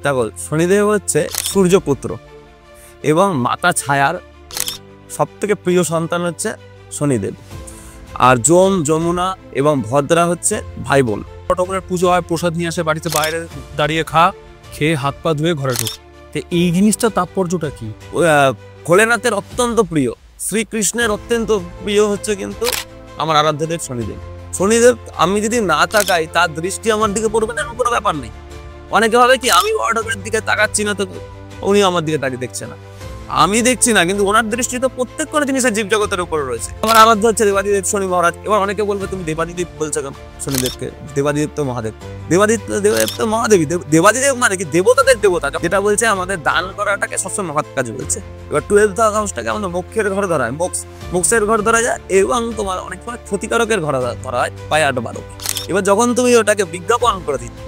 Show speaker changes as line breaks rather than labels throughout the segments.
দেখো শনিদেব হচ্ছে সূর্যপুত্র এবং মাতা ছায়ার সব থেকে প্রিয় সন্তান হচ্ছে শনিদেব। আর যম, যমুনা এবং ভদ্রা হচ্ছে ভাই বোন।
ঠাকুরের পুজো হয়, প্রসাদ নিয়ে আসে বাড়িতে, বাইরে দাঁড়িয়ে খেয়ে হাত পা ধুয়ে ঘরে ঢুক। তো এই জিনিসটা তাৎপর্যটা কি?
ভোলেনাথের অত্যন্ত প্রিয়, শ্রীকৃষ্ণের অত্যন্ত প্রিয় হচ্ছে কিন্তু আমার আরাধ্যদেব শনিদেব। শনিদেব আমি যদি না তাকাই তার দৃষ্টি আমার দিকে পড়বে না, এমন কোনো ব্যাপার নেই। অনেকে ভাবে কি আমি বড় ঠাকুরের দিকে তাকাচ্ছি না তো উনি আমার দিকে তাকিয়ে দেখছে না, আমি দেখছি না, কিন্তু ওনার দৃষ্টি তো প্রত্যেক কোনো জিনিসের জীবজগতের উপরে রয়েছে। আমার আরাধ্য হচ্ছে দেবাদিদেব শনি মহারাজ। এবার অনেকে বলবে তুমি দেবাদিদেব বলছো কেন শনিদেবকে? দেবাদিদেব তো মহাদেব, দেবাদিদেব তো মহাদেবী। দেবাদিদেব মানে কি? দেবতাদের দেবতা, যেটা বলছে আমাদের দান করাটাকে সবসময় মহৎ কাজ বলছে। এবার 12th হাউসটাকে আমাদের মোক্ষের ঘর ধরা হয়, মোক্ষের ঘর ধরা যায় এবং তোমার অনেক সময় ক্ষতিকারকের ঘর ধরা হয়, পায় 8-12। এবার যখন তুমি ওটাকে বিজ্ঞাপন করে দিচ্ছ,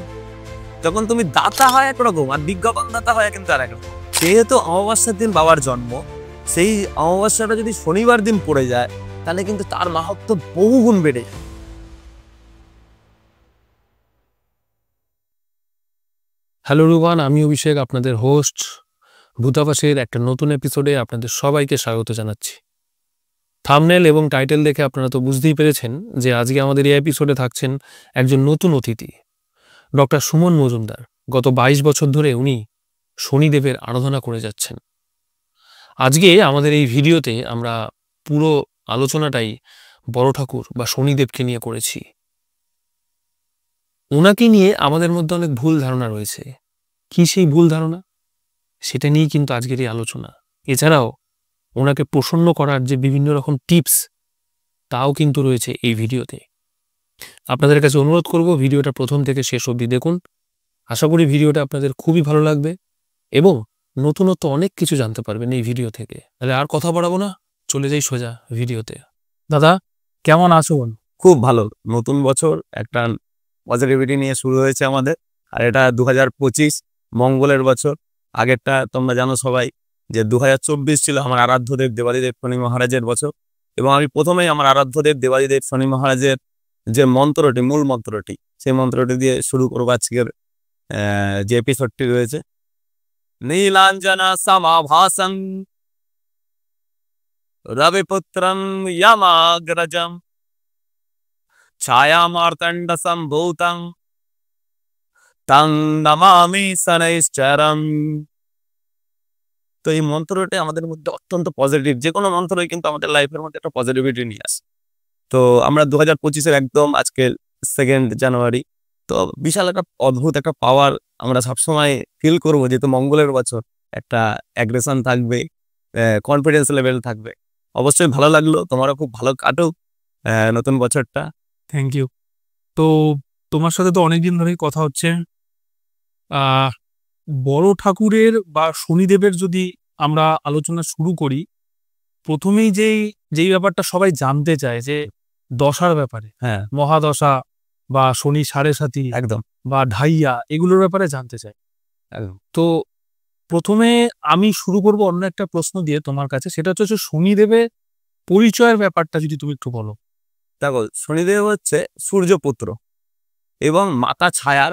যখন তুমি দাতা হয় একরকম আর বিজ্ঞাপন দাতা হয় কিন্তু আর একরকম। যেহেতু অমাবস্যার দিন বাবার জন্ম, সেই অমাবস্যাটা যদি শনিবার দিন পড়ে যায় তাহলে কিন্তু তার মাহাত্ম্য বহুগুণ বেড়ে যায়।
হ্যালো রুবান, আমি অভিষেক, আপনাদের হোস্ট। ভূতাবাসের একটা নতুন এপিসোডে আপনাদের সবাইকে স্বাগত জানাচ্ছি। থাম্বনেল এবং টাইটেল দেখে আপনারা তো বুঝতেই পেরেছেন যে আজকে আমাদের এই এপিসোডে থাকছেন একজন নতুন অতিথি, ডক্টর সুমন মজুমদার। গত 22 বছর ধরে উনি শনিদেবের আরাধনা করে যাচ্ছেন। আজকে আমাদের এই ভিডিওতে আমরা পুরো আলোচনাটাই বড় ঠাকুর বা শনিদেবকে নিয়ে করেছি। ওনাকে নিয়ে আমাদের মধ্যে অনেক ভুল ধারণা রয়েছে। কি সেই ভুল ধারণা? সেটা নিয়েই কিন্তু আজকের এই আলোচনা। এছাড়াও ওনাকে প্রসন্ন করার যে বিভিন্ন রকম টিপস, তাও কিন্তু রয়েছে এই ভিডিওতে। আপনাদের কাছে অনুরোধ করব ভিডিওটা প্রথম থেকে শেষ অবধি দেখুন। আশা করি ভিডিওটা আপনাদের খুবই ভালো লাগবে এবং নতুনত্ব অনেক কিছু জানতে পারবেন এই ভিডিও থেকে। তাহলে আর কথা বাড়াবো না, চলে যাই সোজা ভিডিওতে। দাদা, কেমন আছো?
খুব ভালো। নতুন বছর একটা পজিটিভিটি নিয়ে শুরু হয়েছে আমাদের, আর এটা 2025 মঙ্গলের বছর। আগেরটা তোমরা জানো সবাই যে 2024 ছিল আমার আরাধ্যদেব দেবাদিদেব শনি মহারাজের বছর। এবং আমি প্রথমেই আমার আরাধ্যদেব দেবাদিদেব শনি মহারাজের যে মন্ত্রটি, মূল মন্ত্রটি, সেই মন্ত্রটি দিয়ে শুরু করবো আজকের যে এপিসোডটি রয়েছে। নীলাঞ্জনা সমাভাসং রবিপুত্রং ইয়ামাগ্রজম ছায়ামার্তণ্ড সম্ভূতং তং নমামি শনৈশ্চরং। তো এই মন্ত্রটি আমাদের মধ্যে অত্যন্ত পজিটিভ। যে কোনো মন্ত্রই কিন্তু আমাদের লাইফের মধ্যে একটা পজিটিভিটি নিয়ে আসে। তো আমরা 2025-এর একদম আজকে 2 জানুয়ারি, তো বিশাল একটা অদ্ভুত একটা পাওয়ার আমরা সবসময় ফিল করবো, যেহেতু মঙ্গলের বছর। একটা অ্যাগ্রেশন থাকবে, কনফিডেন্স লেভেল থাকবে। অবশ্যই ভালো লাগলো, তোমারও খুব ভালো কাটুক নতুন বছরটা।
Thank you. তো তোমার সাথে তো অনেকদিন ধরেই কথা হচ্ছে। বড় ঠাকুরের বা শনিদেবের যদি আমরা আলোচনা শুরু করি, প্রথমেই যেই ব্যাপারটা সবাই জানতে চায় যে দশার ব্যাপারে,
হ্যাঁ,
মহাদশা বা শনি সাড়ে সাতি
একদম
বা ঢাইয়া, এগুলোর ব্যাপারে জানতে চায়।
একদম।
তো প্রথমে আমি শুরু করব অন্য একটা প্রশ্ন দিয়ে তোমার কাছে, সেটা হচ্ছে শনিদেবের পরিচয়ের ব্যাপারটা যদি তুমি একটু বলো।
দেখো শনিদেব হচ্ছে সূর্যপুত্র এবং মাতা ছায়ার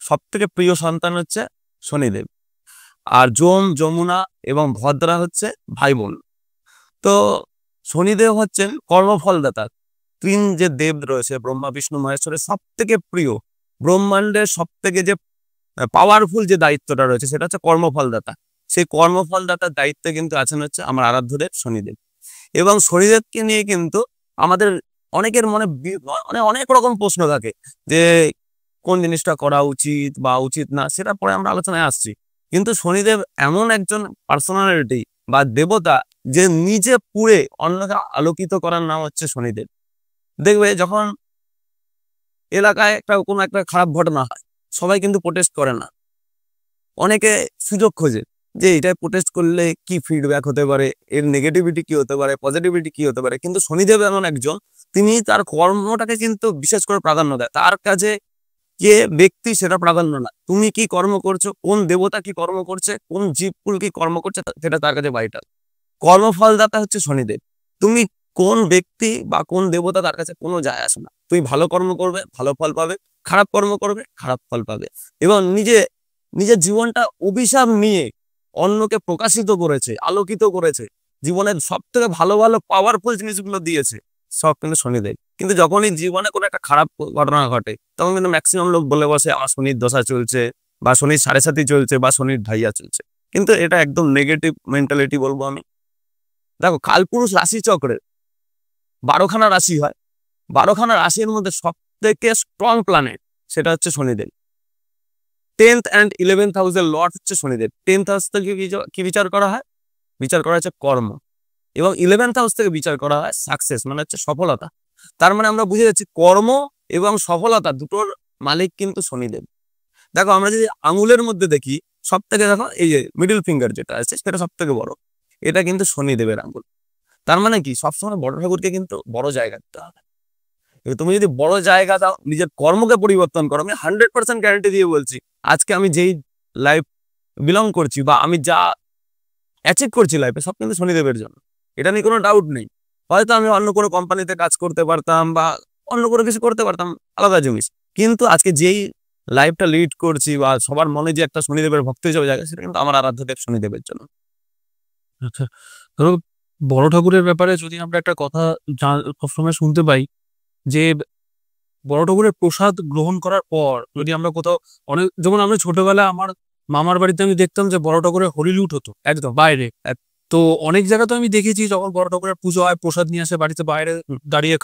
সব থেকে প্রিয় সন্তান হচ্ছে শনিদেব। আর যম, যমুনা এবং ভদ্রা হচ্ছে ভাই বোন। তো শনিদেব হচ্ছেন কর্মফলদাতা। 3 যে দেব রয়েছে, ব্রহ্মা বিষ্ণু মহেশ্বরের সব থেকে প্রিয়, ব্রহ্মাণ্ডের সব থেকে যে পাওয়ারফুল যে দায়িত্বটা রয়েছে সেটা হচ্ছে কর্মফলদাতা। সেই কর্মফলদাতার দায়িত্বে কিন্তু আছেন হচ্ছে আমার আরাধ্যদেব শনিদেব। এবং শনিদেবকে নিয়ে কিন্তু আমাদের অনেকের মনে মানে অনেক রকম প্রশ্ন থাকে যে কোন জিনিসটা করা উচিত বা উচিত না, সেটা পরে আমরা আলোচনায় আসছি। কিন্তু শনিদেব এমন একজন পার্সোনালিটি বা দেবতা যে নিজে পুড়ে অন্যকে আলোকিত করার নাম হচ্ছে শনিদেব। দেখবে যখন এলাকায় কোনো একটা খারাপ ঘটনা হয়, সবাই কিন্তু প্রোটেস্ট করে না, অনেকে সুযোগ খোঁজে যে এটাই প্রোটেস্ট করলে কি ফিডব্যাক হতে পারে, এর নেগেটিভিটি কি হতে পারে, পজিটিভিটি কি হতে পারে। কিন্তু শনিদেব এমন একজন, তিনি তার কর্মটাকে কিন্তু বিশেষ করে প্রাধান্য দেয়। তার কাছে যে ব্যক্তি সেটা প্রাধান্য না, তুমি কি কর্ম করছো, কোন দেবতা কি কর্ম করছে, কোন জীবকুল কি কর্ম করছে, সেটা তার কাছে ভাইটাল। কর্মফলদাতা হচ্ছে শনিদেব। তুমি কোন ব্যক্তি বা কোন দেবতা তার কাছে কোনো যায় আসে না। তুমি ভালো কর্ম করবে, ভালো ফল পাবে, খারাপ কর্ম করবে, খারাপ ফল পাবে। এবং নিজে নিজের জীবনটা অভিশাপ নিয়ে অন্যকে প্রকাশিত করেছে, আলোকিত করেছে, জীবনের সব থেকে ভালো ভালো পাওয়ারফুল জিনিসগুলো দিয়েছে, সব কিন্তু শনিদেব। কিন্তু যখনই জীবনে কোনো একটা খারাপ ঘটনা ঘটে তখন কিন্তু ম্যাক্সিমাম লোক বলে বসে আমার শনির দশা চলছে, বা শনির 7.5 চলছে, বা শনির ঢাইয়া চলছে। কিন্তু এটা একদম নেগেটিভ মেন্টালিটি বলবো আমি। দেখো, কালপুরুষ রাশি চক্রে 12খানা রাশি হয়, 12খানা রাশির মধ্যে সব থেকে স্ট্রং প্ল্যানেট সেটা হচ্ছে শনিদেব। 10th and 11th হাউসের লর্ড হচ্ছে শনিদেব। 10th হাউস থেকে কি বিচার করা হয়? বিচার করা হচ্ছে কর্ম। এবং 11th হাউস থেকে বিচার করা হয় সাকসেস, মানে হচ্ছে সফলতা। তার মানে আমরা বুঝে যাচ্ছি কর্ম এবং সফলতা দুটোর মালিক কিন্তু শনিদেব। দেখো, আমরা যদি আঙুলের মধ্যে দেখি, সব থেকে দেখো এই যে মিডল ফিঙ্গার যেটা আছে সেটা সব থেকে বড়, এটা কিন্তু শনিদেবের আঙুল। তার মানে কি, সবসময় বড় ঠাকুরকে কিন্তু বড় জায়গা দিতে হবে। এবার তুমি যদি বড় জায়গা দাও, নিজের কর্মকে পরিবর্তন করো, আমি 100% গ্যারান্টি দিয়ে বলছি, আজকে আমি যেই লাইফ বিলং করছি বা আমি যা অ্যাচিভ করছি লাইফে, সব কিন্তু শনিদেবের জন্য। এটা নিয়ে কোনো ডাউট নেই। হয়তো আমি অন্য কোনো কোম্পানিতে কাজ করতে পারতাম বা অন্য কোনো কিছু করতে পারতাম, আলাদা জিনিস। কিন্তু আজকে যেই লাইফটা লিড করছি বা সবার মনে যে একটা শনিদেবের ভক্তি হিসেবে জায়গা, সেটা কিন্তু আমার আরাধ্য দেব শনিদেবের জন্য।
আচ্ছা, ধরো বড় ঠাকুরের ব্যাপারে যদি আমরা একটা কথা সবসময় শুনতে পাই যে বড় ঠাকুরের প্রসাদ গ্রহণ করার পর যদি আমরা কোথাও অনেক, যেমন আমরা ছোটবেলায় আমার মামার বাড়িতে আমি দেখতাম যে বড় ঠাকুরের হরিলুট হতো একদম বাইরে। তো অনেক জায়গাতে আমি দেখেছি যখন বড় ঠাকুরের পুজো হয় প্রসাদ নিয়ে আসে বাড়িতে, বাইরে দাঁড়িয়ে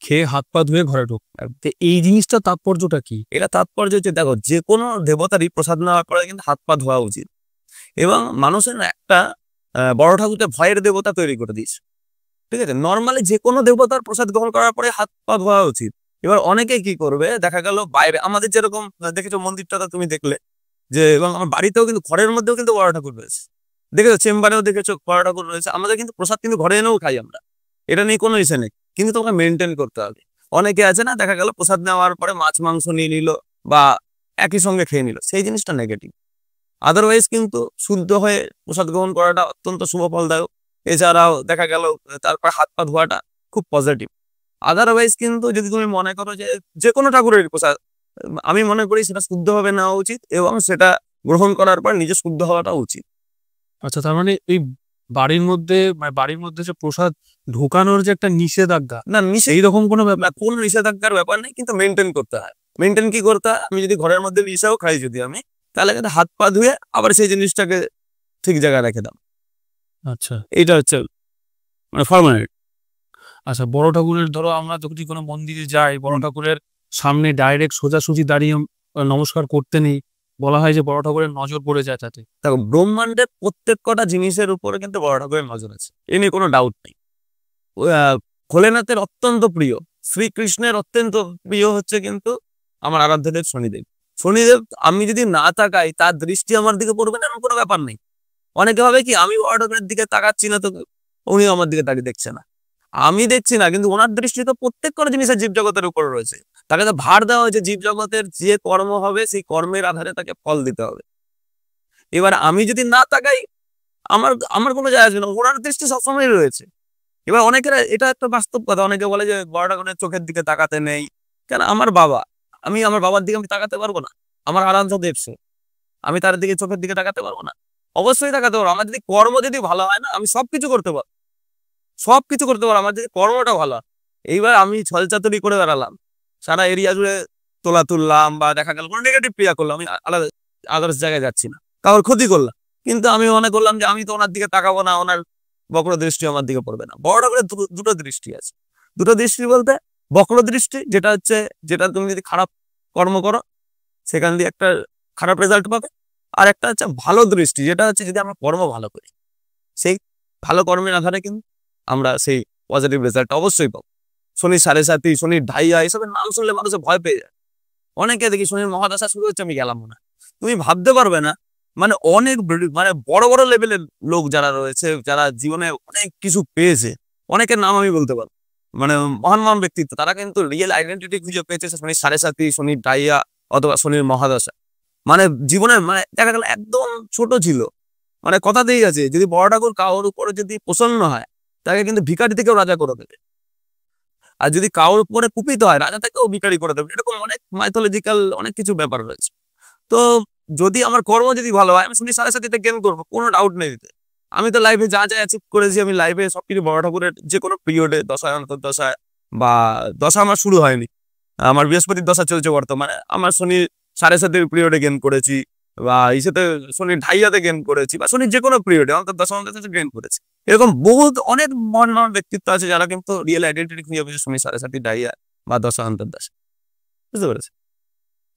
খেয়ে হাত পা ধুয়ে ঘরে ঢোক। তো এই জিনিসটা তাৎপর্যটা কি?
এটা তাৎপর্য হচ্ছে, দেখো, যে কোনো দেবতারই প্রসাদ নেওয়ার পরে কিন্তু হাত পা ধোয়া উচিত। এবং মানুষের একটা বড় ঠাকুরকে ভয়ের দেবতা তৈরি করে দিয়েছে, ঠিক আছে? নর্মালি যে কোনো দেবতার প্রসাদ গ্রহণ করার পরে হাত পা ধোয়া উচিত। এবার অনেকে কি করবে, দেখা গেল বাইরে আমাদের যেরকম দেখেছো মন্দিরটা তুমি দেখলে যে, এবং আমার বাড়িতেও কিন্তু ঘরের মধ্যেও কিন্তু বড় ঠাকুর রয়েছে, দেখেছো চেম্বারেও দেখেছো বড় ঠাকুর রয়েছে। আমাদের কিন্তু প্রসাদ কিন্তু ঘরে এনেও খাই আমরা, এটা নিয়ে কোনো ইসে নেই, কিন্তু তোমাকে মেনটেন করতে হবে। অনেকে আছে না, দেখা গেল প্রসাদ নেওয়ার পরে মাছ মাংস নিয়ে নিল বা একই সঙ্গে খেয়ে নিল, সেই জিনিসটা নেগেটিভ। আদারওয়াইজ কিন্তু শুদ্ধ হয়ে প্রসাদ গ্রহণ করাটা অত্যন্ত শুভ ফলদায়ক। এছাড়াও দেখা গেল তারপর হাত পা ধোয়াটা খুব পজিটিভ। আদারওয়াইজ কিন্তু যদি তুমি মনে করো যে যে কোনো ঠাকুরের প্রসাদ, আমি মনে করি সেটা শুদ্ধভাবে নেওয়া উচিত এবং সেটা গ্রহণ করার পর নিজে শুদ্ধ হওয়াটা উচিত।
আচ্ছা, তার মানে এই বাড়ির মধ্যে যে প্রসাদ ঢোকানোর যে একটা নিষেধাজ্ঞা,
না,
এইরকম কোনো ব্যাপার?
কোনো নিষেধাজ্ঞার ব্যাপার নেই, কিন্তু মেনটেন করতে হয়। মেনটেন কি করতে হয়, আমি যদি ঘরের মধ্যে মিশাও খাই যদি আমি, তাহলে কিন্তু হাত পা ধুয়ে আবার সেই জিনিসটাকে ঠিক জায়গায় রেখে দাও।
আচ্ছা,
এইটা হচ্ছে মানে ফরমালিটি।
আচ্ছা, বড় ঠাকুরের ধরো আমরা যদি কোনো মন্দিরে যাই, বড় ঠাকুরের সামনে ডাইরেক্ট সোজাসুজি দাঁড়িয়ে নমস্কার করতে নেই, বলা হয় যে বড় ঠাকুরের নজর পড়ে যায় তাতে।
দেখো, ব্রহ্মাণ্ডের প্রত্যেক কটা জিনিসের উপরে কিন্তু বড় ঠাকুরের নজর আছে, এ নিয়ে কোনো ডাউট নেই। ভোলেনাথের অত্যন্ত প্রিয়, শ্রীকৃষ্ণের অত্যন্ত প্রিয় হচ্ছে কিন্তু আমার আরাধ্যদেব শনিদেব। শনিদেব আমি যদি না তাকাই, তার দৃষ্টি আমার দিকে পড়বে না, এমন কোনো ব্যাপার নেই। অনেকে ভাবে কি আমি বড় ঠাকুরের দিকে তাকাচ্ছি না, তো উনি আমার দিকে তাকিয়ে দেখছে না। আমি দেখছি না, কিন্তু ওনার দৃষ্টি তো প্রত্যেক কটা জিনিসের জীবজগতের উপরে রয়েছে। তাকে তো ভার দেওয়া হয়েছে, জীবজগতের যে কর্ম হবে সেই কর্মের আধারে তাকে ফল দিতে হবে। এবার আমি যদি না তাকাই, আমার আমার কোনো যায় আসবে না, ওনার দৃষ্টি সবসময় রয়েছে। এবার অনেকের এটা একটা বাস্তব কথা, অনেকে বলে যে বড় ঠাকুরের চোখের দিকে তাকাতে নেই কেন। আমার বাবা, আমি আমার বাবার দিকে আমি তাকাতে পারবো না? আমার আরাধ্য দেব সে, আমি তার দিকে চোখের দিকে তাকাতে পারবো না? অবশ্যই তাকাতে পারবো। আমার যদি কর্ম যদি ভালো হয় না, আমি সবকিছু করতে পারবো, সবকিছু করতে পারবো, আমার যদি কর্মটা ভালো হয়। এইবার আমি ছলচাতুরি করে বেড়ালাম, সারা এরিয়া জুড়ে তোলা তুললাম, বা দেখা গেল কোনো নেগেটিভ ক্রিয়া করলাম, আমি আলাদা আদার্স জায়গায় যাচ্ছি না, কারোর ক্ষতি করলাম, কিন্তু আমি মনে করলাম যে আমি তো ওনার দিকে তাকাবো না, ওনার বক্র দৃষ্টি আমার দিকে পড়বে না। বড় ঠাকুরের দুটো দৃষ্টি আছে। দুটো দৃষ্টি বলতে, বক্র দৃষ্টি যেটা হচ্ছে, যেটা তুমি যদি খারাপ কর্ম করো সেখান দিয়ে একটা খারাপ রেজাল্ট পাবে। আর একটা হচ্ছে ভালো দৃষ্টি, যেটা হচ্ছে যদি আমরা কর্ম ভালো করি, সেই ভালো কর্মের আধারে কিন্তু আমরা সেই পজিটিভ রেজাল্ট অবশ্যই পাবো। শনির 7.5, শনির ঢাইয়া, এসবের নাম শুনলে মানুষের ভয় পেয়ে যায়। অনেকে দেখি শনির মহাদশা শুরু হচ্ছে, আমি গেলাম না, তুমি ভাবতে পারবে না। মানে অনেক মানে বড় বড় লেভেলের লোক যারা রয়েছে, যারা জীবনে অনেক কিছু পেয়েছে, অনেকের নাম আমি বলতে পারবো, মানে মহান মহান ব্যক্তিত্ব, তারা কিন্তু রিয়েল আইডেন্টিটি খুঁজে পেয়েছে শনির 7.5, শনির ডাইয়া অথবা শনির মহাদশা। মানে জীবনের মানে দেখা গেল একদম ছোট ছিল, মানে কথাতেই আছে, যদি বড় ঠাকুর কারোর উপরে যদি প্রসন্ন হয়, তাকে কিন্তু ভিখারি থেকেও রাজা করে দেবে। আর যদি কারোর উপরে কুপিত হয়, রাজা থেকেও ভিখারি করে দেবে। এরকম অনেক মাইথোলজিক্যাল অনেক কিছু ব্যাপার রয়েছে। তো যদি আমার কর্ম যদি ভালো হয় আমি শনি 7.5 গেন করবো, কোনো ডাউট নেই দিতে। আমি তো লাইফে যা যা অ্যাচিভ করেছি, আমি লাইফে সবকিছু বড় ঠাকুরের যে কোনো পিরিয়ডে, দশায় অন্তর্দশায় বা দশা আমার শুরু হয়নি, আমার বৃহস্পতির দশা চলছে বর্তমানে, আমার শনি 7.5 পিরিয়ডে গেন করেছি, বা ইসেতে শনির ঢাইয়াতে গেন করেছি, বা শনির যে কোনো পিরিয়ডে অন্তর্দশা গেন করেছি। এরকম বহুত অনেক মহান ব্যক্তিত্ব আছে যারা কিন্তু রিয়েল আইডেন্টিটি খুঁজে পেয়েছে শনি 7.5 ঢাইয়া বা দশা অন্তর্দশা। বুঝতে পেরেছি?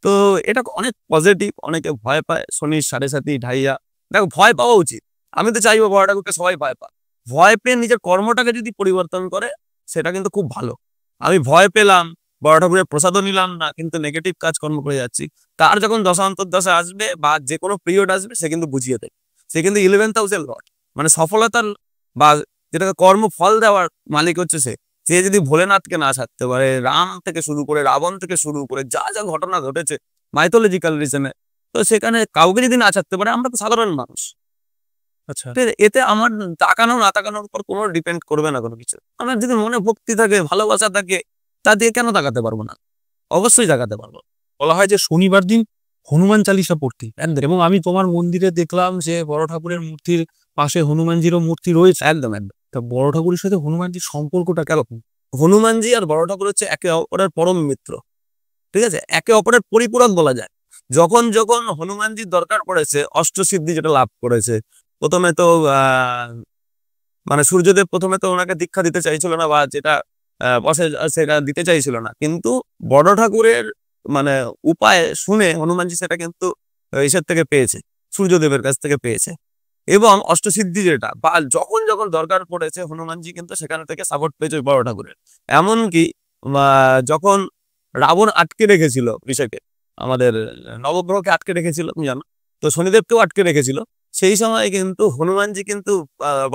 তো এটা অনেক পজিটিভ। অনেকে ভয় পায় শনির 7.5 ঢাইয়া। দেখো, ভয় পাওয়া উচিত। আমি তো চাইবো বড় ঠাকুরকে সবাই ভয় পায়। ভয় পেয়ে নিজের কর্মটাকে যদি পরিবর্তন করে সেটা কিন্তু খুব ভালো। আমি ভয় পেলাম, বড় ঠাকুরের প্রসাদও নিলাম না, কিন্তু নেগেটিভ কাজকর্ম করে যাচ্ছি, তার যখন দশা অন্তর্দশা আসবে বা যে কোনো পিরিয়ড আসবে সে কিন্তু বুঝিয়ে দেবে। সে কিন্তু 11th হাউসের লর্ড, মানে সফলতার বা যেটাকে কর্মফল দেওয়ার মালিক হচ্ছে সে। সে যদি ভোলেনাথকে না ছাড়তে পারে, রাম থেকে শুরু করে রাবণ থেকে শুরু করে যা যা ঘটনা ঘটেছে মাইথোলজিক্যাল রিজনে, তো সেখানে কাউকে যদি না ছাড়তে পারে, আমরা তো সাধারণ মানুষ।
আচ্ছা,
এতে আমার তাকানো না তাকানোর উপর কোনো ডিপেন্ড করবে না কোনো কিছু। আমার যদি মনে ভক্তি থাকে, ভালোবাসা থাকে, তা দিয়ে কেন তাকাতে পারবো না? অবশ্যই তাকাতে পারবো।
বলা হয় যে শনিবার দিন হনুমান চালিসা পড়তে, এবং আমি তোমার মন্দিরে দেখলাম যে বড় ঠাকুরের মূর্তির পাশে হনুমানজিরও মূর্তি রয়েছে।
একদম একদম।
তা বড় ঠাকুরের সাথে হনুমানজির সম্পর্কটা কেরকম?
হনুমানজি আর বড় ঠাকুর হচ্ছে একে অপরের পরম মিত্র, ঠিক আছে, একে অপরের পরিপূরক বলা যায়। যখন যখন হনুমানজির দরকার পড়েছে, অষ্টসিদ্ধি যেটা লাভ করেছে, প্রথমে তো মানে সূর্যদেব প্রথমে তো ওনাকে দীক্ষা দিতে চাইছিল না, বা যেটা বসে সেটা দিতে চাইছিল না, কিন্তু বড় ঠাকুরের মানে উপায় শুনে হনুমানজি সেটা কিন্তু ঈশ্বর থেকে পেয়েছে, সূর্যদেবের কাছ থেকে পেয়েছে। এবং অষ্টসিদ্ধি যেটা বা যখন যখন দরকার পড়েছে হনুমানজি কিন্তু সেখান থেকে সাপোর্ট পেয়েছে বড় ঠাকুরের। এমনকি যখন রাবণ আটকে রেখেছিল ঋষিকে, আমাদের নবগ্রহকে আটকে রেখেছিল, তুমি জানো, তো শনিদেবকেও আটকে রেখেছিল, সেই সময় কিন্তু হনুমানজি কিন্তু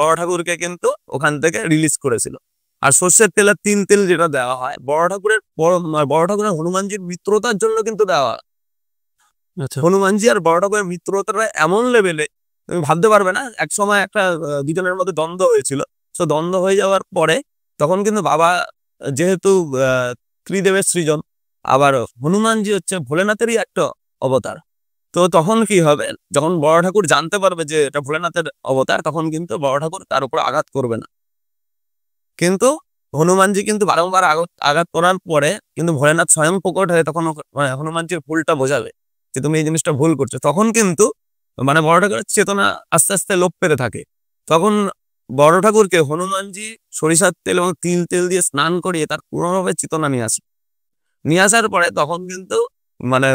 বড় ঠাকুরকে কিন্তু ওখান থেকে রিলিজ করেছিল। আর সর্ষের তেল আর 3 তেল যেটা দেওয়া হয় বড় ঠাকুরের হনুমানজির মিত্রতার জন্য কিন্তু দেওয়া হয়।
আচ্ছা,
হনুমানজি আর বড় ঠাকুরের মিত্রতাটা এমন লেভেলে তুমি ভাবতে পারবে না। এক সময় একটা দুজনের মধ্যে দ্বন্দ্ব হয়েছিল। তো দ্বন্দ্ব হয়ে যাওয়ার পরে তখন কিন্তু বাবা যেহেতু ত্রিদেবের সৃজন, আবার হনুমানজি হচ্ছে ভোলেনাথেরই একটা অবতার, তো তখন কি হবে, যখন বড় ঠাকুর জানতে পারবে যে এটা ভোলেনাথের অবতার, তখন কিন্তু বড় ঠাকুর তার উপর আঘাত করবে না। কিন্তু হনুমানজি কিন্তু বারংবার আঘাত করার পরে কিন্তু ভোলেনাথ স্বয়ং প্রকট হয়ে তখন হনুমানজির ভুলটা বোঝাবে যে তুমি এই জিনিসটা ভুল করছো। তখন কিন্তু মানে বড় ঠাকুরের চেতনা আস্তে আস্তে লোপ পেতে থাকে। তখন বড় ঠাকুরকে হনুমানজি সরিষার তেল এবং তিল তেল দিয়ে স্নান করিয়ে তার পুরোভাবে চেতনা নিয়ে আসার পরে তখন কিন্তু মানে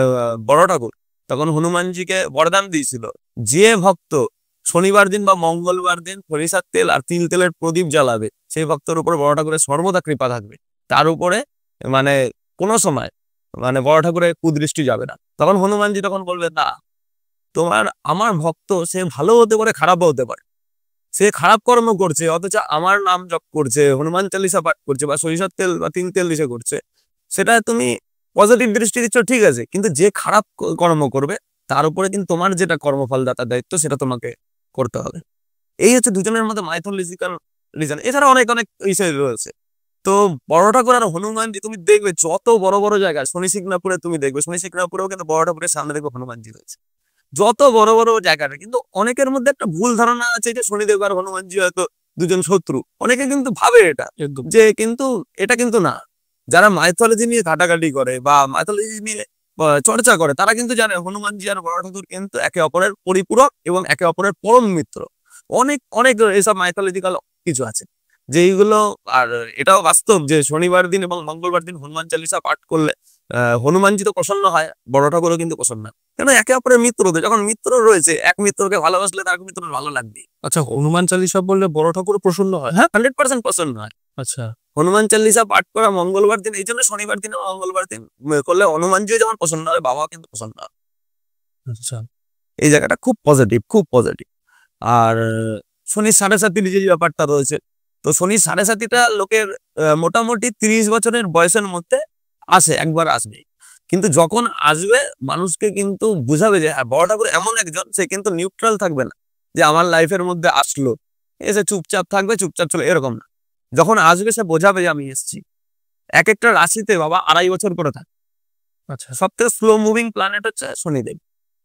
বড় ঠাকুর তখন হনুমানজিকে বরদান দিয়েছিল, যে ভক্ত শনিবার দিন বা মঙ্গলবার দিন সরিষার তেল আর তিল তেলের প্রদীপ জ্বালাবে, সেই ভক্তের উপরে বড় ঠাকুরের সর্বদা কৃপা থাকবে, তার উপরে মানে কোনো সময় মানে বড় ঠাকুরের কুদৃষ্টি যাবে না। তখন হনুমানজি তখন বলবে, না, আমার ভক্ত সে ভালো হতে পারে, খারাপও হতে পারে, সে খারাপ কর্ম করছে অথচ আমার নাম জপ করছে, হনুমান চালিসা পাঠ করছে বা সরিষার তেল বা তিল তেল দিশে করছে, সেটা তুমি পজিটিভ দৃষ্টি দিচ্ছ, ঠিক আছে, কিন্তু যে খারাপ কর্ম করবে তার উপরে কিন্তু তোমার যেটা কর্মফলদাতার দায়িত্ব সেটা তোমাকে করতে হবে। এই হচ্ছে দুজনের মধ্যে মাইথোলজিক্যাল রিজন। এছাড়া অনেক অনেক বিষয় রয়েছে। তো বড় ঠাকুর আর হনুমানজি তুমি দেখবে যত বড় বড় জায়গায়, শনি সিংনাপুরে তুমি দেখবে, শনি সিংনাপুরেও কিন্তু বড় ঠাকুরের সামনে দেখবে হনুমানজি রয়েছে। যত বড় বড় জায়গাটা, কিন্তু অনেকের মধ্যে একটা ভুল ধারণা আছে যে শনিদেব আর হনুমানজি হয়তো দুজন শত্রু। অনেকে কিন্তু ভাবে এটা,
একদম।
যে কিন্তু এটা কিন্তু না। যারা মাইথোলজি নিয়ে ঘাটাঘাটি করে বা মাইথোলজি নিয়ে চর্চা করে, তারা কিন্তু জানে হনুমানজি আর বড় ঠাকুর কিন্তু একে অপরের পরিপূরক এবং একে অপরের পরম মিত্র। অনেক অনেক এসব মাইথোলজিক্যাল কিছু আছে যেইগুলো, আর এটাও বাস্তব যে শনিবার দিন এবং মঙ্গলবার দিন হনুমান চালিসা পাঠ করলে হনুমানজি তো প্রসন্ন হয়, বড় ঠাকুরও কিন্তু প্রসন্ন হয়, কেন একে অপরের মিত্র। যখন মিত্র রয়েছে, এক মিত্রকে ভালোবাসলে তার মিত্র ভালো লাগবে।
আচ্ছা, হনুমান চালিসা বললে বড় ঠাকুর প্রসন্ন হয়?
হ্যাঁ, 100% প্রসন্ন হয়।
আচ্ছা,
হনুমান চালিসা পাঠ করা মঙ্গলবার দিন, এই জন্য শনিবার দিনে মঙ্গলবার দিন করলে হনুমানজিও যেমন প্রসন্ন হয়, বাবা কিন্তু প্রসন্ন হয়।
আচ্ছা,
এই জায়গাটা খুব পজিটিভ, খুব পজিটিভ। আর শনি 7.5 যে ব্যাপারটা রয়েছে, তো শনি 7.5টা লোকের মোটামুটি 30 বছরের বয়সের মধ্যে আসে, একবার আসবে, কিন্তু যখন আসবে মানুষকে কিন্তু বুঝাবে যে হ্যাঁ, বড় ঠাকুর এমন একজন, সে কিন্তু নিউট্রাল থাকবে না যে আমার লাইফের মধ্যে আসলো, এসে চুপচাপ থাকবে, চুপচাপ চলে, এরকম না। যখন আসবে সে বোঝাবে যে আমি এসেছি। এক একটা রাশিতে বাবা 2.5 বছর করে থাকে।
আচ্ছা,
সব থেকে স্লো মুভিং প্ল্যানেট হচ্ছে শনিদেব।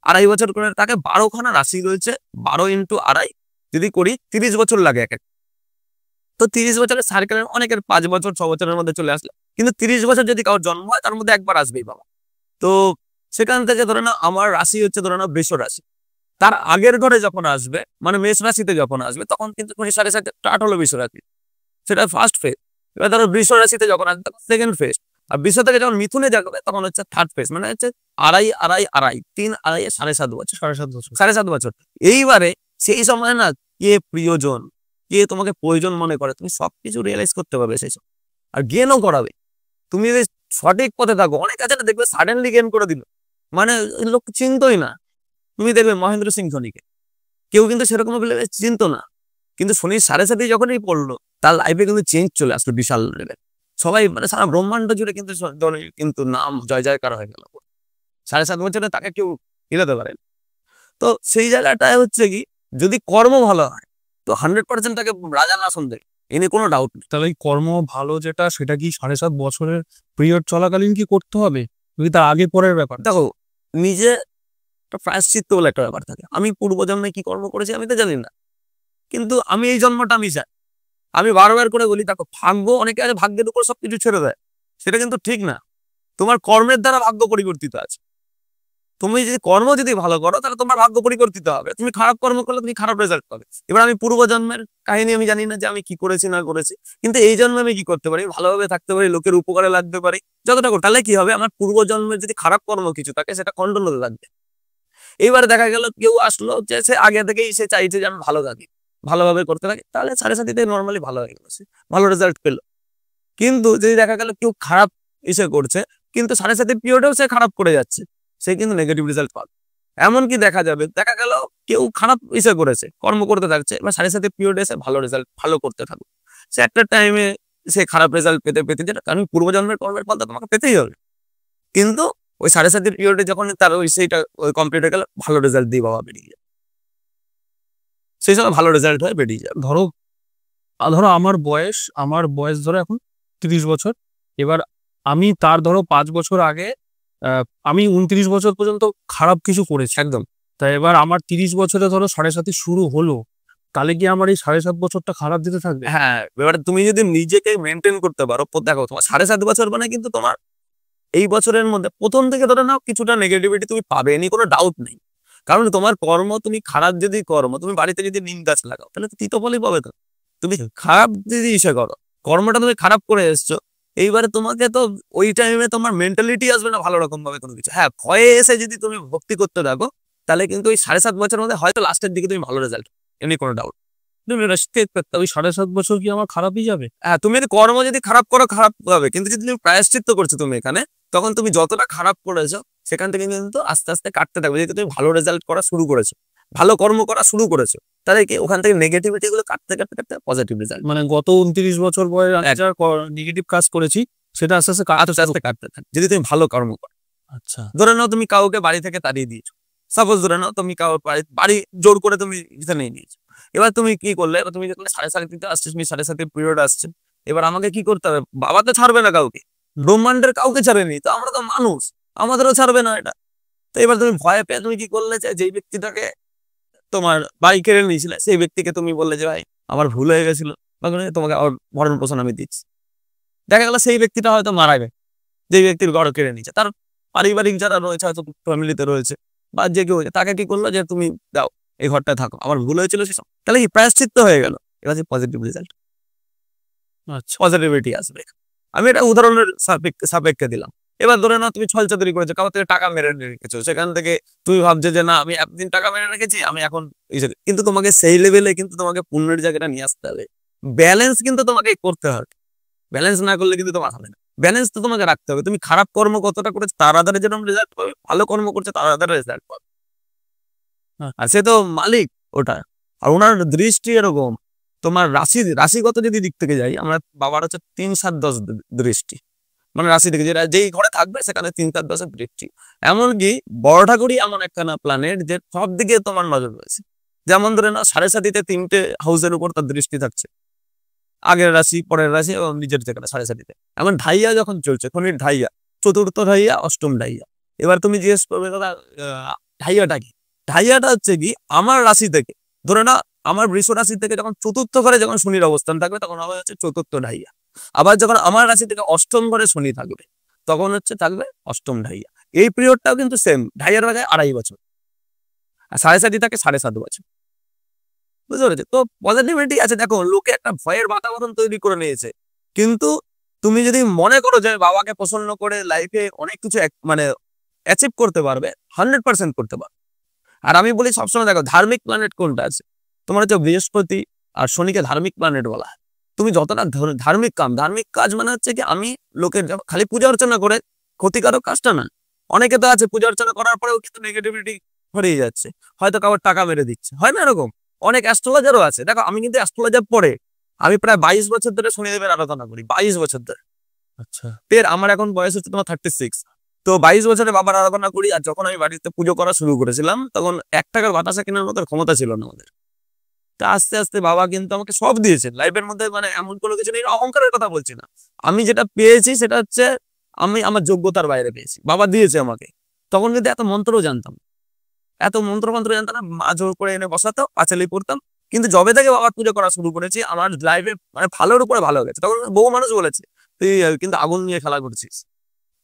2.5 বছর করে তাকে 12খানা রাশি রয়েছে, 12 ইন্টু 2.5 যদি করি 30 বছর লাগে এক। তো 30 বছরের সার্কেলের অনেকের 5 বছর 6 বছরের মধ্যে চলে আসলে, কিন্তু 30 বছর যদি কারোর জন্ম হয় তার মধ্যে একবার আসবেই বাবা। তো সেখান থেকে ধরে নাও আমার রাশি হচ্ছে ধরে নাও বৃষ রাশি, তার আগের ঘরে যখন আসবে মানে মেষ রাশিতে যখন আসবে তখন কিন্তু 27.5 স্টার্ট হলো বৃষ রাশি, সেটা ফার্স্ট ফেজ। এবার ধরো বৃষ রাশিতে যখন আসবে তখন সেকেন্ড ফেজ, আর বৃষ থেকে যখন মিথুনে যাবে তখন হচ্ছে থার্ড ফেজ, মানে হচ্ছে 3 2.5 7.5 বছর, 7.5 বছর। এইবারে সেই সময় না কে প্রিয়জন, কে তোমাকে প্রয়োজন মনে করে, তুমি সবকিছু রিয়েলাইজ করতে পারবে সেই সময়, আর গেনও করাবে। তুমি যদি সঠিক পথে থাকো, অনেক আছে না দেখবে সাডেনলি গেন করে দিল, মানে লোক চিনতই না। তুমি দেখবে মহেন্দ্র সিং ধোনিকে কেউ কিন্তু সেরকম চিনতো না, কিন্তু শনির 7.5 যখনই পড়লো তার লাইফে কিন্তু চেঞ্জ চলে আসলো বিশাল লেভেল। সবাই মানে সারা ব্রহ্মাণ্ড জুড়ে কিন্তু ধোনির কিন্তু নাম জয় জয়কার হয়ে গেল। 7.5 বছরে তাকে কেউ হিলাতে পারে। তো সেই জায়গাটায় হচ্ছে কি, যদি কর্ম ভালো হয় তো 100% তাকে রাজার আসন দেয়, এ নিয়ে কোনো ডাউট নেই।
তাহলে এই কর্ম ভালো যেটা, সেটা কি 7.5 বছরের পিরিয়ড চলাকালীন কি করতে হবে, নাকি তার আগে পরের ব্যাপার?
দেখো, নিজে একটা প্রায়শ্চিত্ত বলে একটা ব্যাপার থাকে। আমি পূর্বজন্মে কি কর্ম করেছি আমি তো জানি না, কিন্তু আমি এই জন্মটা আমি চাই। আমি বারবার করে বলি, দেখো ভাগ্য, অনেকে আছে ভাগ্যের উপর সবকিছু ছেড়ে দেয়, সেটা কিন্তু ঠিক না। তোমার কর্মের দ্বারা ভাগ্য পরিবর্তিত আছে। তুমি যদি কর্ম যদি ভালো করো তাহলে তোমার ভাগ্য পরিবর্তিত হবে, তুমি খারাপ কর্ম করলে তুমি খারাপ রেজাল্ট পাবে। এবার আমি পূর্বজন্মের কাহিনী আমি জানি না যে আমি কি করেছি না করেছি, কিন্তু এই জন্মে আমি কি করতে পারি, ভালোভাবে থাকতে পারি, লোকের উপকারে লাগতে পারি যতটা করে, তাহলে কি হবে, আমার পূর্বজন্মের যদি খারাপ কর্ম কিছু থাকে সেটা কন্ট্রোল হতে লাগবে। এইবার দেখা গেল কেউ আসলো যে সে আগে থেকেই সে চাইছে যে আমি ভালো থাকি, ভালোভাবে করতে থাকি, তাহলে 7.5 নর্মালি ভালো হয়ে গেল, সে ভালো রেজাল্ট পেলো। কিন্তু যদি দেখা গেল কেউ খারাপ ইসে করছে কিন্তু 7.5 পিরিয়ডেও সে খারাপ করে যাচ্ছে, সে কিন্তু নেগেটিভ রেজাল্ট পাবে। এমনকি দেখা যাবে, দেখা গেল কেউ খারাপ ইসে করেছে, কর্ম করতে থাকছে, এবার 7.5 পিরিয়ডে সে ভালো রেজাল্ট ভালো করতে থাকবে, সে একটা টাইমে সে খারাপ রেজাল্ট পেতে পেতে, যেটা কারণ পূর্বজন্মের কর্মের ফল তোমাকে পেতেই হবে। কিন্তু ওই 7.5 পিরিয়ডে যখন তার ওই সেইটা ওই কমপ্লিট হয়ে গেল, ভালো রেজাল্ট দিয়ে বাবা বেরিয়ে যাবে, সেই সময় ভালো রেজাল্ট হয়ে বেরিয়ে যাবে।
ধরো ধরো আমার বয়স ধরো এখন 30 বছর। এবার আমি তার ধরো 5 বছর আগে আমি 29 বছর পর্যন্ত খারাপ কিছু করেছি একদম। তাই এবার আমার 30 বছরে ধরো 7.5 শুরু হলো, তাহলে কি আমার এই 7.5 বছরটা খারাপ যেতে থাকবে?
হ্যাঁ, এবার তুমি যদি নিজেকে মেনটেন করতে পারো, দেখো তোমার 7.5 বছর মানে কিন্তু তোমার এই বছরের মধ্যে প্রথম থেকে ধরে নাও কিছুটা নেগেটিভিটি তুমি পাবে, এনি কোনো ডাউট নেই। কারণ তোমার কর্ম, তুমি খারাপ যদি কর্ম, তুমি বাড়িতে যদি নিম গাছ লাগাও তাহলে তো তিতো ফলই পাবে। তো তুমি খারাপ যদি ইসে করো, কর্মটা তুমি খারাপ করে এসছো, এইবারে তোমাকে তো ওই টাইমে তোমার মেন্টালিটি আসবে না ভালো রকম ভাবে কোনো কিছু। হ্যাঁ, ভয়ে এসে যদি তুমি ভক্তি করতে থাকো তাহলে কিন্তু ওই 7.5 বছরের মধ্যে হয়তো লাস্টের দিকে তুমি ভালো রেজাল্ট, এমনি কোনো ডাউট।
তুমি ওই 7.5 বছর কি আমার খারাপই যাবে?
হ্যাঁ, তুমি যদি কর্ম যদি খারাপ করো খারাপ হবে, কিন্তু যদি তুমি প্রায়শ্চিত্ত করছো তুমি এখানে, তখন তুমি যতটা খারাপ করেছো সেখান থেকে কিন্তু আস্তে আস্তে কাটতে থাকবে। যেহেতু তুমি ভালো রেজাল্ট করা শুরু করেছো, ভালো কর্ম করা শুরু করেছো, তাহলে কি ওখান থেকে নেগেটিভিটি গুলো কাটতে কাটতে কাটতে পজিটিভ রেজাল্ট,
মানে গত 29 বছর বয়স যা নেগেটিভ কাজ করেছি সেটা আস্তে আস্তে
আস্তে আস্তে কাটতে থাকে যদি তুমি ভালো কর্ম করো।
আচ্ছা,
ধরে নাও তুমি কাউকে বাড়ি থেকে তাড়িয়ে দিয়েছো, সাপোজ ধরে নাও তুমি কাউ বাড়ি জোর করে তুমি নিয়ে নিয়েছো। এবার তুমি কি করলে, এবার তুমি দেখলে 7.5 আসছে, তুমি 7.5 পিরিয়ড আসছে, এবার আমাকে কি করতে হবে, বাবা তো ছাড়বে না কাউকে, ব্রহ্মাণ্ডের কাউকে ছাড়েনি, তো আমরা তো মানুষ, আমাদেরও ছাড়বে না এটা। তো এবার তুমি ভয় পেয়ে তুমি কি করলে, যেই ব্যক্তিটাকে তোমার বাড়ি কেড়ে নিয়েছিলে সেই ব্যক্তিকে তুমি বললে যে ভাই আমার ভুল হয়ে গেছিল, তোমাকে আবার ভরণ পোষণ আমি দিচ্ছি। দেখা গেল সেই ব্যক্তিটা হয়তো মারা গেছে, যে ব্যক্তির ঘর কেড়ে নিচ্ছে, তার পারিবারিক যারা রয়েছে হয়তো ফ্যামিলিতে রয়েছে বা যে কেউ, তাকে কি করলো যে তুমি দাও এই ঘরটায় থাকো, আমার ভুল হয়েছিল সেসব, তাহলে কি প্রায়শ্চিত্ত হয়ে গেল, এবার যে পজিটিভ রেজাল্ট,
আচ্ছা,
পজিটিভিটি আসবে। আমি এটা উদাহরণের সাপেক্ষে দিলাম। এবার ধরে নাও তুমি ছল চাতুরি করেছো, কারো থেকে টাকা মেরে রেখেছো, সেখান থেকে তুমি ভাবছো যে না আমি একদিন টাকা মেরে রেখেছি আমি এখন, কিন্তু তোমাকে সেই লেভেলে কিন্তু তোমাকে পুণ্যের জায়গাটা নিয়ে আসতে হবে। ব্যালেন্স কিন্তু তোমাকে করতে হবে, ব্যালেন্স না করলে কিন্তু তোমার হবে না। ব্যালেন্স তো তোমাকে রাখতে হবে, তুমি খারাপ কর্ম কতটা করেছো তার আধারে যেরকম রেজাল্ট পাবে, ভালো কর্ম করছে তার আধারে রেজাল্ট পাবে। আর সে তো মালিক ওটা, আর ওনার দৃষ্টি এরকম। তোমার রাশিগত যদি দিক থেকে যাই, আমরা বাবার হচ্ছে 3 7 10 দৃষ্টি, মানে রাশি থেকে যেটা যেই ঘরে থাকবে সেখানে 3 7 10 দৃষ্টি। এমনকি বড় ঠাকুরই এমন একখানা প্ল্যানেট যে সব দিকে তোমার নজর রয়েছে। যেমন ধরে না 7.5 3টে হাউসের উপর তার দৃষ্টি থাকছে, আগের রাশি, পরের রাশি এবং নিজের জায়গাটা 7.5। এমন ঢাইয়া যখন চলছে, খনির ঢাইয়া, চতুর্থ ঢাইয়া, অষ্টম ঢাইয়া। এবার তুমি জিজ্ঞেস করবে দাদা ঢাইয়াটা কি? ঢাইয়াটা হচ্ছে কি, আমার রাশি থেকে, ধরে না আমার বৃষ রাশি থেকে যখন চতুর্থ ঘরে যখন শনির অবস্থান থাকবে তখন হবে হচ্ছে চতুর্থ ঢাইয়া। আবার যখন আমার রাশি থেকে অষ্টম ঘরে শনি থাকবে তখন হচ্ছে থাকবে অষ্টম ঢাইয়া। এই পিরিয়ডটাও কিন্তু সেম, ঢাইয়ার বাজায় 2.5 বছর, আর 7.5 থাকে 7.5 বছর। বুঝতে পেরেছো? তো পজিটিভিটি আছে। দেখো, লোকে একটা ভয়ের বাতাবরণ তৈরি করে নিয়েছে, কিন্তু তুমি যদি মনে করো যে বাবাকে প্রসন্ন করে লাইফে অনেক কিছু মানে অ্যাচিভ করতে পারবে, 100% করতে পারবে। আর আমি বলি সবসময়, দেখো ধার্মিক প্ল্যানেট কোনটা আছে, তোমার হচ্ছে বৃহস্পতি আর শনিকে ধার্মিক প্ল্যানেট বলা হয়। তুমি যতটা ধার্মিক কাজ মানে হচ্ছে কি, আমি লোকের খালি পূজা অর্চনা করে ক্ষতিকারক কাজটা না। অনেকে তো আছে পূজা অর্চনা করার পরেও কিন্তু নেগেটিভিটি হয়ে যাচ্ছে, হয়তো কারোর টাকা মেরে দিচ্ছে, হয় না এরকম? অনেক অ্যাস্ট্রোলজারও আছে। দেখো, আমি কিন্তু অ্যাস্ট্রোলজার পরে আমি প্রায় 22 বছর ধরে শনিদেবের আরাধনা করি, 22 বছর ধরে।
আচ্ছা,
আমার এখন বয়স হচ্ছে তোমার 36। তো 22 বছরে বাবার আরাধনা করি। আর যখন আমি বাড়িতে পুজো করা শুরু করেছিলাম তখন 1 টাকার বাতাসা কেনার মতো ক্ষমতা ছিল না আমাদের। তা আস্তে আস্তে বাবা কিন্তু আমাকে সব দিয়েছেন লাইফের মধ্যে, মানে এমন কোনো কিছু নেই, অহংকারের কথা বলছি না। আমি যেটা পেয়েছি সেটা হচ্ছে আমি আমার যোগ্যতার বাইরে পেয়েছি, বাবা দিয়েছে আমাকে। তখন কিন্তু এত মন্ত্রও জানতাম, এত মন্ত্র জানতাম না। মা জোর করে এনে বসাতো, পাঁচালি পড়তাম। কিন্তু যবে থেকে বাবার পুজো করা শুরু করেছি আমার লাইফে মানে ভালোর উপরে ভালো গেছে। তখন বহু মানুষ বলেছে তুই কিন্তু আগুন নিয়ে খেলা করছিস।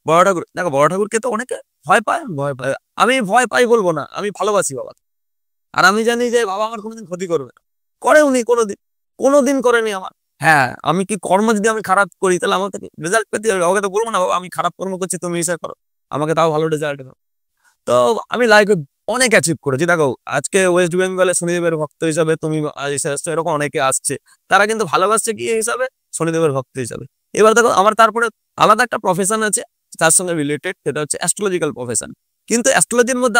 বড় ঠাকুর, দেখো বড় ঠাকুরকে তো অনেকে ভয় পায়। আমি ভয় পাই বলবো না, আমি ভালোবাসি বাবাকে। আর আমি জানি যে বাবা আমার কোনোদিন ক্ষতি করবে না, করে উনি কোনোদিন করেনি আমার। হ্যাঁ, আমি কি কর্ম যদি আমি খারাপ করি তাহলে আমাকে রেজাল্ট পেতে হবে, ওকে তো বলবো না বাবা আমি খারাপ কর্ম করছি, তুমি হিসাব করো, আমাকে তাও ভালো রেজাল্ট দাও। তো আমি লাইফে অনেক অ্যাচিভ করেছি। দেখো, আজকে ওয়েস্ট বেঙ্গলে শনিদেবের ভক্ত হিসাবে তুমি আসছো, এরকম অনেকে আসছে, তারা কিন্তু ভালোবাসছে কি হিসাবে, শনিদেবের ভক্ত হিসাবে। এবার দেখো, আমার তারপরে আলাদা একটা প্রফেশন আছে তার সঙ্গে রিলেটেড, সেটা হচ্ছে অ্যাস্ট্রোলজিক্যাল প্রফেশন। কিন্তু অ্যাস্ট্রোলজির মধ্যে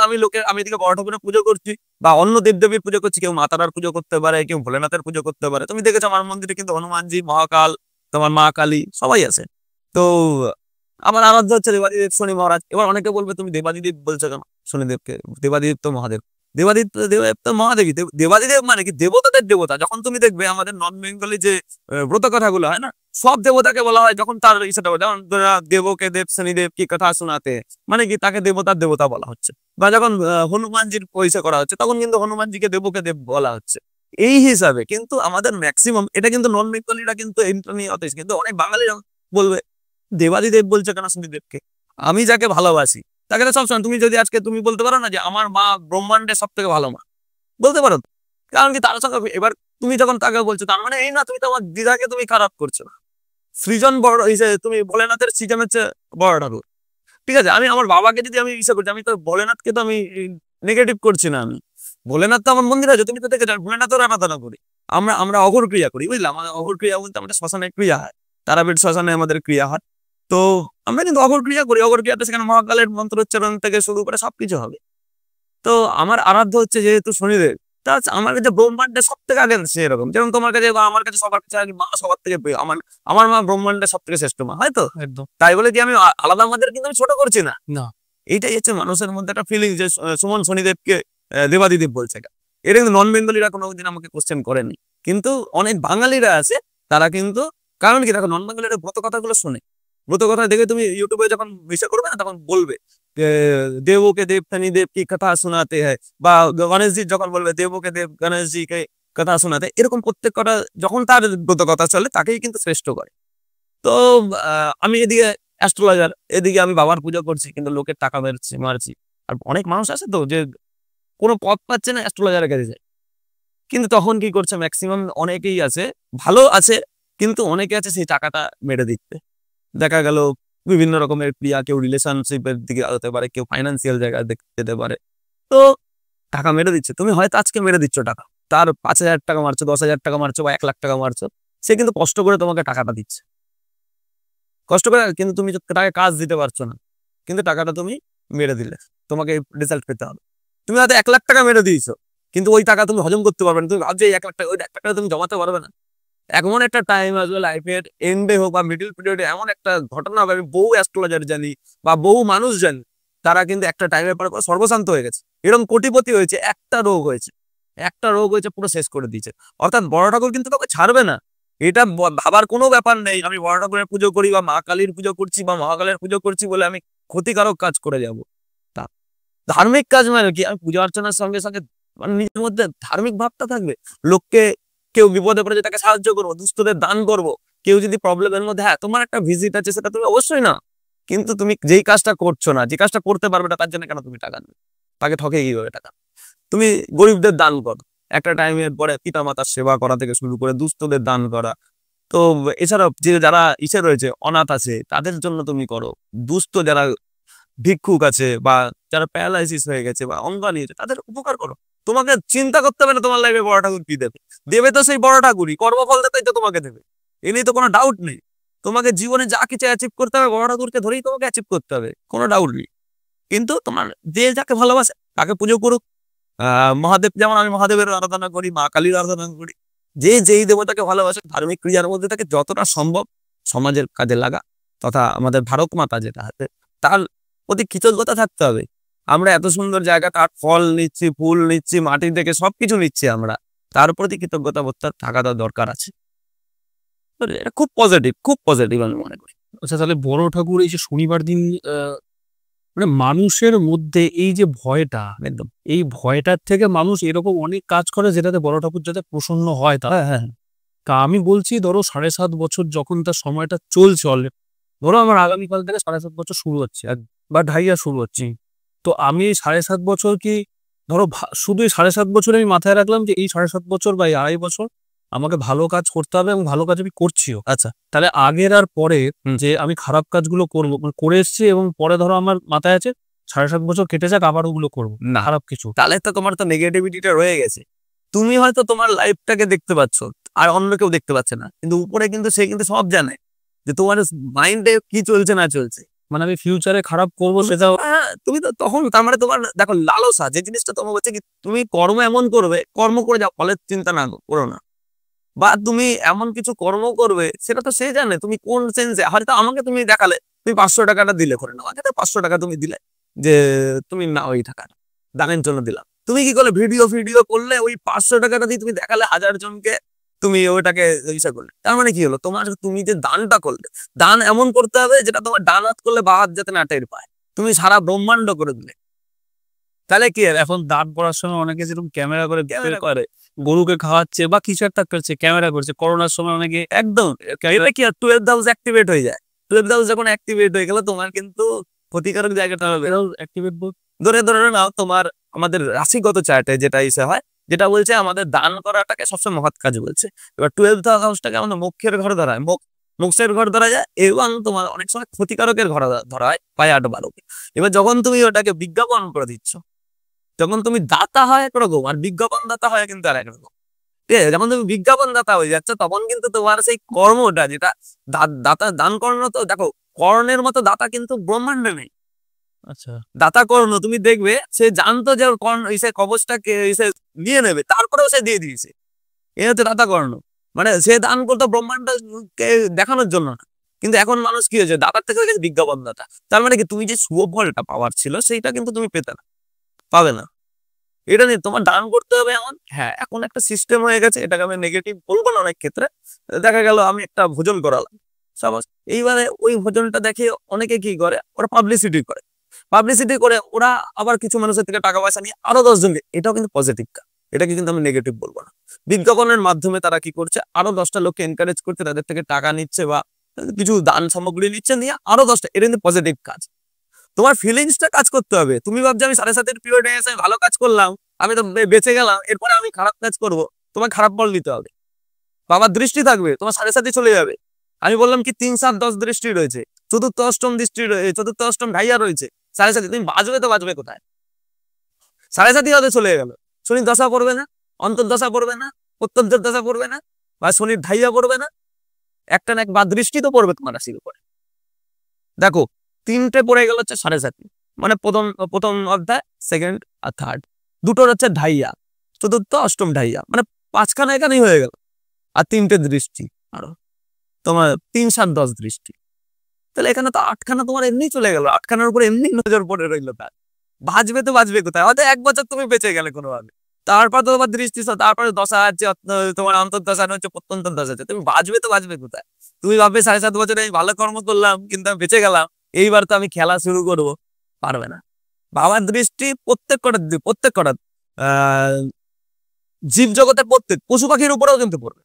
আমি এদিকে বড় ঠাকুরের পুজো করছি বা অন্য দেবদেবীর পুজো করছি, কেউ মাতারার পুজো করতে পারে, কেউ ভোলেনাথের পুজো করতে পারে। তুমি দেখেছো আমার মন্দিরে কিন্তু হনুমানজি, মহাকাল, তোমার মা কালী সবাই আছে। তো আমার আরাধ্য হচ্ছে দেবাদিদেব শনি মহারাজ। এবার অনেকে বলবে তুমি দেবাদিদেব বলছো কেন শনিদেবকে? দেবাদিদেব তো মহাদেব, দেব তো মহাদেবী। দেবাদিদেব মানে কি, দেবতাদের দেবতা। যখন তুমি দেখবে আমাদের নন বেঙ্গলি যে ব্রত কথাগুলো হয় না, সব দেবতাকে বলা হয় যখন তার ইচ্ছাটা, যেমন দেবকে দেব শনিদেব কি কথা শোনাতে, মানে কি তাকে দেবতার দেবতা বলা হচ্ছে। বা যখন হনুমানজির পরিচয় করা হচ্ছে তখন কিন্তু হনুমানজিকে দেবকে দেব বলা হচ্ছে। এই হিসাবে কিন্তু আমাদের ম্যাক্সিমাম, এটা কিন্তু নন বেঙ্গলিরা কিন্তু এটা নিয়ে অত, কিন্তু অনেক বাঙালিরা বলবে দেবাদিদেব বলছে কেন শনিদেবকে? আমি যাকে ভালোবাসি তাকে তো সবসময়, তুমি যদি আজকে তুমি বলতে পারো না যে আমার মা ব্রহ্মাণ্ডের সব থেকে ভালো মা, বলতে পারো তো? কারণ কি তার সঙ্গে এবার তুমি যখন তাকে বলছো তার মানে এই না তুমি তোমার দিদাকে তুমি খারাপ করছো না। সৃজন বড় হিসেবে তুমি ভোলেনাথের সৃজন হচ্ছে বড় ঠাকুর, ঠিক আছে? আমি আমার বাবাকে যদি আমি ইচ্ছা করছি, আমি তো ভোলেনাথকে তো আমি নেগেটিভ করছি না। আমি ভোলেনাথ তো আমার মন্দির আছে, তুমি তো দেখে যাও ভোলেনাথের আরাধনা করি। আমরা অঘর ক্রিয়া করি, বুঝলাম? আমাদের অঘর ক্রিয়া বলতে আমাদের শ্মশানে ক্রিয়া হয়, তারাপীঠ শ্মশানে আমাদের ক্রিয়া হয়। তো আমরা কিন্তু অঘর ক্রিয়া করি, অঘর ক্রিয়াতে সেখানে মহাকালের মন্ত্রোচ্চারণ থেকে শুরু করে সবকিছু হবে। তো আমার আরাধ্য হচ্ছে যেহেতু শনিদেব, তা আমার কাছে ব্রহ্মাণ্ডের সব থেকে আগে সে এরকম, যেমন তোমার কাছে বা আমার কাছে সবার কাছে মা সবার থেকে প্রিয়। আমার মা ব্রহ্মাণ্ডের সব থেকে শ্রেষ্ঠ মা, হয়তো
একদম।
তাই বলে কি আমি আলাদা মাদের কিন্তু আমি ছোট করছি না।
না,
এইটাই হচ্ছে মানুষের মধ্যে একটা ফিলিং যে সুমন শনিদেবকে দেবাদিদেব বলছে কেন। এটা কিন্তু নন বেঙ্গলিরা কোনোদিন আমাকে কোশ্চেন করেনি, কিন্তু অনেক বাঙালিরা আছে তারা কিন্তু, কারণ কি দেখো নন বেঙ্গলিরা ব্রত কথাগুলো শোনে, ব্রত কথা দেখে তুমি ইউটিউবে যখন বিষয় করবে না তখন বলবে দেবকে দেব শনিদেব কি কথা শোনাতে হয়, বা গণেশজি যখন বলবে দেবকে দেব গণেশজিকে কথা শোনাতে, এরকম প্রত্যেক কথা যখন তার ব্রত কথা চলে তাকেই কিন্তু শ্রেষ্ঠ করে। তো আমি এদিকে অ্যাস্ট্রোলজার, এদিকে আমি বাবার পুজো করছি, কিন্তু লোকের টাকা মারছি। আর অনেক মানুষ আছে তো যে কোনো পথ পাচ্ছে না, অ্যাস্ট্রোলজারের কাছে যায়। কিন্তু তখন কি করছে ম্যাক্সিমাম অনেকেই আছে, ভালো আছে, কিন্তু অনেকে আছে সেই টাকাটা মেরে দিচ্ছে। দেখা গেল বিভিন্ন রকমের ক্রিয়া, কেউ রিলেশনশিপের দিকে হতে পারে, কেউ ফাইন্যান্সিয়াল জায়গায় যেতে পারে। তো টাকা মেরে দিচ্ছে, তুমি হয়তো আজকে মেরে দিচ্ছ টাকা, তার 5,000 টাকা মারছো, 10,000 টাকা মারছো বা 1 লাখ টাকা মারছো, সে কিন্তু কষ্ট করে তোমাকে টাকাটা দিচ্ছে, কষ্ট করে, কিন্তু তুমি তাকে কাজ দিতে পারছো না, কিন্তু টাকাটা তুমি মেরে দিলে, তোমাকে রেজাল্ট পেতে হবে। তুমি হয়তো 1 লাখ টাকা মেরে দিয়েছো, কিন্তু ওই টাকা তুমি হজম করতে পারবে না, তুমি ভাবছো 1 লাখ টাকা, ওই 1 লাখ টাকা তুমি জমাতে পারবে না। এমন একটা টাইম আসবে লাইফের এন্ডে হোক বা মিডিল পিরিয়ডে, এমন একটা ঘটনা হবে। আমি বহু অ্যাস্ট্রোলজার জানি বা বহু মানুষ জানি, তারা কিন্তু একটা টাইমের পর সর্বশান্ত হয়ে গেছে, এরকম কোটিপতি হয়েছে। একটা রোগ হয়েছে পুরো শেষ করে দিয়েছে। অর্থাৎ বড় ঠাকুর কিন্তু কাউকে ছাড়বে না, এটা ভাবার কোনো ব্যাপার নেই। আমি বড় ঠাকুরের পুজো করি বা মা কালীর পুজো করছি বা মহাকালের পুজো করছি বলে আমি ক্ষতিকারক কাজ করে যাব, তা ধার্মিক কাজ মানে কি, আমি পূজা অর্চনার সঙ্গে সঙ্গে মানে নিজের মধ্যে ধার্মিক ভাবটা থাকবে। লোককে, কেউ বিপদে পড়েছে তাকে সাহায্য করবো, দুস্থদের দান করবো, কেউ যদি প্রবলেমের মধ্যে, হ্যাঁ তোমার একটা ভিজিট আছে সেটা তুমি অবশ্যই না, কিন্তু তুমি যেই কাজটা করছো না, যে কাজটা করতে পারবে না, তার জন্য কেন তুমি টাকা নেবে? তাকে ঠকে কিভাবে টাকা? তুমি গরিবদের দান করো, একটা টাইমের পরে পিতা মাতার সেবা করা থেকে শুরু করে দুস্থদের দান করা। তো এছাড়াও যে যারা ইসে রয়েছে, অনাথ আছে, তাদের জন্য তুমি করো। দুস্থ যারা ভিক্ষুক আছে, বা যারা প্যারালাইসিস হয়ে গেছে বা অঙ্গানি আছে, তাদের উপকার করো। তোমাকে চিন্তা করতে হবে না তোমার লাইফে বড় ঠাকুর কি দেবে, দেবে তো সেই বড় ঠাকুরই, কর্মফল দেবে তো তোমাকে দেবে, এ নিয়ে তো কোনো ডাউট নেই। তোমাকে জীবনে যা কিছু অ্যাচিভ করতে হবে বড় ঠাকুরকে ধরেই তোমাকে অ্যাচিভ করতে হবে, কোনো ডাউট নেই। কিন্তু তোমার যে যাকে ভালোবাসে তাকে পুজো করুক। মহাদেব, যেমন আমি মহাদেবের আরাধনা করি, মা কালীর আরাধনা করি। যে যেই দেবতাকে ভালোবাসে, ধার্মিক ক্রিয়ার মধ্যে তাকে যতটা সম্ভব সমাজের কাজে লাগা, তথা আমাদের ভারত মাতা যেটা আছে তার প্রতি কৃতজ্ঞতা থাকতে হবে। আমরা এত সুন্দর জায়গা, তার ফল নিচ্ছি, ফুল নিচ্ছি, মাটি থেকে সবকিছু নিচ্ছি, আমরা তার প্রতি কৃতজ্ঞতা বোধ থাকাটা দরকার আছে। তো এটা খুব পজিটিভ, খুব পজিটিভ আমি মনে করি।
আচ্ছা, তাহলে বড় ঠাকুর এই যে শনিবার দিন মানে মানুষের মধ্যে এই যে ভয়টা,
একদম।
এই ভয়টার থেকে মানুষ এরকম অনেক কাজ করে যেটাতে বড় ঠাকুর যাতে প্রসন্ন হয় তা।
হ্যাঁ।
তা আমি বলছি, ধরো 7.5 বছর যখন তার সময়টা চলছে অলরেডি, ধরো আমার আগামীকাল থেকে 7.5 বছর শুরু হচ্ছে বা ঢাইয়া শুরু হচ্ছে, তো আমি এই 7.5 বছর কি, ধরো শুধু এই 7.5 বছর আমি মাথায় রাখলাম যে এই 7.5 বছর বা এই 2.5 বছর আমাকে ভালো কাজ করতে হবে এবং ভালো কাজ আমি করছিও।
আচ্ছা।
তাহলে আগের আর পরে যে আমি খারাপ কাজগুলো করবো, মানে করে এসছি এবং পরে ধরো আমার মাথায় আছে 7.5 বছর কেটে যাক আবার ওগুলো করবো
না,
খারাপ কিছু,
তাহলে তো তোমার তো নেগেটিভিটিটা রয়ে গেছে। তুমি হয়তো তোমার লাইফটাকে দেখতে পাচ্ছ, আর অন্য কেউ দেখতে পাচ্ছে না, কিন্তু উপরে কিন্তু সে কিন্তু সব জানে যে তোমার মাইন্ডে কি চলছে না চলছে।
মানে আমি ফিউচারে খারাপ করবো সেটাও।
হ্যাঁ, তুমি তো তখন তার মানে তোমার দেখো লালসা যে জিনিসটা তোমার হচ্ছে কি, তুমি কর্ম এমন করবে, কর্ম করে যাও, ফলের চিন্তা না করো না। বা তুমি এমন কিছু কর্ম করবে, সেটা তো সে জানে তুমি কোন সেন্সে। হয়তো আমাকে তুমি দেখালে, তুমি 500 টাকাটা দিলে, করে নাও, আচ্ছা 500 টাকা তুমি দিলে, যে তুমি না ওই টাকা দানের জন্য দিলাম, তুমি কি করলে ভিডিও ভিডিও করলে, ওই 500 টাকাটা দিয়ে তুমি দেখালে 1000 জনকে, তুমি ওইটাকে ইচ্ছা করলে, তার মানে কি হলো, তোমার তুমি যে দানটা করলে, দান এমন করতে হবে যেটা তোমার ডান হাত করলে বা হাত যাতে না টের পায়, তুমি সারা ব্রহ্মাণ্ড করে দিলে, তাহলে কি হবে?
এখন দান করার সময় অনেকে যেরকম ক্যামেরা করে
ক্যামেরা
করে গরুকে খাওয়াচ্ছে বা কিছু একটা করছে, ক্যামেরা করছে। করোনার সময় অনেকে
একদম, এটা কি 12 হাউস অ্যাক্টিভেট হয়ে যায়। 12 হাউস যখন অ্যাক্টিভেট হয়ে গেল, তোমার কিন্তু ক্ষতিকারক জায়গাটা হবে।
অ্যাক্টিভেট
ধরে ধরে নাও তোমার, আমাদের রাশিগত চার্টে যেটা ইসে হয়, যেটা বলছে আমাদের দান করাটাকে সবসময় মহৎ কাজ বলছে। এবার 12th হাউসটাকে আমাদের মোক্ষের ঘর ধরা হয়, মোক্ষের ঘর ধরা যায়, এবং তোমার অনেক সময় ক্ষতিকারকের ঘর ধরা হয়, পায়ে 8-12কে। এবার যখন তুমি ওটাকে বিজ্ঞাপন করে দিচ্ছ, যখন তুমি দাতা হয় একরকম, আর বিজ্ঞাপন দাতা হয় কিন্তু আর একরকম। ঠিক আছে, যখন তুমি বিজ্ঞাপন দাতা হয়ে যাচ্ছ, তখন কিন্তু তোমার সেই কর্মটা যেটা দাতা দান কর্ম, তো দেখো কর্ণের মতো দাতা কিন্তু ব্রহ্মাণ্ডে নেই।
আচ্ছা,
দাতা কর্ণ তুমি দেখবে, সে জানতো যে ওর কর্ণ সে কবচটাকে সে নিয়ে নেবে, তারপরেও সে দিয়ে দিয়েছে। এ হচ্ছে দাতা কর্ণ। মানে সে দান করতো ব্রহ্মাণ্ডকে দেখানোর জন্য না। কিন্তু এখন মানুষ কি হয়েছে, দাতার থেকে হয়ে গেছে বিজ্ঞাপন দাতা। তার মানে কি, তুমি যে শুভ ফলটা পাওয়ার ছিল সেইটা কিন্তু তুমি পেতে না, পাবে না। এটা নিয়ে তোমার দান করতে হবে এমন। হ্যাঁ, এখন একটা সিস্টেম হয়ে গেছে, এটাকে আমি নেগেটিভ বলবো না। অনেক ক্ষেত্রে দেখা গেল আমি একটা ভোজন করালাম, সাপোজ, এইবারে ওই ভোজনটা দেখে অনেকে কি করে, ওরা পাবলিসিটি করে। পাবলিসিটি করে ওরা আবার কিছু মানুষের থেকে টাকা পয়সা নিয়ে আরো 10 জনকে, এটাও কিন্তু পজিটিভ কাজ, এটাকে কিন্তু আমি নেগেটিভ বলবো না। বিজ্ঞাপনের মাধ্যমে তারা কি করছে, আরো 10টা লোককে এনকারেজ করছে, তাদের থেকে টাকা নিচ্ছে বা কিছু দান সামগ্রী নিচ্ছে, নিয়ে আরো 10টা, এটা কিন্তু পজিটিভ কাজ। তোমার ফিলিংসটা কাজ করতে হবে। তুমি ভাবছো আমি 7.5 পিরিয়ডে এসে ভালো কাজ করলাম, আমি তো বেঁচে গেলাম, এরপরে আমি খারাপ কাজ করব, তোমার খারাপ ফল দিতে হবে। বাবার দৃষ্টি থাকবে, তোমার 7.5 চলে যাবে। আমি বললাম কি 3, 7, 10 দৃষ্টি রয়েছে, চতুর্থ অষ্টম দৃষ্টি রয়েছে, চতুর্থ অষ্টম ঢাইয়া রয়েছে, 7.5 তুমি বাজবে তো বাজবে কোথায়? 7.5 হতে চলে গেল, শনির দশা পড়বে না, অন্তর্দশা পড়বে না, প্রত্যন্তর দশা পড়বে না, বা শনির ঢাইয়া পড়বে না, একটা না এক বা দৃষ্টি তো পড়বে তোমার রাশির উপরে। দেখো 3টে পড়ে গেল হচ্ছে 7.5, মানে প্রথম প্রথম অধ্যায়, সেকেন্ড আর থার্ড, দুটোর হচ্ছে ঢাইয়া, চতুর্থ অষ্টম ঢাইয়া, মানে 5খানা এখানেই হয়ে গেল। আর 3টে দৃষ্টি, আরো তোমার 3, 7, 10 দৃষ্টি, তাহলে এখানে তো 8খানা তোমার এমনি চলে গেল। 8খানার উপর এমনি নজর পড়ে রইলো, তার বাঁচবে তো বাঁচবে কোথায়? হয়তো 1 বছর তুমি বেঁচে গেলে কোনোভাবে, তারপর তো তোমার দৃষ্টি, তারপরে দশা আছে, তোমার অন্তর্দশা হচ্ছে, প্রত্যন্তর দশা আছে, তুমি বাঁচবে তো বাঁচবে কোথায়? তুমি ভাববে 7.5 বছরে আমি ভালো কর্ম করলাম, কিন্তু আমি বেঁচে গেলাম, এইবার তো আমি খেলা শুরু করবো, পারবে না। বাবার দৃষ্টি প্রত্যেক কটা জীব জগতের প্রত্যেক পশু পাখির উপরেও কিন্তু পড়বে।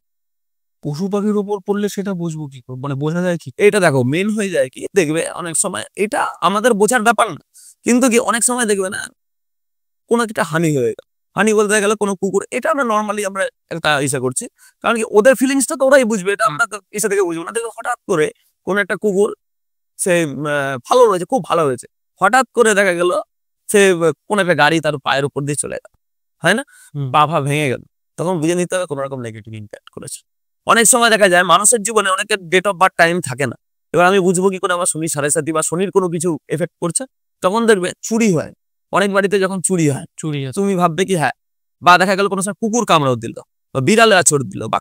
পশু পাখির উপর পড়লে সেটা বুঝবো কি করে? মানে বোঝা যায় কি?
এটা দেখো মেন হয়ে যায় কি, দেখবে অনেক সময় এটা আমাদের বোঝার ব্যাপার না, কিন্তু কি অনেক সময় দেখবে না কোনো একটা হানি হয়ে গেল, হানি বলতে গেলে কোনো কুকুর, এটা আমরা নর্মালি আমরা একটা ইসা করছি, কারণ কি ওদের ফিলিংসটা তো ওরাই বুঝবে, এটা আমরা ইসা থেকে বুঝবো না। দেখবে হঠাৎ করে কোন একটা কুকুর সে ভালো রয়েছে, খুব ভালো হয়েছে, হঠাৎ করে দেখা গেল সে কোন একটা গাড়ি তার পায়ের উপর দিয়ে চলে গেল, হয় না, পা ফা ভেঙে গেল, তখন বুঝে নিতে হবে কোনো রকম নেগেটিভ ইম্প্যাক্ট করেছে। অনেক সময় দেখা যায় মানুষের জীবনে অনেকের ডেট অফ বার্থ টাইম থাকে না, এবার আমি বুঝবো কি করে আমার শনি 7.5 বা শনির কোনো কিছু এফেক্ট করছে, তখন দেখবে চুরি হয়, অনেক বাড়িতে যখন চুরি হয়
চুরি আছে।
তুমি ভাববে কি হ্যাঁ, বা দেখা গেল কোনো সময় কুকুর কামড়াও দিল, বা বিড়ালের আচর দিল, বা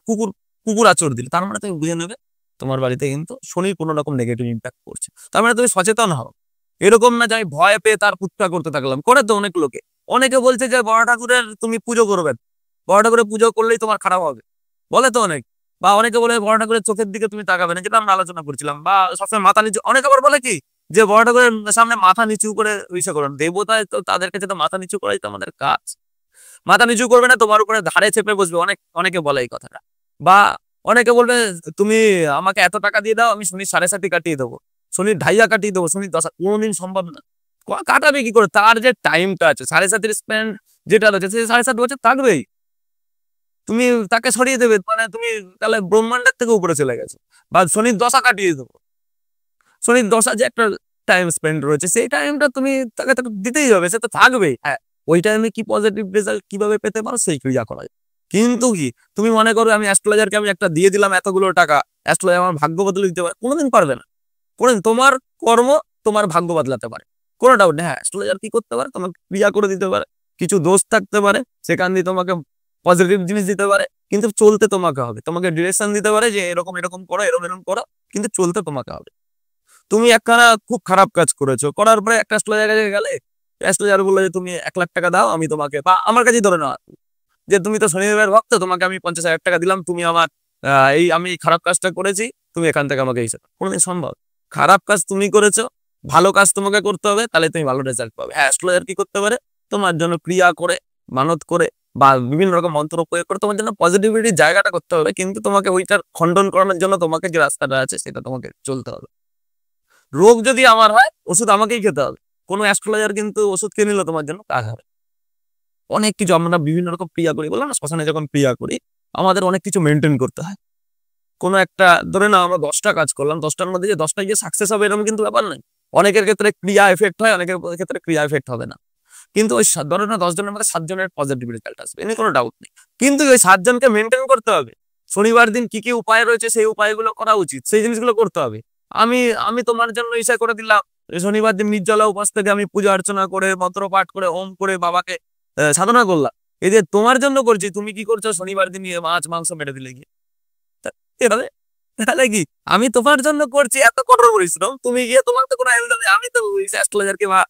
কুকুর আচর দিল, তার মানে তুমি বুঝে নেবে তোমার বাড়িতে কিন্তু শনির কোনো রকম নেগেটিভ ইম্প্যাক্ট করছে। তার মানে তুমি সচেতন হও, এরকম না যে আমি ভয় পেয়ে তার পুজো করতে থাকলাম, করে তো অনেক লোকে, অনেকে বলছে যে বড় ঠাকুরের তুমি পুজো করবে, বড় ঠাকুরের পুজো করলেই তোমার খারাপ হবে, বলে তো অনেক, বা অনেকে বলে বড় ঠাকুরের চোখের দিকে তুমি তাকাবে না, যেটা আমরা আলোচনা করছিলাম, বা সবসময় মাথা নিচু, অনেকে আবার বলে কি যে বড় ঠাকুরের সামনে মাথা নিচু করে ইসে করুন, দেবতায় তো তাদের কাছে তো মাথা নিচু করাই তো আমাদের কাজ, মাথা নিচু করবে না, তোমার উপরে ধারে চেপে বসবে, অনেকে বলে এই কথাটা। বা অনেকে বলবে তুমি আমাকে এত টাকা দিয়ে দাও, আমি শনির 7.5 কাটিয়ে দেবো, শনির ঢাইয়া কাটিয়ে দেবো, শনির 10, কোনোদিন সম্ভব না। কাটাবে কি করে? তার যে টাইমটা আছে 7.5 স্প্যান যেটা রয়েছে, সে 7.5 বছর থাকবেই, তুমি তাকে সরিয়ে দেবে মানে তুমি তাহলে ব্রহ্মাণ্ডের থেকে উপরে চলে গেছো। বা শনির 10 কাটিয়ে দেবো, শনির 10 যে একটা টাইম স্পেন্ড রয়েছে, সেই টাইমটা তুমি তাকে দিতেই হবে, সে তো থাকবেই। হ্যাঁ, ওই টাইমে কি পজিটিভ রেজাল্ট কিভাবে পেতে পারো সেই ক্রিয়া করা যায়। কিন্তু কি তুমি মনে করো আমি অ্যাস্ট্রোলজারকে আমি একটা দিয়ে দিলাম এতগুলো টাকা, অ্যাস্ট্রোলজার আমার ভাগ্য বদলে দিতে পারে? কোনোদিন পারবে না। তোমার কর্ম তোমার ভাগ্য বদলাতে পারে, কোনো ডাউট নেই। হ্যাঁ, অ্যাস্ট্রোলজার কি করতে পারে, তোমাকে ক্রিয়া করে দিতে পারে, কিছু দোষ থাকতে পারে সেখান দিয়ে তোমাকে পজিটিভ জিনিস দিতে পারে, কিন্তু চলতে তোমাকে হবে, তোমাকে ডিরেকশন দিতে পারে যে এরকম এরকম করো, এরকম এরকম করো, কিন্তু চলতে তোমাকে হবে। তুমি একখানা খুব খারাপ কাজ করেছো, করার পরে একটা অ্যাস্ট্রোলজার কাছে গেলে, অ্যাস্ট্রোলজার বললো যে তুমি 1 লাখ টাকা দাও, আমি তোমাকে, বা আমার কাছেই ধরে নাও যে তুমি তো শনিদেবের ভক্ত, তোমাকে আমি 50,000 টাকা দিলাম, তুমি আমার আমি খারাপ কাজটা করেছি, তুমি এখান থেকে আমাকে হিসাব। কোনোদিন সম্ভব? খারাপ কাজ তুমি করেছো, ভালো কাজ তোমাকে করতে হবে, তাহলে তুমি ভালো রেজাল্ট পাবে। হ্যাঁ, অ্যাস্ট্রোলজার কি করতে পারে, তোমার জন্য ক্রিয়া করে, মানত করে, বা বিভিন্ন রকম মন্ত্র প্রয়োগ করে তোমার জন্য পজিটিভিটির জায়গাটা করতে হবে, কিন্তু তোমাকে ওইটার খণ্ডন করানোর জন্য তোমাকে যে রাস্তাটা আছে সেটা তোমাকে চলতে হবে। রোগ যদি আমার হয়, ওষুধ আমাকেই খেতে হবে, কোনো অ্যাস্ট্রোলজার কিন্তু ওষুধ কিনে নিল তোমার জন্য কাজ হবে। অনেক কিছু আমরা বিভিন্ন রকম ক্রিয়া করি, বললাম না, শ্মশানে যখন ক্রিয়া করি আমাদের অনেক কিছু মেনটেন করতে হয়। কোনো একটা ধরে না আমরা 10টা কাজ করলাম, 10টার মধ্যে যে 10টাই যে সাকসেস হবে এরকম কিন্তু ব্যাপার নেই। অনেকের ক্ষেত্রে ক্রিয়া এফেক্ট হয়, অনেকের ক্ষেত্রে ক্রিয়া এফেক্ট হবে না, কিন্তু ওই ধরে না 10 জনের মধ্যে 7 জনের পজিটিভ রেজাল্ট আসবে, এনে কোনো ডাউট নেই। কিন্তু ওই 7 জনকে মেনটেন করতে হবে, শনিবার দিন কি কি উপায় রয়েছে সেই উপায়গুলো করা উচিত, সেই জিনিসগুলো করতে হবে। আমি আমি তোমার জন্য ইচ্ছা করে দিলাম শনিবার দিন নির্জলা উপবাস থেকে আমি পূজা অর্চনা করে, মন্ত্র পাঠ করে, ওম করে বাবাকে সাধনা করলাম, এই যে তোমার জন্য করছি, তুমি কি করছো শনিবার দিন মাছ মাংস মেরে দিলে গিয়ে, এভাবে তাহলে কি আমি তোমার জন্য করছি এত কঠোর পরিশ্রম, তুমি গিয়ে তোমার তো কোনো আমি তো অ্যাস্ট্রোলজারকে বা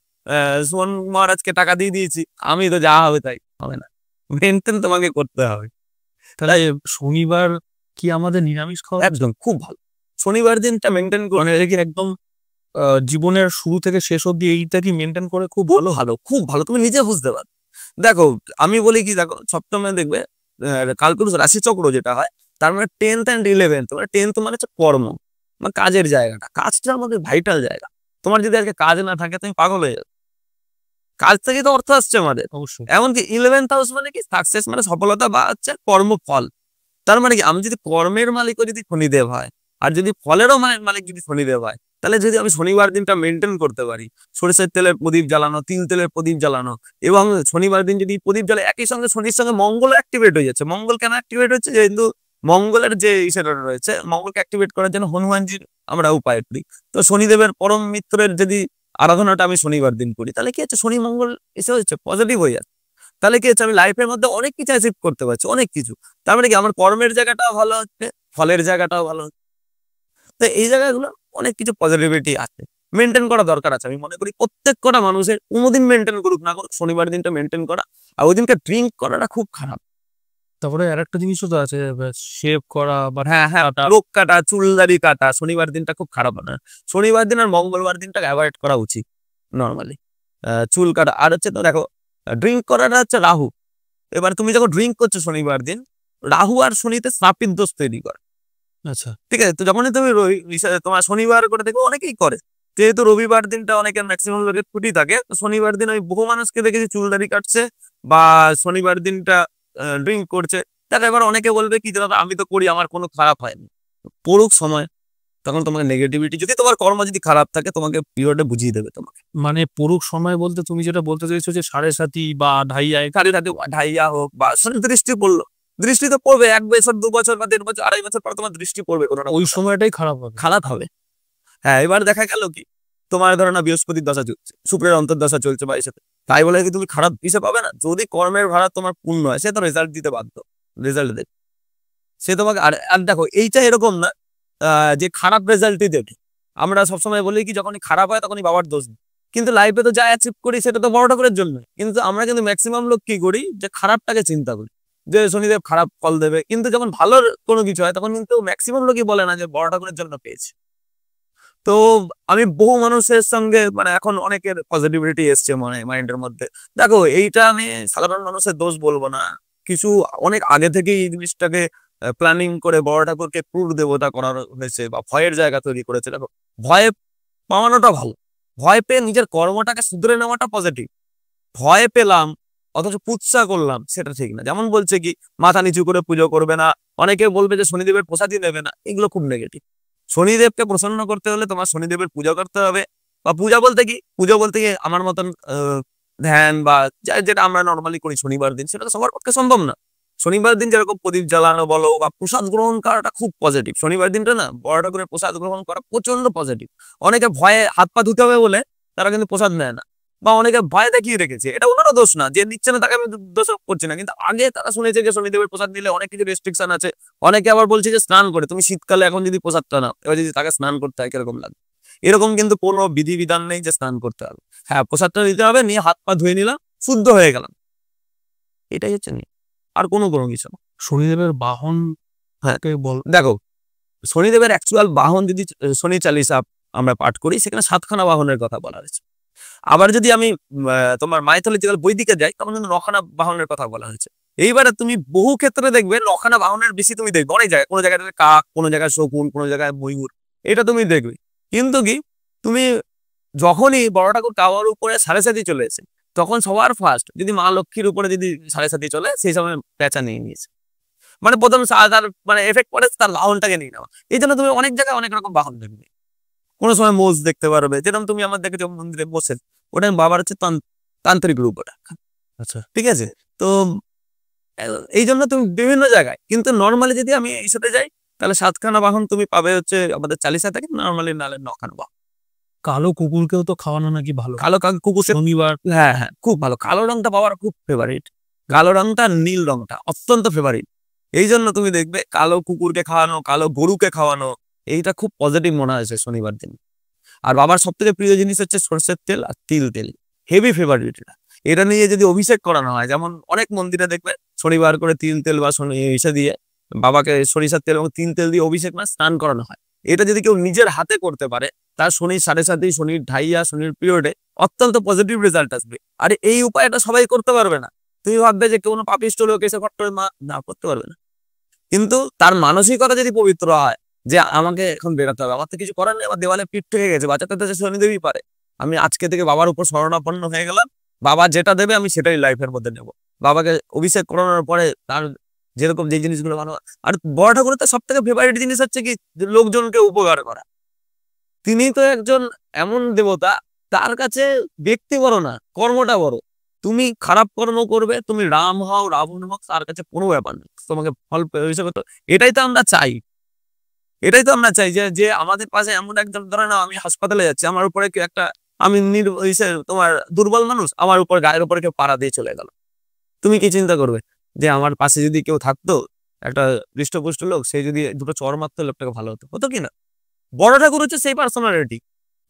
সুমন মহারাজকে টাকা দিয়ে দিয়েছি, আমি তো যা হবে তাই হবে না, মেনটেন তোমাকে করতে হবে।
তাহলে শনিবার কি আমাদের নিরামিষ খাওয়া
একদম খুব ভালো, শনিবার দিনটা মেনটেন করে,
মানে এটা কি একদম জীবনের শুরু থেকে শেষ অব্দি এইটা কি মেনটেন করে খুব
ভালো ভালো খুব ভালো, তুমি নিজে বুঝতে পারো। দেখো আমি বলি কি, দেখো সপ্তমে দেখবে কালপুরুষ রাশি চক্র যেটা হয়, তার মানে 10th and 11th, মানে 10th মানে হচ্ছে কর্ম বা কাজের জায়গাটা, কাজটা আমাদের ভাইটাল জায়গা। তোমার যদি আজকে কাজ না থাকে তুমি পাগল হয়ে যাবে, কাজ থেকে তো অর্থ আসছে আমাদের।
অবশ্যই।
এমনকি 11th হাউস মানে কি সাকসেস, মানে সফলতা বা হচ্ছে কর্মফল। তার মানে কি আমি যদি কর্মের মালিকও যদি শনিদেব হয়, আর যদি ফলেরও মালিক যদি শনিদেব হয়, তাহলে যদি আমি শনিবার দিনটা মেনটেন করতে পারি, সরিষার তেলের প্রদীপ জ্বালানো, তিল তেলের প্রদীপ জ্বালানো, এবং শনিবার দিন যদি প্রদীপ জ্বালে, একই সঙ্গে শনির সঙ্গে মঙ্গল অ্যাক্টিভেট হয়ে যাচ্ছে। মঙ্গল কেন অ্যাক্টিভেট হচ্ছে, যেহেতু মঙ্গলের যে ইসেটা রয়েছে, মঙ্গলকে অ্যাক্টিভেট করার জন্য হনুমানজির আমরা উপায় করি। তো শনিদেবের পরম মিত্রের যদি আরাধনাটা আমি শনিবার দিন করি, তাহলে কি হচ্ছে, শনি মঙ্গল এসে হচ্ছে পজিটিভ হয়ে যাচ্ছে, তাহলে কি হচ্ছে আমি লাইফের মধ্যে অনেক কিছু অ্যাচিভ করতে পারছি, অনেক কিছু। তার মানে কি আমার কর্মের জায়গাটাও ভালো হচ্ছে, ফলের জায়গাটাও ভালো হচ্ছে। তো এই জায়গাগুলো অনেক কিছু পজিটিভিটি আছে, মেনটেন করা দরকার আছে। আমি মনে করি প্রত্যেক কটা মানুষের কোনোদিন মেনটেন করুক না করুক, শনিবার দিনটা মেনটেন করা, আর ওই দিনকে ড্রিঙ্ক করাটা খুব খারাপ।
তারপরে আর একটা জিনিসও তো আছে, শেভ করা বা
হ্যাঁ হ্যাঁ, লোক কাটা, চুলদারি কাটা, শনিবার দিনটা খুব খারাপ না। শনিবার দিন আর মঙ্গলবার দিনটা অ্যাভয়েড করা উচিত নর্মালি। চুল কাটা। আর হচ্ছে তো দেখো ড্রিঙ্ক করাটা হচ্ছে রাহু। এবার তুমি যখন ড্রিঙ্ক করছো শনিবার দিন, রাহু আর শনিতে শ্রাপিত দোষ তৈরি করে।
আচ্ছা,
ঠিক আছে, তো যখনই তুমি তোমার শনিবার করে দেখো অনেকেই করে, যেহেতু রবিবার দিনটা অনেকের ম্যাক্সিমাম লোকের ছুটি থাকে, তো শনিবার দিন ওই বহু মানুষকে দেখেছি চুল দাড়ি কাটছে বা শনিবার দিনটা ড্রিঙ্ক করছে। তার এবার অনেকে বলবে কি দাদা আমি তো করি, আমার কোনো খারাপ হয়নি। পড়ুক সময়, তখন তোমাকে নেগেটিভিটি, যদি তোমার কর্ম যদি খারাপ থাকে তোমাকে পিরিয়ডে বুঝিয়ে দেবে তোমাকে।
মানে পড়ুক সময় বলতে তুমি যেটা বলতে চাইছো যে 7.5 বা ঢাইয়ায়
কারি রাতে ঢাইয়া হোক বা দৃষ্টি পড়লো, দৃষ্টি তো পড়বে 1 বছর 2 বছর বা 1.5 বছর 2.5 বছর পর তোমার দৃষ্টি পড়বে, কোনো না
ওই
কোনো
সময়টাই খারাপ হবে।
খারাপ হবে। হ্যাঁ, এবার দেখা গেল কি তোমার ধরো না বৃহস্পতির দশা চলছে, শুক্রের অন্তর্দশা চলছে বা সাথে, তাই বলে কি তুমি খারাপ হিসেবে পাবে না? যদি কর্মের ভাড়া তোমার পূর্ণ হয়, সে তো রেজাল্ট দিতে বাধ্য, রেজাল্ট দেবে সে তোমাকে। আর আর দেখো এইটা এরকম না যে খারাপ রেজাল্টই দেবে। আমরা সবসময় বলি কি যখনই খারাপ হয় তখনই বাবার দোষ দিই, কিন্তু লাইফে তো যা অ্যাচিভ করি সেটা তো বড় ঠাকুরের জন্য। কিন্তু আমরা কিন্তু ম্যাক্সিমাম লোক কি করি, যে খারাপটাকে চিন্তা করি যে শনিদেব খারাপ ফল দেবে, কিন্তু যখন ভালো কোনো কিছু হয় তখন কিন্তু ম্যাক্সিমাম লোকই বলে না যে বড় ঠাকুরের জন্য পেয়েছে। তো আমি বহু মানুষের সঙ্গে মানে এখন অনেকের পজিটিভিটি এসছে মানে মাইন্ডের মধ্যে। দেখো এইটা আমি সাধারণ মানুষের দোষ বলবো না, কিছু অনেক আগে থেকেই এই জিনিসটাকে প্ল্যানিং করে বড় ঠাকুরকে ক্রুর দেবতা করা হয়েছে বা ভয়ের জায়গা তৈরি করেছে। দেখো ভয় পাওয়ানোটা ভালো, ভয় পেয়ে নিজের কর্মটাকে শুধরে নেওয়াটা পজিটিভ। ভয় পেলাম অথচ পুচ্ছা করলাম সেটা ঠিক না। যেমন বলছে কি মাথা নিচু করে পুজো করবে না, অনেকে বলবে যে শনিদেবের প্রসাদই নেবে না, এগুলো খুব নেগেটিভ। শনিদেবকে প্রসন্ন করতে হলে তোমার শনিদেবের পূজা করতে হবে। বা পূজা বলতে কি, পুজো বলতে কি আমার মতন ধ্যান বা যেটা আমরা নর্মালি করি শনিবার দিন, সেটা তো সবার পক্ষে সম্ভব না। শনিবার দিন যেরকম প্রদীপ জ্বালানো বলো বা প্রসাদ গ্রহণ করাটা খুব পজিটিভ। শনিবার দিনটা না বড় ঠাকুরের প্রসাদ গ্রহণ করা প্রচন্ড পজিটিভ। অনেকে ভয়ে হাত পা ধুতে হবে বলে তারা কিন্তু প্রসাদ নেয় না, বা অনেকে ভয় দেখিয়ে রেখেছে, এটা ওনারও দোষ না, যে নিচ্ছে না তাকে আমি দোষ করছি না। কিন্তু আগে তারা শুনেছে যে শনিদেবের প্রসাদ নিলে অনেক কিছু রেস্ট্রিকশন আছে। অনেকে আবার বলছে যে স্নান করে, তুমি শীতকালে এখন যদি প্রসাদটা নাও, এবার যদি তাকে স্নান করতে হয় কিরকম লাগে, এরকম কিন্তু কোনো বিধিবিধান নেই যে স্নান করতে হবে। হ্যাঁ, প্রসাদটা নিতে হবে, নিয়ে হাত পা ধুয়ে নিলাম, শুদ্ধ হয়ে গেলাম, এটাই হচ্ছে নিয়ম, আর কোনো কোনো কিছু না।
শনিদেবের বাহন
হ্যাঁ,
বল।
দেখো শনিদেবের অ্যাকচুয়াল বাহন যদি শনি চালিসা আমরা পাঠ করি, সেখানে 7খানা বাহনের কথা বলা হয়েছে। আবার যদি আমি তোমার মাইথোলজিক্যাল বৈদিকে যাই, তখন কিন্তু 9খানা বাহনের কথা বলা হয়েছে। এইবারে তুমি বহু ক্ষেত্রে দেখবে 9খানা বাহনের বেশি তুমি দেখবে অনেক জায়গায়, কোনো জায়গায় কাক, কোনো জায়গায় শকুন, কোনো জায়গায় ময়ূর, এটা তুমি দেখবে। কিন্তু কি তুমি যখনই বড় ঠাকুর টাওয়ার উপরে সাড়ে সাতি চলে এসে, তখন সবার ফার্স্ট যদি মা লক্ষ্মীর উপরে যদি সাড়ে সাতি চলে, সেই সময় পেঁচা নিয়ে নিয়েছে, মানে প্রথম তার মানে এফেক্ট পড়ে তার বাহনটাকে নিয়ে নেওয়া। এই জন্য তুমি অনেক জায়গায় অনেক রকম বাহন দেখবে। কোনো সময় মোষ দেখতে পারবে, যেরকম তুমি আমার দেখেছো মন্দিরে মোষের, ওটা বাবার হচ্ছে তান্ত্রিক রূপ ওটা।
আচ্ছা,
ঠিক আছে, তো এই জন্য তুমি বিভিন্ন জায়গায়, কিন্তু নর্মালি যদি আমি এই সাথে যাই, তাহলে 7খানা বাহন তুমি পাবে হচ্ছে আমাদের চালিসা থেকে, নর্মালি নালে 9খানা বাহন।
কালো কুকুরকেও তো খাওয়ানো নাকি ভালো।
কালো কুকুর,
শনিবার,
হ্যাঁ হ্যাঁ, খুব ভালো। কালো রংটা বাবার খুব ফেভারিট, কালো রংটা নীল রংটা অত্যন্ত ফেভারিট। এই জন্য তুমি দেখবে কালো কুকুরকে খাওয়ানো, কালো গরুকে খাওয়ানো, এইটা খুব পজিটিভ মনে হয়েছে শনিবার দিন। আর বাবার সব থেকে প্রিয় জিনিস হচ্ছে সর্ষের তেল আর তিল তেল, হেভি ফেভারিট এটা। এটা নিয়ে যদি অভিষেক করানো হয়, যেমন অনেক মন্দিরে দেখবে শনিবার করে তিল তেল বা ইসে দিয়ে বাবাকে সরিষার তেল এবং তিল তেল দিয়ে অভিষেক না স্নান করানো হয়। এটা যদি কেউ নিজের হাতে করতে পারে, তার শনির সাড়ে সাথে, শনির ঢাইয়া, শনির পিরিয়ডে অত্যন্ত পজিটিভ রেজাল্ট আসবে। আর এই উপায়টা সবাই করতে পারবে না। তুমি ভাববে যে কোনো পাপিষ্ট লোক এসে ফট করে না করতে পারবে না, কিন্তু তার মানসিকতা যদি পবিত্র হয় যে আমাকে এখন বেরোতে হবে, আমার তো কিছু করার নেই, আমার দেওয়ালে পিঠ থেকে গেছে, বাঁচাতে তো শনিদেবই পারে, আমি আজকে থেকে বাবার উপর শরণাপন্ন হয়ে গেলাম, বাবা যেটা দেবে আমি সেটাই লাইফের মধ্যে নেব। বাবাকে অভিষেক করানোর পরে তার যেরকম যে জিনিসগুলো ভালো। আর বড় ঠাকুরের তো সব থেকে ফেভারিট জিনিস হচ্ছে কি, লোকজনকে উপকার করা। তিনি তো একজন এমন দেবতা, তার কাছে ব্যক্তি বড় না, কর্মটা বড়। তুমি খারাপ কর্ম করবে, তুমি রাম হও রাবণ হোক, তার কাছে কোনো ব্যাপার নেই, তোমাকে ফল হিসেবে তো এটাই তো আমরা চাই। এটাই তো আমরা চাই যে যে আমাদের পাশে এমন একজন, ধরে না আমি হাসপাতালে যাচ্ছি, আমার উপরে কেউ একটা, আমি তোমার দুর্বল মানুষ, আমার উপর গায়ের উপরে কেউ পাড়া দিয়ে চলে গেল, তুমি কি চিন্তা করবে যে আমার পাশে যদি কেউ থাকতো, একটা হৃষ্টপুষ্ট লোক, সে যদি দুটো চড় মারতো, লোকটাকে ভালো হতো, হতো কিনা? বড় ঠাকুর হচ্ছে সেই পার্সোনালিটি।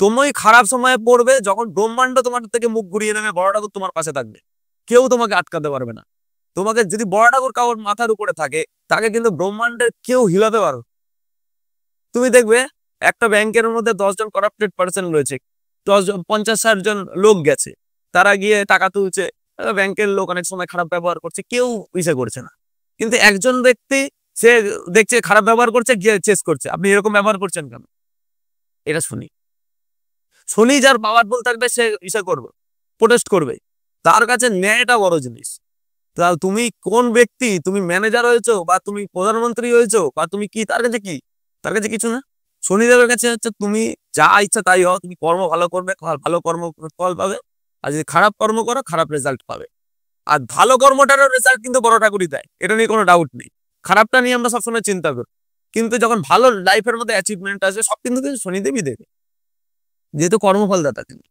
তুমি খারাপ সময়ে পড়বে, যখন ব্রহ্মাণ্ড তোমার থেকে মুখ ঘুরিয়ে নেবে, বড় ঠাকুর তোমার পাশে থাকবে, কেউ তোমাকে আটকাতে পারবে না। তোমাকে যদি বড় ঠাকুর কারোর মাথার উপরে থাকে, তাকে কিন্তু ব্রহ্মাণ্ডের কেউ হিলাতে পারো। তুমি দেখবে একটা ব্যাংকের মধ্যে 10 জন করাপ্টেড পার্সন রয়েছে, 10 জন 50-60 জন লোক গেছে, তারা গিয়ে টাকা তুলছে, ব্যাংকের লোক অনেক সময় খারাপ ব্যবহার করছে, কেউ ইসে করছে না। কিন্তু একজন ব্যক্তি সে দেখছে খারাপ ব্যবহার করছে, গিয়ে চেস করছে, আপনি এরকম ব্যবহার করছেন কেন? এটা শুনি শুনি যার পাওয়ারফুল থাকবে সে ইসে করবে, প্রোটেস্ট করবে। তার কাছে ন্যায়টা বড় জিনিস। তা তুমি কোন ব্যক্তি, তুমি ম্যানেজার হয়েছো বা তুমি প্রধানমন্ত্রী হয়েছো বা তুমি কি, তার কাছে কি? তার কাছে কিছু না। শনিদেবের কাছে হচ্ছে তুমি যা ইচ্ছা তাই হও, তুমি কর্ম ভালো করবে, ভালো কর্ম ফল পাবে, আর যদি খারাপ কর্ম করো খারাপ রেজাল্ট পাবে। আর ভালো কর্মটারও রেজাল্ট কিন্তু বড় ঠাকুরই দেয়, এটা নিয়ে কোনো ডাউট নেই। খারাপটা নিয়ে আমরা সবসময় চিন্তা করি, কিন্তু যখন ভালো লাইফের মধ্যে অ্যাচিভমেন্ট আসবে সব কিন্তু শনিদেবই দেবে, যেহেতু কর্মফলদাতা তিনি।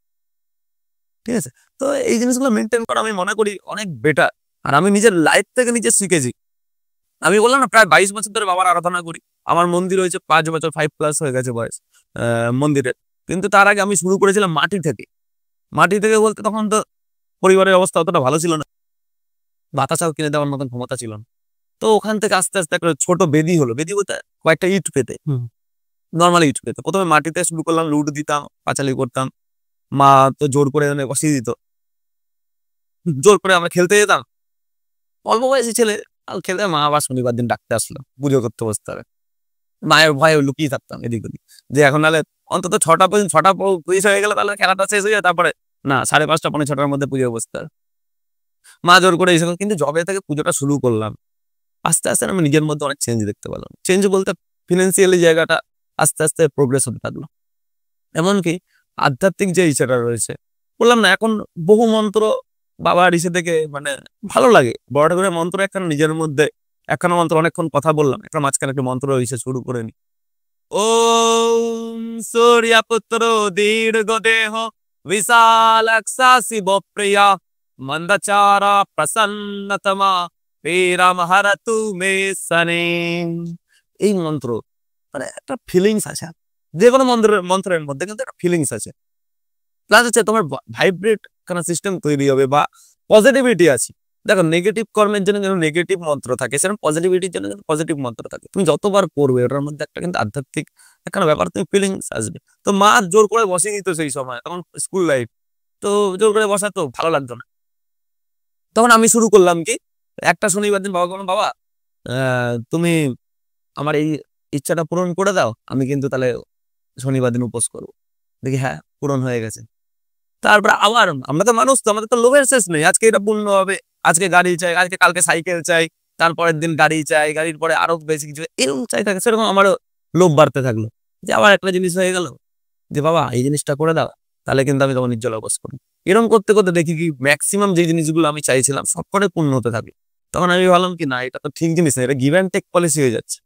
ঠিক আছে, তো এই জিনিসগুলো মেনটেন করা আমি মনে করি অনেক বেটার। আর আমি নিজের লাইফ থেকে নিজে শিখেছি। আমি বললাম না প্রায় 22 বছর ধরে বাবার আরাধনা করি। আমার মন্দির হয়েছে 5 বছর, 5+ হয়ে গেছে বয়স মন্দিরের। কিন্তু তার আগে আমি শুরু করেছিলাম মাটি থেকে। মাটি থেকে বলতে তখন তো পরিবারের অবস্থা অতটা ভালো ছিল না, বাতাসাও কিনে দেওয়ার মতন ক্ষমতা ছিল না। তো ওখান থেকে আস্তে আস্তে একটা ছোট বেদি হলো, বেদি বলতে কয়েকটা ইট পেতে, নর্মাল ইট পেতে। প্রথমে মাটিতে শুরু করলাম, লুট দিতাম, পাঁচালি করতাম। মা তো জোর করে বসিয়ে দিত, জোর করে আমরা খেলতে যেতাম। অল্প বয়সী ছেলে, খেলতে, মা আবার শনিবার দিন ডাকতে আসলো, পুজো করতে বসতে হবে। মায়ের ভয়ে লুকিয়ে থাকতাম এদিক ওদিক, যে এখন নাহলে অন্তত 6টা পর্যন্ত, 6টা 20 হয়ে গেলে তাহলে খেলাটা শেষ হয়ে যায়, তারপরে না 5:30 পৌনে 6টার মধ্যে পুজো বসতে হবে। মা জোর করে এসে, কিন্তু যবে থেকে পুজোটা শুরু করলাম আস্তে আস্তে আমি নিজের মধ্যে অনেক চেঞ্জ দেখতে পেলাম। চেঞ্জ বলতে ফিনান্সিয়ালি জায়গাটা আস্তে আস্তে প্রোগ্রেস হতে থাকলো। এমনকি আধ্যাত্মিক যে ইচ্ছাটা রয়েছে, বললাম না এখন বহু মন্ত্র বাবার ইসে থেকে মানে ভালো লাগে। বড় করে মন্ত্র একটা নিজের মধ্যে, একখানা মন্ত্র অনেকক্ষণ কথা বললাম, একটা মাঝখানে একটা মন্ত্র ইসে শুরু করে নি। ওম সূর্যপুত্র দীর্ঘ দেহ বিশালাক্ষা শিবপ্রিয়া মন্দচারা প্রসন্নতমা পেরাম হরতু মে সনে। এই মন্ত্র মানে একটা ফিলিংস আছে, যে কোনো মন্ত্রের মধ্যে কিন্তু একটা ফিলিংস আছে। প্লাস হচ্ছে তোমার ভাইব্রেট কানা সিস্টেম তৈরি হবে বা পজিটিভিটি আছে। দেখো নেগেটিভ কর্মের জন্য যেন নেগেটিভ মন্ত্র থাকে, সেরকম পজিটিভিটির জন্য কিন্তু পজিটিভ মন্ত্র থাকে। তুমি যতবার করবে ওটার মধ্যে একটা কিন্তু আধ্যাত্মিক একটা ব্যাপার, তুমি ফিলিংস আসবে। তো মা জোর করে বসিয়ে দিত সেই সময়, তখন স্কুল লাইফ, তো জোর করে বসা তো ভালো লাগতো না। তখন আমি শুরু করলাম কি, একটা শনিবার দিন বাবা বললাম, বাবা তুমি আমার এই ইচ্ছাটা পূরণ করে দাও, আমি কিন্তু তাহলে শনিবার দিন উপোস করবো। দেখি হ্যাঁ পূরণ হয়ে গেছে। তারপর আবার আমরা তো মানুষ, তো আমাদের তো লোভের শেষ নেই, আজকে এটা পূর্ণ হবে, আজকে গাড়ি চাই, আজকে কালকে সাইকেল চাই, তারপরের দিন গাড়ি চাই, গাড়ির পরে আরো বেশি কিছু এরকম চাই থাকে। সেরকম আমারও লোভ বাড়তে থাকলো, যে আবার একটা জিনিস হয়ে গেল, যে বাবা এই জিনিসটা করে দাও, তাহলে কিন্তু আমি তখন নির্জলা উপোস করি। এরকম করতে করতে দেখি কি ম্যাক্সিমাম যে জিনিসগুলো আমি চাইছিলাম সব করে পূর্ণ হতে থাকে। তখন আমি ভাবলাম কি না, এটা তো ঠিক জিনিস না, এটা গিভ অ্যান্ড টেক পলিসি হয়ে যাচ্ছে।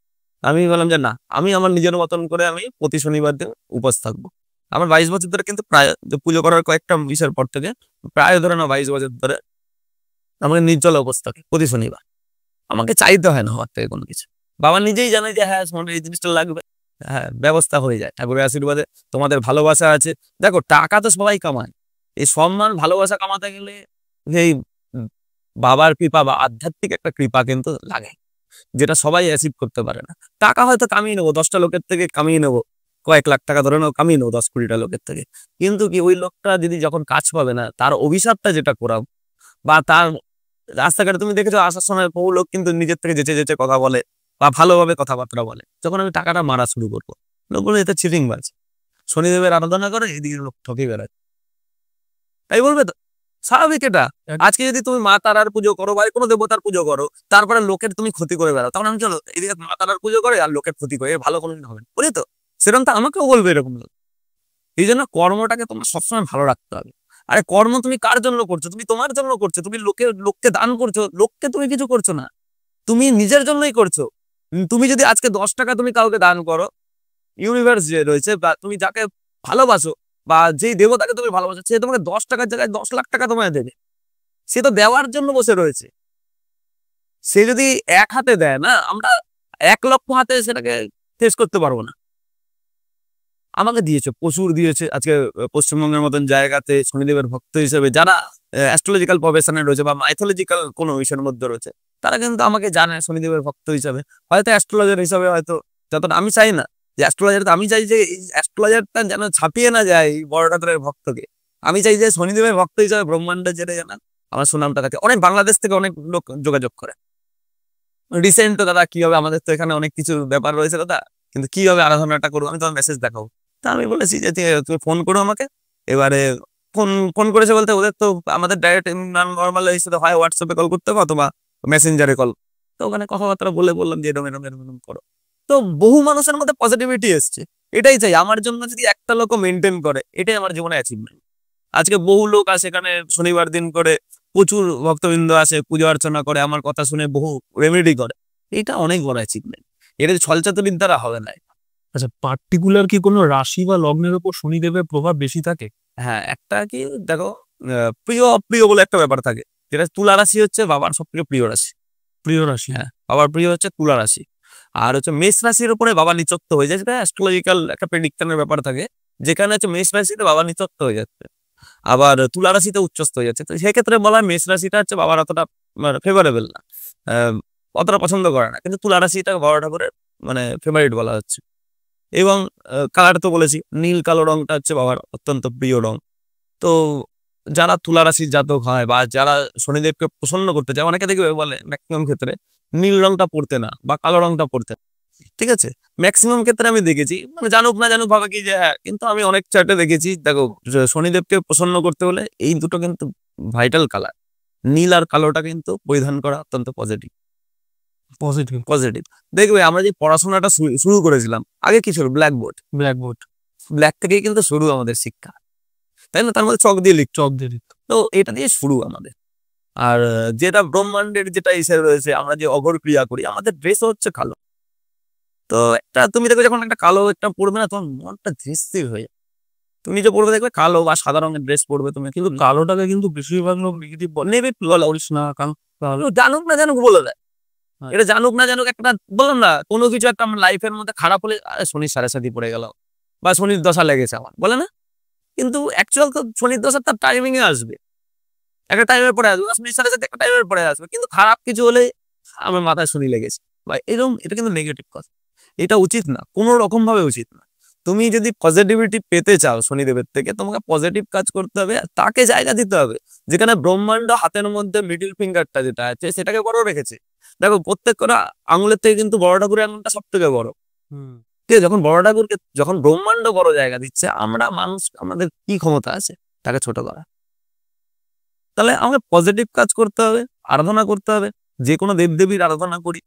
আমি বললাম যে না, আমি আমার নিজের মতন করে আমি প্রতি শনিবার দিন উপোস থাকবো। আমার 22 বছর ধরে কিন্তু প্রায়, যে পুজো করার কয়েকটা বিষয়ের পর থেকে প্রায় ধরে না 22 বছর ধরে আমাকে নির্জলা উপোস থাকে প্রতি শনিবার। আমাকে চাইতে হয় না আমার থেকে কোনো কিছু, বাবা নিজেই জানে যে হ্যাঁ এই জিনিসটা লাগবে, হ্যাঁ ব্যবস্থা হয়ে যায় ঠাকুরের আশীর্বাদে। তোমাদের ভালোবাসা আছে, দেখো টাকা তো সবাই কামায়, এই সম্মান ভালোবাসা কামাতে গেলে এই বাবার কৃপা বা আধ্যাত্মিক একটা কৃপা কিন্তু লাগে, যেটা সবাই অ্যাচিভ করতে পারে না। টাকা হয়তো কামিয়ে নেবো, 10টা লোকের থেকে কামিয়ে নেবো, কয়েক লাখ টাকা ধরে নেবো, কামিয়ে নেবো 10-20টা লোকের থেকে, কিন্তু কি ওই লোকটা যদি যখন কাজ পাবে না, তার অভিশাপটা যেটা করাও, বা তার রাস্তাঘাটে তুমি দেখেছো আসার সময় বহু লোক কিন্তু নিজের থেকে যেচে যেচে কথা বলে বা ভালোভাবে কথাবার্তা বলে, যখন আমি টাকাটা মারা শুরু করবো লোক বলে এটা চিটিং বাজ, শনিদেবের আরাধনা করে এদিকে লোক ঠকে বেড়ায়, তাই বলবে তো স্বাভাবিক এটা। আজকে যদি তুমি মা তারার পুজো করো বা কোনো দেবতার পুজো করো, তারপরে লোকের তুমি ক্ষতি করে বেড়াও, তখন আমি চলো এদিকে মা তারার পুজো করে আর লোকের ক্ষতি করে, ভালো কোনোদিন হবে না, বলি তো সেরকম তো আমাকেও বলবে এরকম লোক। এই জন্য কর্মটাকে তোমার সবসময় ভালো রাখতে হবে। আরে কর্ম তুমি কার জন্য করছো? তুমি তোমার জন্য করছো, তুমি লোককে দান করছো, লোককে তুমি কিছু করছো না, তুমি নিজের জন্যই করছো। তুমি যদি আজকে 10 টাকা তুমি কাউকে দান করো, ইউনিভার্স যে রয়েছে বা তুমি যাকে ভালোবাসো বা যেই দেবতাকে তুমি ভালোবাসো, সে তোমাকে 10 টাকার জায়গায় 10 লাখ টাকা তোমায় দেবে। সে তো দেওয়ার জন্য বসে রয়েছে। সে যদি এক হাতে দেয় না, আমরা 1 লক্ষ হাতে সেটাকে টেস্ট করতে পারবো না। আমাকে দিয়েছে, প্রচুর দিয়েছে। আজকে পশ্চিমবঙ্গের মতন জায়গাতে শনিদেবের ভক্ত হিসেবে যারা অ্যাস্ট্রোলজিক্যাল প্রফেশনে রয়েছে বা মাইথোলজিক্যাল কোনো বিষয়ের মধ্যে রয়েছে, তারা কিন্তু আমাকে জানে শনিদেবের ভক্ত হিসাবে। হয়তো অ্যাস্ট্রোলজার হিসাবে হয়তো যতটা আমি চাই না যে অ্যাস্ট্রোলজার, আমি চাই যে এই অ্যাস্ট্রোলজারটা যেন ছাপিয়ে না যায় বড় ঠাকুরের ভক্তকে। আমি চাই যে শনিদেবের ভক্ত হিসাবে ব্রহ্মাণ্ডে যেতে জানা আমার সুনামটা থাকে। অনেক বাংলাদেশ থেকে অনেক লোক যোগাযোগ করে। রিসেন্ট তো দাদা কি হবে, আমাদের তো এখানে অনেক কিছু ব্যাপার রয়েছে দাদা, কিন্তু কি হবে আরাধনাটা করবো, আমি তোমার মেসেজ দেখাবো। তা আমি বলেছি যে তুমি ফোন করো আমাকে। এবারে ফোন ফোন করেছে বলতে ওদের তো আমাদের ডাইরেক্ট নর্মাল হিসেবে হয় হোয়াটসঅ্যাপে কল করতে হবে অথবা মেসেঞ্জারে কল। তো ওখানে কথাবার্তা বললাম যে এরকম এরকম এরকম করো। তো বহু মানুষের মধ্যে পজিটিভিটি এসছে। এটাই চাই আমার জন্য, যদি একটা লোক মেনটেন করে, এটাই আমার জীবনে অ্যাচিভমেন্ট। আজকে বহু লোক আসে এখানে শনিবার দিন করে, প্রচুর ভক্তবৃন্দ আসে, পুজো অর্চনা করে, আমার কথা শুনে বহু রেমেডি করে। এটা অনেক বড় অ্যাচিভমেন্ট। এটা ছলচাতুরির দ্বারা হবে না।
আচ্ছা, পার্টিকুলার কি কোনো রাশি বা লগ্নের উপর শনিদেবের প্রভাব বেশি থাকে?
হ্যাঁ, একটা কি দেখো, প্রিয় অপ্রিয় বলে একটা ব্যাপার থাকে, যেটা তুলা রাশি হচ্ছে বাবার সব থেকে প্রিয় রাশি।
প্রিয় রাশি?
হ্যাঁ, বাবার প্রিয় হচ্ছে তুলা রাশি। আর হচ্ছে মেষ রাশির উপরে বাবা নিচত্ব হয়ে যায়, সেটা অ্যাস্ট্রোলজিক্যাল একটা প্রেডিকশনের ব্যাপার থাকে, যেখানে হচ্ছে মেষ রাশিতে বাবা নিচত্ব হয়ে যাচ্ছে, আবার তুলা রাশিতে উচ্চস্থ হয়ে যাচ্ছে। তো সেক্ষেত্রে বলা হয় মেষ রাশিটা হচ্ছে বাবার অতটা ফেভারেবল না, অতটা পছন্দ করে না, কিন্তু তুলা রাশিটা বাবা ঠাকুরের মানে ফেভারিট বলা হচ্ছে। এবং কালার তো বলেছি, নীল কালো রংটা হচ্ছে বাবার অত্যন্ত প্রিয় রং। তো যারা তুলা রাশির জাতক হয় বা যারা শনিদেবকে প্রসন্ন করতে চায়, অনেকে দেখবে বলে ম্যাক্সিমাম ক্ষেত্রে নীল রংটা পড়তে না বা কালো রংটা পড়তে না। ঠিক আছে, ম্যাক্সিমাম ক্ষেত্রে আমি দেখেছি, মানে জানুক না জানুক ভাবে কি যে হ্যাঁ, কিন্তু আমি অনেক চার্টে দেখেছি, দেখো শনিদেবকে প্রসন্ন করতে হলে এই দুটো কিন্তু ভাইটাল কালার, নীল আর কালোটা কিন্তু পরিধান করা অত্যন্ত পজিটিভ।
পজিটিভ
পজিটিভ দেখবে আমরা যে পড়াশোনাটা শুরু করেছিলাম, আগে কি ছিল ব্ল্যাকবোর্ড,
ব্ল্যাকবোর্ড,
ব্ল্যাক থেকেই কিন্তু শুরু আমাদের শিক্ষা, তাই না? তার মধ্যে চক দিয়ে লিখ,
চক দিয়ে দিত।
তো এটা দিয়ে শুরু আমাদের। আর যেটা ব্রহ্মাণ্ডের যেটা হিসেবে রয়েছে, আমরা যে অঘর ক্রিয়া করি, আমাদের ড্রেসও হচ্ছে কালো। তো একটা তুমি দেখবে যখন একটা কালো একটা পড়বে না, তোমার মনটা স্থির হয়ে যায়। তুমি যে পড়বে দেখবে কালো বা সাদা রঙের ড্রেস পড়বে তুমি, কিন্তু
কালোটাকে কিন্তু বেশিরভাগ লোক নেগেটিভ
নেবে বলা করিস না, কারণ জানুক না জানুক বলে দেয়। এটা জানুক না জানুক, একটা বললাম না, কোনো কিছু একটা আমার লাইফের মধ্যে খারাপ হলে শনির সাড়ে সাথে পড়ে গেল বা শনির দশা লেগেছে আমার, বলে না? কিন্তু অ্যাকচুয়াল তো শনির দশা তার টাইমিং এ আসবে, একটা টাইমের পরে আসবে, শনির সাড়ে সাথে একটা টাইমের পরে আসবে। কিন্তু খারাপ কিছু হলে আমার মাথায় শনি লেগেছে বা এরকম, এটা কিন্তু নেগেটিভ কথা। এটা উচিত না, কোনো রকম ভাবে উচিত না। তুমি যদি পজিটিভিটি পেতে চাও শনিদেবের থেকে, তোমাকে পজিটিভ কাজ করতে হবে, তাকে জায়গা দিতে হবে। যেখানে ব্রহ্মাণ্ড হাতের মধ্যে মিডিল ফিঙ্গারটা যেটা আছে সেটাকে বড় রেখেছে। দেখো প্রত্যেক কটা আঙুলের থেকে কিন্তু বড় ঠাকুরের আঙুলটা সব থেকে বড়। ঠিক আছে, যখন বড় ঠাকুরকে, যখন ব্রহ্মাণ্ড বড় জায়গা দিচ্ছে, আমরা মানুষ আমাদের কি ক্ষমতা আছে তাকে ছোট করা? তাহলে আমাকে পজিটিভ কাজ করতে হবে, আরাধনা করতে হবে। যে কোনো দেবদেবীর আরাধনা করি,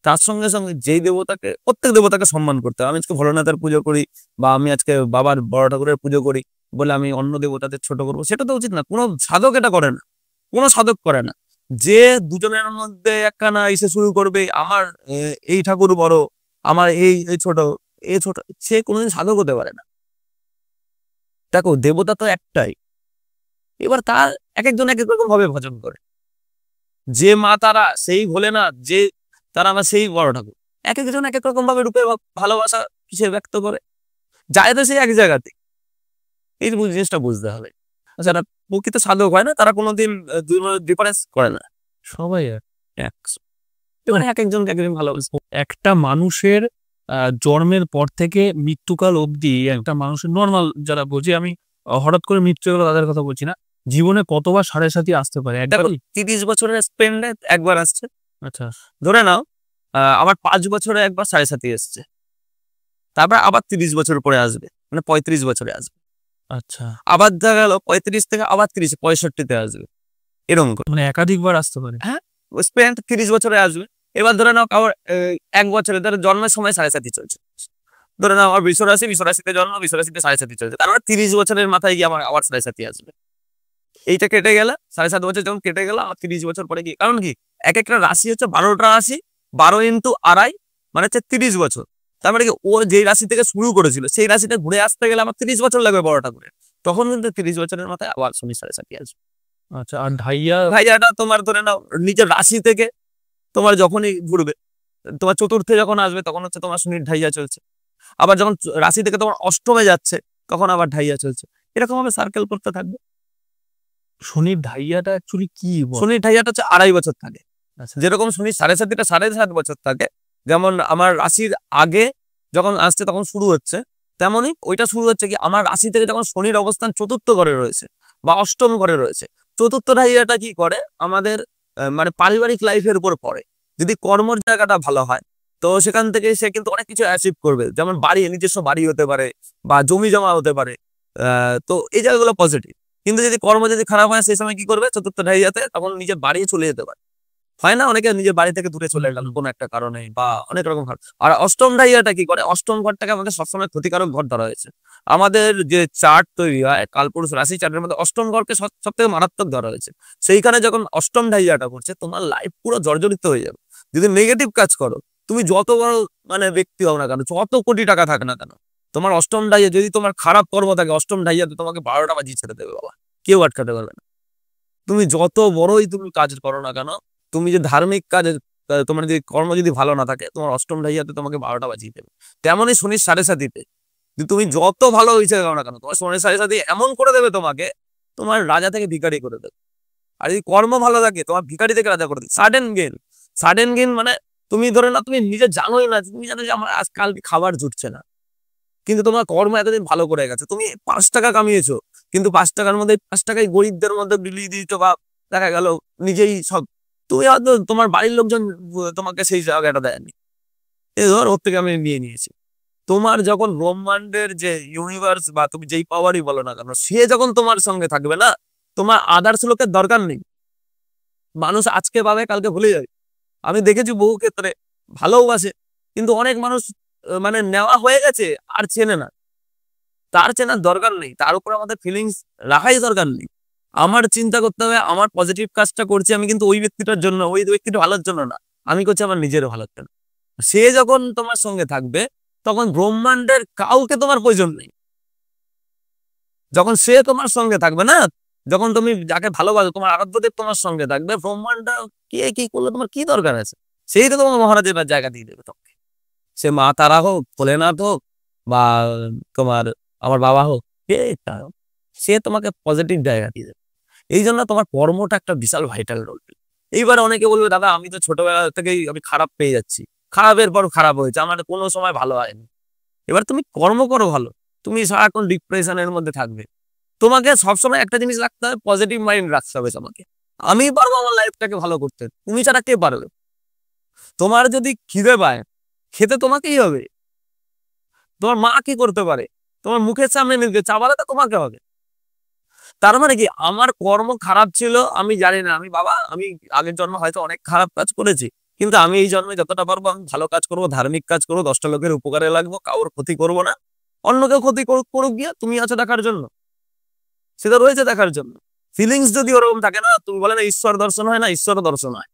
তার সঙ্গে সঙ্গে যেই দেবতাকে, প্রত্যেক দেবতাকে সম্মান করতে হবে। আমি আজকে ভোলানাথের পুজো করি বা আমি আজকে বাবার বড় ঠাকুরের পুজো করি বলে আমি অন্য দেবতাদের ছোট করবো, সেটা তো উচিত না। কোনো সাধক এটা করে না, কোনো সাধক করে না। যে দুজনের মধ্যে একখানা এসে শুরু করবে আমার এই ঠাকুর বড়, আমার এই ছোট, এই ছোট, সে কোনোদিন সাধক হতে পারে না। দেখো দেবতা তো একটাই, এবার তার এক একজন এক এক রকম ভাবে ভজন করে। যে মা তারা সেই ভোলেনাথ, যে তারা আমার সেই বড় ঠাকুর, এক একজন এক এক রকম ভাবে রূপে ভালোবাসা কিসে ব্যক্ত করে, যায় তো সেই এক জায়গাতে। এই জিনিসটা বুঝতে হবে। যারা প্রকৃত সাধক হয় না, তারা কোনোদিন ডিফারেন্স করে না,
সবাই
এক মানে এক একজন এক একজন ভালোবাসে।
একটা মানুষের জন্মের পর থেকে মৃত্যুকাল অবধি একটা মানুষের নর্মাল যারা বুঝি, আমি হঠাৎ করে মৃত্যু গেল তাদের কথা বলছি না, জীবনে কতবার সাড়ে সাথী আসতে পারে?
দেখো 30 বছরের স্পেন্ডে একবার আসছে।
আচ্ছা,
ধরে নাও আবার 5 বছরে একবার সাড়ে সাথী এসছে, তারপর আবার 30 বছর পরে আসবে, মানে 35 বছরে আসবে।
আচ্ছা,
আবার দেখা গেল 35 থেকে আবার 30, 65-তে আসবে, এরকম করে।
মানে একাধিকবার আসতে পারে।
হ্যাঁ, স্পেন্ড 30 বছরে আসবে। এবার ধরে নাও কারোর 1 বছরে, ধরো জন্মের সময় সাড়ে সাথী চলছে, ধরে নাও আমার বিশ্বরাশিতে জন্ম, বিশ্বরাশিতে সাড়ে সাথী চলছে, তারপর 30 বছরের মাথায় গিয়ে আমার আবার সাড়ে সাথী আসবে। এইটা কেটে গেলে 7.5 বছর যখন কেটে গেল, আমার 30 বছর পরে কি, কারণ কি এক একটা রাশি হচ্ছে 12টা রাশি, 12 × 2.5 মানে হচ্ছে 30 বছর। তার মানে কি ও যে রাশি থেকে শুরু করেছিল সেই রাশিটা ঘুরে আসতে গেলে আমার 30 বছর লাগবে বড় ঠাকুরের, তখন কিন্তু 30 বছরের মাথায় আবার শনি সাড়ে সাথী আসবে।
আচ্ছা, আর
ভাইয়াটা তোমার ধরে নাও নিজের রাশি থেকে তোমার যখনই ঘুরবে, তোমার চতুর্থে যখন আসবে তখন হচ্ছে তোমার শনির ঢাইয়া চলছে, আবার যখন রাশি থেকে তোমার অষ্টমে যাচ্ছে তখন আবার ঢাইয়া চলছে, এরকম ভাবে সার্কেল করতে থাকবে।
শনির ঢাইয়াটা অ্যাকচুয়ালি কি?
শনির ঢাইয়াটা হচ্ছে 2.5 বছর থাকে।
আচ্ছা,
যেরকম শনির সাড়ে সাথীটা 7.5 বছর থাকে, যেমন আমার রাশির আগে যখন আসছে তখন শুরু হচ্ছে, তেমনই ওইটা শুরু হচ্ছে কি আমার রাশি থেকে যখন শনির অবস্থান চতুর্থ ঘরে রয়েছে, বা অষ্টম ঘরে রয়েছে। চতুর্থ ঢাইয়াটা কি করে আমাদের মানে পারিবারিক লাইফের উপর পড়ে। যদি কর্মর জায়গাটা ভালো হয় তো সেখান থেকে সে কিন্তু অনেক কিছু অ্যাচিভ করবে, যেমন বাড়ি, নিজস্ব বাড়ি হতে পারে বা জমি জমা হতে পারে। তো এই জায়গাগুলো পজিটিভ। কিন্তু যদি কর্ম যদি খারাপ হয় সেই সময় কি করবে, চতুর্থ ঢাইয়াতে তখন নিজের বাড়ি চলে যেতে পারে। হয় না, অনেকে নিজের বাড়ি থেকে দূরে চলে গেল কোনো একটা কারণে বা অনেক রকম কারণ। আর অষ্টম ঢাইয়াটা কি করে, অষ্টম ঘরটাকে আমাদের সবসময় ক্ষতিকারক ঘর ধরা হয়েছে। আমাদের যে চার্ট তৈরি হয় কালপুরুষ রাশি চার্টের মধ্যে অষ্টম ঘরকে সব থেকে মারাত্মক ধরা হয়েছে। সেইখানে যখন অষ্টম ঢাইয়াটা করছে তোমার লাইফ পুরো জর্জরিত হয়ে যাবে। যদি নেগেটিভ কাজ করো, তুমি যত বড় মানে ব্যক্তি হও না কেন, যত কোটি টাকা থাকে না কেন, তোমার অষ্টম ঢাইয়া যদি তোমার খারাপ কর্ম থাকে, অষ্টম ঢাইয়াতে তোমাকে 12টা বাজিয়ে ছেড়ে দেবে বাবা, কেউ আটকাতে পারবে না। তুমি যত বড়ই তুমি কাজ করো না কেন, তুমি যে ধার্মিক কাজে তোমার যদি কর্ম যদি ভালো না থাকে, তোমার অষ্টম ঢাইয়াতে তোমাকে 12টা বাজিয়ে দেবে। তেমনই শনির সাড়ে সাতিতে তুমি যত ভালো হয়েছে না কেন, তোমার শনির সাড়ে সাতি এমন করে দেবে তোমাকে, তোমার রাজা থেকে ভিখারি করে দেবে। আর যদি কর্ম ভালো থাকে তোমার ভিখারি থেকে রাজা করে দেবে। সাডেন গেন মানে তুমি ধরে না, তুমি নিজে জানোই না, তুমি জানো যে আমার আজকাল খাবার জুটছে না, কিন্তু তোমার কর্ম এতদিন ভালো করে গেছে, তুমি 5 টাকা কামিয়েছো, কিন্তু 5 টাকার মধ্যে 5 টাকাই গরিবদের মধ্যে বিলিয়ে দিয়েছো, বা দেখা গেল নিজেই সব, তুমি হয়তো তোমার বাড়ির লোকজন তোমাকে সেই জায়গাটা দেয়নি, এই ধর ওর থেকে আমি নিয়ে নিয়েছি। তোমার যখন ব্রহ্মাণ্ডের যে ইউনিভার্স বা তুমি যেই পাওয়ারই বলো না কেন, সে যখন তোমার সঙ্গে থাকবে না, তোমার আদার্স লোকের দরকার নেই। মানুষ আজকে পাবে কালকে ভুলে যাবে। আমি দেখেছি বহু ক্ষেত্রে ভালোবাসে, কিন্তু অনেক মানুষ মানে নেওয়া হয়ে গেছে আর চেনে না। তার চেনার দরকার নেই, তার উপর আমাদের ফিলিংস রাখাই দরকার নেই। আমার চিন্তা করতে হবে আমার পজিটিভ কাজটা করছি আমি, কিন্তু ওই ব্যক্তিটার জন্য, ওই ব্যক্তিটা ভালোর জন্য না, আমি করছি আমার নিজের ভালোর জন্য। সে যখন তোমার সঙ্গে থাকবে তখন ব্রহ্মাণ্ডের কাউকে তোমার প্রয়োজন নেই। যখন সে তোমার সঙ্গে থাকবে না, যখন তুমি যাকে ভালোবাসো, তোমার আরাধ্যদেব তোমার সঙ্গে থাকবে, ব্রহ্মাণ্ড কে কি করলে তোমার কি দরকার আছে, সেই তো তোমার মহারাজের জায়গা দিয়ে দেবে তোমাকে। সে মা তারা হোক, ভোলেনাথ হোক, বা তোমার আমার বাবা হোক, কে হোক, সে তোমাকে পজিটিভ জায়গা দিয়ে দেবে। এই জন্য তোমার কর্মটা একটা বিশাল ভাইটাল রোল। এইবার অনেকে বলবে দাদা আমি তো ছোটবেলা থেকেই আমি খারাপ পেয়ে যাচ্ছি, খারাপের পর খারাপ হয়েছে, আমার কোনো সময় ভালো হয়নি। এবার তুমি কর্ম করো ভালো, তুমি সারাক্ষণ ডিপ্রেশনের মধ্যে থাকবে। তোমাকে সবসময় একটা জিনিস রাখতে হবে, পজিটিভ মাইন্ড রাখতে হবে তোমাকে। আমি পারবো আমার লাইফটাকে ভালো করতে, তুমি ছাড়া কে পারবে? তোমার যদি খিদে পায়, খেতে তোমাকেই হবে। তোমার মা কি করতে পারে, তোমার মুখের সামনে নিতে চাবালে তো তোমাকে হবে। তার মানে কি আমার কর্ম খারাপ ছিল আমি জানি না, আমি বাবা আমি আগের জন্মে হয়তো অনেক খারাপ কাজ করেছি, কিন্তু আমি এই জন্মে যতটা পারবো আমি ভালো কাজ করবো, ধার্মিক কাজ করবো, 10টা লোকের উপকারে লাগবো, কারোর ক্ষতি করবো না। অন্য কেউ ক্ষতি করুক গিয়া, তুমি আছো দেখার জন্য, সেটা রয়েছে দেখার জন্য। ফিলিংস যদি ওরকম থাকে না, তুমি বলে না ঈশ্বর দর্শন হয় না, ঈশ্বর দর্শন হয়।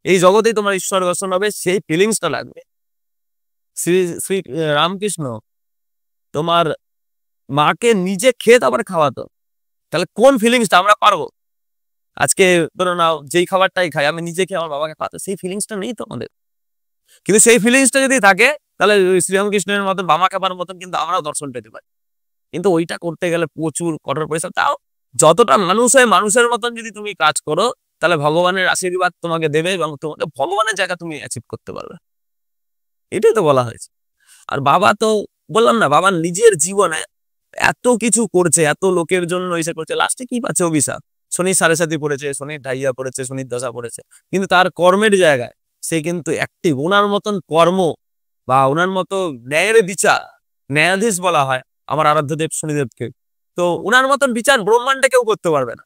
এই জগতেই তোমার ঈশ্বর দর্শন হবে, সেই ফিলিংসটা লাগবে। শ্রী শ্রী রামকৃষ্ণ তোমার মাকে নিজে খেয়ে তারপরে খাওয়াতো, তাহলে কোন ফিলিংসটা আমরা পারবো? আজকে ধরো নাও যেই খাবারটাই খাই আমি নিজে খেয়ে আমার বাবাকে খাওয়াতে, সেই ফিলিংসটা নেই তো আমাদের। কিন্তু সেই ফিলিংসটা যদি থাকে তাহলে শ্রীরামকৃষ্ণের মতন বামা খাবার মতন কিন্তু আমরাও দর্শন পেতে পারি। কিন্তু ওইটা করতে গেলে প্রচুর কঠোর পরিশ্রম। তাও যতটা মানুষ হয় মানুষের মতন যদি তুমি কাজ করো, তাহলে ভগবানের আশীর্বাদ তোমাকে দেবে এবং তোমাকে ভগবানের জায়গা তুমি অ্যাচিভ করতে পারবে। এটাই তো বলা হয়েছে। আর বাবা তো বললাম না, বাবা নিজের জীবনে এত কিছু করছে, এত লোকের জন্য এসে করছে, লাস্টে কি পাচ্ছে? অভিশাপ। শনির সাড়ে সাথী পড়েছে, শনির ঢাইয়া পড়েছে, শনির দশা পড়েছে, কিন্তু তার কর্মের জায়গায় সে কিন্তু অ্যাক্টিভ। ওনার মতন কর্ম বা ওনার মতো ন্যায়ের বিচার, ন্যায়াধীশ বলা হয় আমার আরাধ্যদেব শনিদেবকে, তো ওনার মতন বিচার ব্রহ্মাণ্ডে কেউ করতে পারবে না।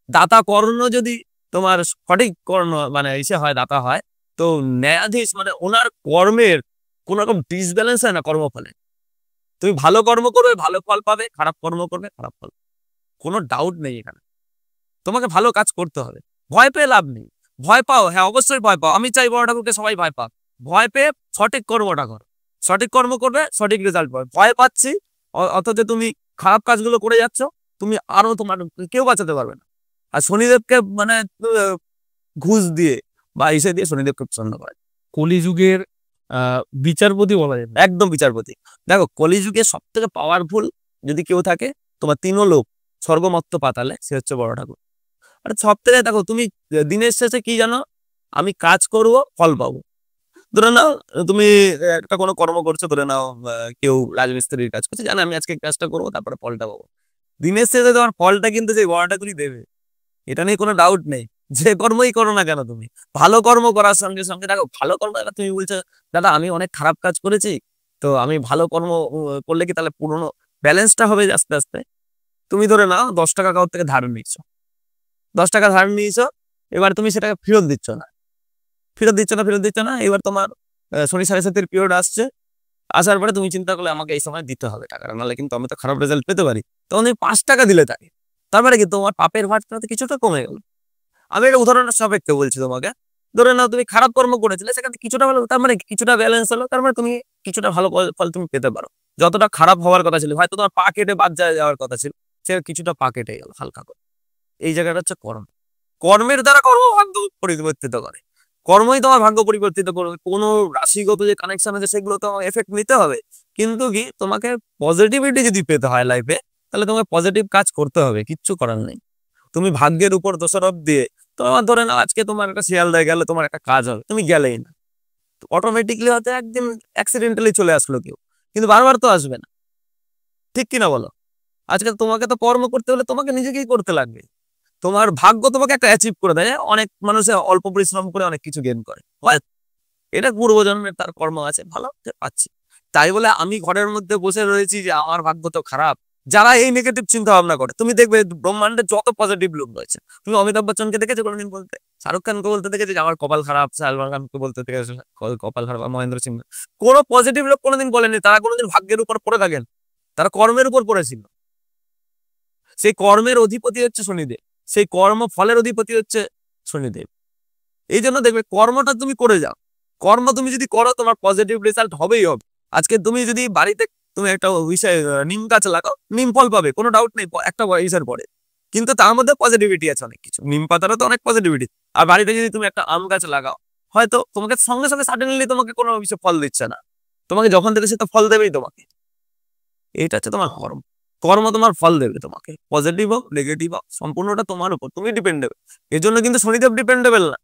দাতা কর্ণ যদি তোমার সঠিক কর্ণ মানে ইসে হয়, দাতা হয়, তো ন্যায়াধীশ মানে ওনার কর্মের কোন রকম ডিসব্যালেন্স হয় না কর্মফলে। তুমি ভালো কর্ম করবে ভালো ফল পাবে, খারাপ কর্ম করবে খারাপ ফল, কোনো ডাউট নেই এখানে। তোমাকে ভালো কাজ করতে হবে, ভয় পেয়ে লাভ নেই। ভয় পাও, হ্যাঁ অবশ্যই ভয় পাও, আমি চাই বড় ঠাকুরকে সবাই ভয় পাক। ভয় পেয়ে সঠিক কর্মটা করো, সঠিক কর্ম করবে সঠিক রেজাল্ট পাবে। ভয় পাচ্ছি অথচ তুমি খারাপ কাজগুলো করে যাচ্ছ, তুমি আরো তোমার কেউ বাঁচাতে পারবে না। আর শনিদেবকে মানে ঘুষ দিয়ে বা ইসে দিয়ে শনিদেবকে প্রসন্ন করে।
কলিযুগের বিচারপতি বলা যায়।
একদম বিচারপতি। দেখো কলিযুগে সব থেকে পাওয়ারফুল যদি কেউ থাকে তোমার তিনও লোক, স্বর্গমত্ত পাতালে, সে হচ্ছে বড় ঠাকুর। আর সব থেকে দেখো তুমি দিনের শেষে কি জানো, আমি কাজ করব ফল পাবো। ধরে নাও তুমি একটা কোনো কর্ম করছো, ধরে নাও কেউ রাজমিস্ত্রির কাজ করছে, জানে আমি আজকে কাজটা করবো, তারপরে ফলটা পাবো। দিনের শেষে তোমার ফলটা কিন্তু সেই বড়াটাগুলি দেবে, এটা নিয়ে কোনো ডাউট নেই। যে কর্মই করো না কেন তুমি, ভালো কর্ম করার সঙ্গে সঙ্গে দেখো, ভালো কর্ম এবার তুমি বলছো দাদা আমি অনেক খারাপ কাজ করেছি, তো আমি ভালো কর্ম করলে কি তাহলে পুরোনো ব্যালেন্সটা হবে আস্তে আস্তে। তুমি ধরে নাও 10 টাকা কারোর থেকে ধার নিচ্ছো, 10 টাকা ধার নিয়েছো, এবার তুমি সেটাকে ফেরত দিচ্ছ না, ফেরত দিচ্ছ না। এবার তোমার শনি সাড়ে সাতের পিরিয়ড আসছে, আসার পরে তুমি চিন্তা করলে আমাকে এই সময় দিতে হবে টাকাটা, নাহলে কিন্তু আমি তো খারাপ রেজাল্ট পেতে পারি। তখন তুমি 5 টাকা দিলে তাকে, তারপরে কি তোমার পাপের ভারটা কিছুটা কমে গেল। আমি একটা উদাহরণের সাপেক্ষে বলছি তোমাকে, ধরে নাও তুমি খারাপ কর্ম করেছিলে, সেখানে কিছুটা ভালো, তার মানে কিছুটা ব্যালেন্স হলো, তার মানে তুমি কিছুটা ভালো ফল তুমি পেতে পারো। যতটা খারাপ হওয়ার কথা ছিল, হয়তো তোমার পা কেটে বাদ যাওয়ার কথা ছিল, সে কিছুটা পা কেটে গেল হালকা করে। এই জায়গাটা হচ্ছে কর্ম, কর্মের দ্বারা কর্ম ভাগ্য পরিবর্তিত করে, কর্মই তোমার ভাগ্য পরিবর্তিত করবে। কোনো রাশিগত যে কানেকশন আছে সেগুলো তো এফেক্ট নিতে হবে, কিন্তু কি তোমাকে পজিটিভিটি যদি পেতে হয় লাইফে, তাহলে তোমাকে পজিটিভ কাজ করতে হবে, কিচ্ছু করার নেই। তুমি ভাগ্যের উপর দোষারোপ দিয়ে, তোমার ধরে নাও আজকে তোমার একটা শিয়ালদায় গেলে তোমার একটা কাজ হবে, তুমি গেলেই না, অটোমেটিকলি হয়তো একদিন অ্যাক্সিডেন্টালি চলে আসলো কেউ, কিন্তু বারবার তো আসবে না, ঠিক কিনা বলো? আজকে তোমাকে তো কর্ম করতে হলে তোমাকে নিজেকেই করতে লাগবে। তোমার ভাগ্য তোমাকে একটা অ্যাচিভ করে দেয়, অনেক মানুষে অল্প পরিশ্রম করে অনেক কিছু গেইন করে, এটা পূর্বজন্মের তার কর্ম আছে, ভালো পাচ্ছি। তাই বলে আমি ঘরের মধ্যে বসে রয়েছি যে আমার ভাগ্য তো খারাপ। যারা এই নেগেটিভ চিন্তা ভাবনা করে, তুমি দেখবে ব্রহ্মাণ্ডে যত পজিটিভ লোক রয়েছে, তুমি অমিতাভ বচ্চনকে দেখেছো কোনোদিন বলতে, শাহরুখ খানকে বলতে দেখেছো যে আমার কপাল খারাপ, সালমান খানকে বলতে দেখেছো কপাল খারাপ, মহেন্দ্র সিং, কোনো পজিটিভ লোক কোনোদিন বলেনি তারা কোনোদিন ভাগ্যের উপর পড়ে থাকেন, তারা কর্মের উপর পড়েছিল। সেই কর্মের অধিপতি হচ্ছে শনিদেব, সেই কর্ম ফলের অধিপতি হচ্ছে শনিদেব। এই জন্য দেখবে কর্মটা তুমি করে যাও, কর্ম তুমি যদি করো তোমার পজিটিভ রেজাল্ট হবেই হবে। আজকে তুমি যদি বাড়িতে তুমি একটা বিষয় নিম গাছ লাগাও, নিম ফল পাবে, কোনো ডাউট নেই একটা ইসের পরে, কিন্তু তার মধ্যে পজিটিভিটি আছে অনেক কিছু, নিম পাতারও তো অনেক পজিটিভিটি। আর বাড়িতে যদি তুমি একটা আম গাছ লাগাও, হয়তো তোমাকে সঙ্গে সঙ্গে সাডেনলি তোমাকে কোনো বিষয় ফল দিচ্ছে না, তোমাকে যখন থেকে সেটা ফল দেবেই তোমাকে। এটা হচ্ছে তোমার কর্ম, কর্ম তোমার ফল দেবে তোমাকে, পজিটিভ হোক নেগেটিভ হোক সম্পূর্ণটা তোমার উপর, তুমি ডিপেন্ডেবল। এর জন্য কিন্তু শনিদেব ডিপেন্ডেবল না।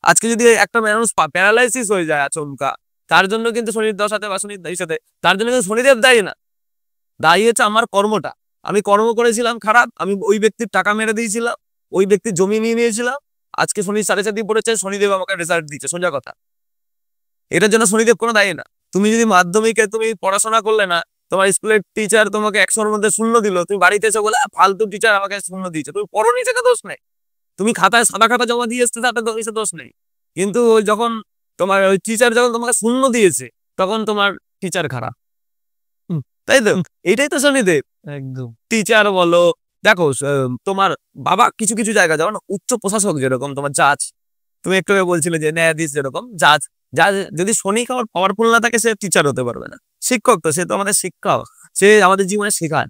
আজকে যদি একটা মানুষ প্যারালাইসিস হয়ে যায় আচমকা, তার জন্য কিন্তু শনির দশাতে বা শনির সাথে, তার জন্য কিন্তু শনিদেব দায়ী না, দায়ী হচ্ছে আমার কর্মটা। আমি কর্ম করেছিলাম খারাপ, আমি ওই ব্যক্তির টাকা মেরে দিয়েছিলাম, ওই ব্যক্তির জমি নিয়ে নিয়েছিলাম, আজকে শনি সাড়ে সাথে পড়েছে, শনিদেব আমাকে রেজাল্ট দিচ্ছে, সোজা কথা। এটার জন্য শনিদেব কোনো দায়ী না। তুমি যদি মাধ্যমিকে তুমি পড়াশোনা করলে না, তোমার স্কুলের টিচার তোমাকে 100-র মধ্যে 0 দিল, তুমি বাড়িতে এসে বলে ফালতু টিচার আমাকে 0 দিয়েছে, তুমি পড়ো নি, সেটা দোষ নেই। তুমি খাতায় সাদা খাতা জমা দিয়ে এসছে, তাতে দোষ নেই। কিন্তু ওই যখন তোমার ওই টিচার যখন তোমাকে 0 দিয়েছে, তখন তোমার টিচার খারাপ, তাই তো? এটাই তো শনিদেব।
একদম
টিচার বলো, দেখো তোমার বাবা কিছু কিছু জায়গা যেমন উচ্চ প্রশাসক, যেরকম তোমার জাজ, তুমি একটু আগে বলছিলে যে ন্যায়াধীশ, যেরকম জাজ, জাজ যদি শনি কারোর পাওয়ারফুল না থাকে সে টিচার হতে পারবে না। শিক্ষক তো সে তো আমাদের শিক্ষক, সে আমাদের জীবনে শেখায়।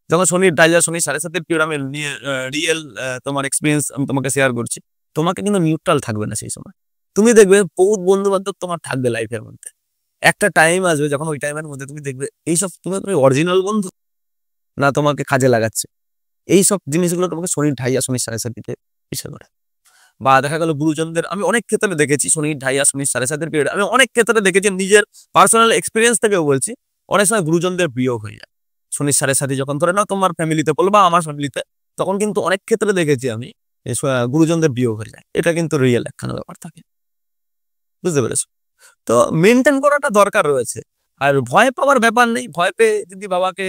যখন শনির ডাইজার, শনি সাড়ে সাতের পিরিয়ড, আমি রিয়েল তোমার এক্সপিরিয়েন্স আমি তোমাকে শেয়ার করছি, তোমাকে কিন্তু নিউট্রাল থাকবে না সেই সময়। তুমি দেখবে বহুত বন্ধু বান্ধব তোমার থাকবে লাইফের মধ্যে, একটা টাইম আসবে যখন ওই টাইমের মধ্যে তুমি দেখবে এইসব তুমি অরিজিনাল বন্ধু না তোমাকে কাজে লাগাচ্ছে, এইসব জিনিসগুলো তোমাকে শনির ঢাইয়া শনির সাড়ে সাতিতে পিছিয়ে করে। বা দেখা গেল গুরুজনদের, আমি অনেক ক্ষেত্রে দেখেছি শনির ঢাইয়া শনির সাড়ে সাতের পিরিয়ড, আমি অনেক ক্ষেত্রে দেখেছি, নিজের পার্সোনাল এক্সপিরিয়েন্স থেকেও বলছি, অনেক সময় গুরুজনদের বিয়োগ হয়ে যায় শনির সাড়ে সাতি যখন, ধরে নাও তোমার ফ্যামিলিতে বলো বা আমার ফ্যামিলিতে, তখন কিন্তু অনেক ক্ষেত্রে দেখেছি আমি গুরুজনদের বিয়োগ হয়ে যায়। এটা কিন্তু রিয়েল একখানা ব্যাপার থাকে, বুঝতে পেরেছো? তো মেনটেন করাটা দরকার রয়েছে। আর ভয় পাওয়ার ব্যাপার নেই, ভয় পেয়ে যদি বাবাকে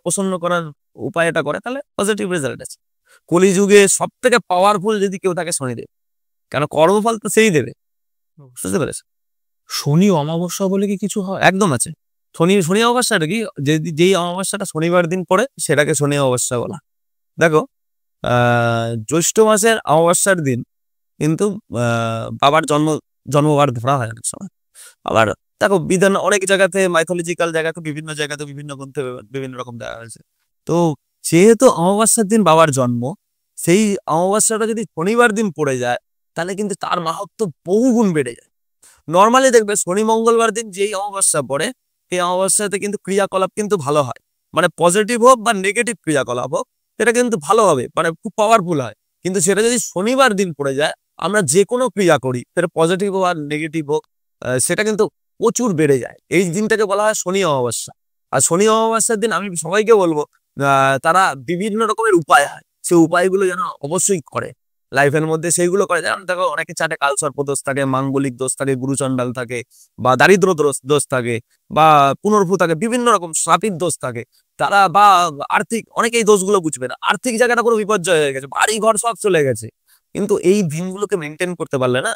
প্রসন্ন করার উপায়টা করে, তাহলে পজিটিভ রেজাল্ট আছে। কলিযুগে সব থেকে পাওয়ারফুল যদি কেউ থাকে শনিদেব, কেন কর্মফল তো সেই দেবে, বুঝতে পেরেছো?
শনি অমাবস্যা বলে কি কিছু হয়?
একদম আছে। শনি অমাবস্যাটা কি, যেই অমাবস্যাটা শনিবার দিন পড়ে সেটাকে শনি অমাবস্যা বলা। দেখো জ্যৈষ্ঠ মাসের অমাবস্যার দিন কিন্তু বাবার জন্মবার ধরা হয় অনেক সময়। আবার দেখো বিধান অনেক জায়গাতে, মাইথোলজিক্যাল জায়গাতে, বিভিন্ন জায়গাতে বিভিন্ন গ্রন্থে বিভিন্ন রকম দেওয়া হয়েছে। তো যেহেতু অমাবস্যার দিন বাবার জন্ম, সেই অমাবস্যাটা যদি শনিবার দিন পড়ে যায়, তাহলে কিন্তু তার মাহাত্ম্য বহুগুণ বেড়ে যায়। নর্মালি দেখবে শনি মঙ্গলবার দিন যেই অমাবস্যা পড়ে, এই অমাবস্যাতে কিন্তু ক্রিয়াকলাপ কিন্তু ভালো হয়, মানে পজিটিভ হোক বা নেগেটিভ ক্রিয়াকলাপ হোক, সেটা কিন্তু ভালো হবে, মানে খুব পাওয়ারফুল হয়। কিন্তু সেটা যদি শনিবার দিন পড়ে যায়, আমরা যে কোনো ক্রিয়া করি, সেটা পজিটিভ হোক আর নেগেটিভ হোক, সেটা কিন্তু প্রচুর বেড়ে যায়। এই দিনটাকে বলা হয় শনি অমাবস্যা। আর শনি অমাবস্যার দিন আমি সবাইকে বলবো তারা বিভিন্ন রকমের উপায় হয়, সেই উপায়গুলো যেন অবশ্যই করে লাইফের মধ্যে, সেইগুলো করে। যেমন দেখো অনেকে চাটে কালসর্প দোষ থাকে, মাঙ্গলিক দোষ থাকে, গুরুচণ্ডাল থাকে, বা দারিদ্র দোষ থাকে, বা পুনর্ভূ থাকে, বিভিন্ন রকম শ্রাপির দোষ থাকে। তারা বা আর্থিক, অনেকে এই দোষগুলো বুঝবে না, আর্থিক জায়গাটা পুরো বিপর্যয় হয়ে গেছে, বাড়ি ঘর সব চলে গেছে। কিন্তু এই দিনগুলোকে মেনটেন করতে পারলে না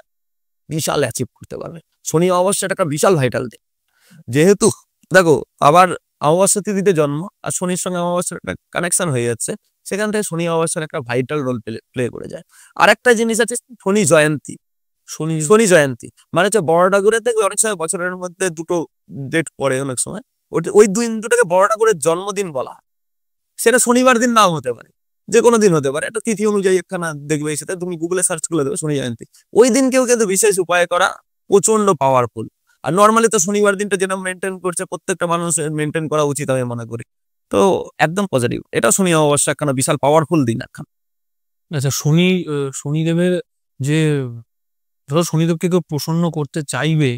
বিশাল অ্যাচিভ করতে পারবে। শনি অমাবস্যাটা একটা বিশাল ভাইটাল দিন, যেহেতু দেখো আবার অমাবস্যা তিথিতে জন্ম আর শনির সঙ্গে অমাবস্যার একটা কানেকশন হয়ে যাচ্ছে, সেখান থেকে শনি অমাবস্যার একটা ভাইটাল রোল প্লে করে যায়। আর একটা জিনিস আছে শনি জয়ন্তী। শনি জয়ন্তী মানে হচ্ছে বড় ঠাকুরের দেখবে অনেক সময় বছরের মধ্যে দুটো ডেট পড়ে, অনেক সময় ওই দিন দুটোকে বড় ঠাকুরের জন্মদিন বলা হয়। সেটা শনিবার দিন নাও হতে পারে, যে কোনো দিন হতে পারে, একটা তিথি অনুযায়ী একখানা দেখবে, সেটা তুমি গুগলে সার্চ করে দেবে শনি জয়ন্তী। ওই দিনকেও কিন্তু বিশেষ উপায় করা প্রচন্ড পাওয়ারফুল। আর নর্মালি তো শনিবার দিনটা যেটা মেনটেন করছে প্রত্যেকটা মানুষের মেনটেন করা উচিত আমি মনে করি। তো একদম পজিটিভ, এটা শনি অমাবস্যা একখানা বিশাল পাওয়ারফুল দিন একখান।
আচ্ছা, শনিদেবের যে, ধরো শনিদেবকে কেউ প্রসন্ন করতে চাইবে,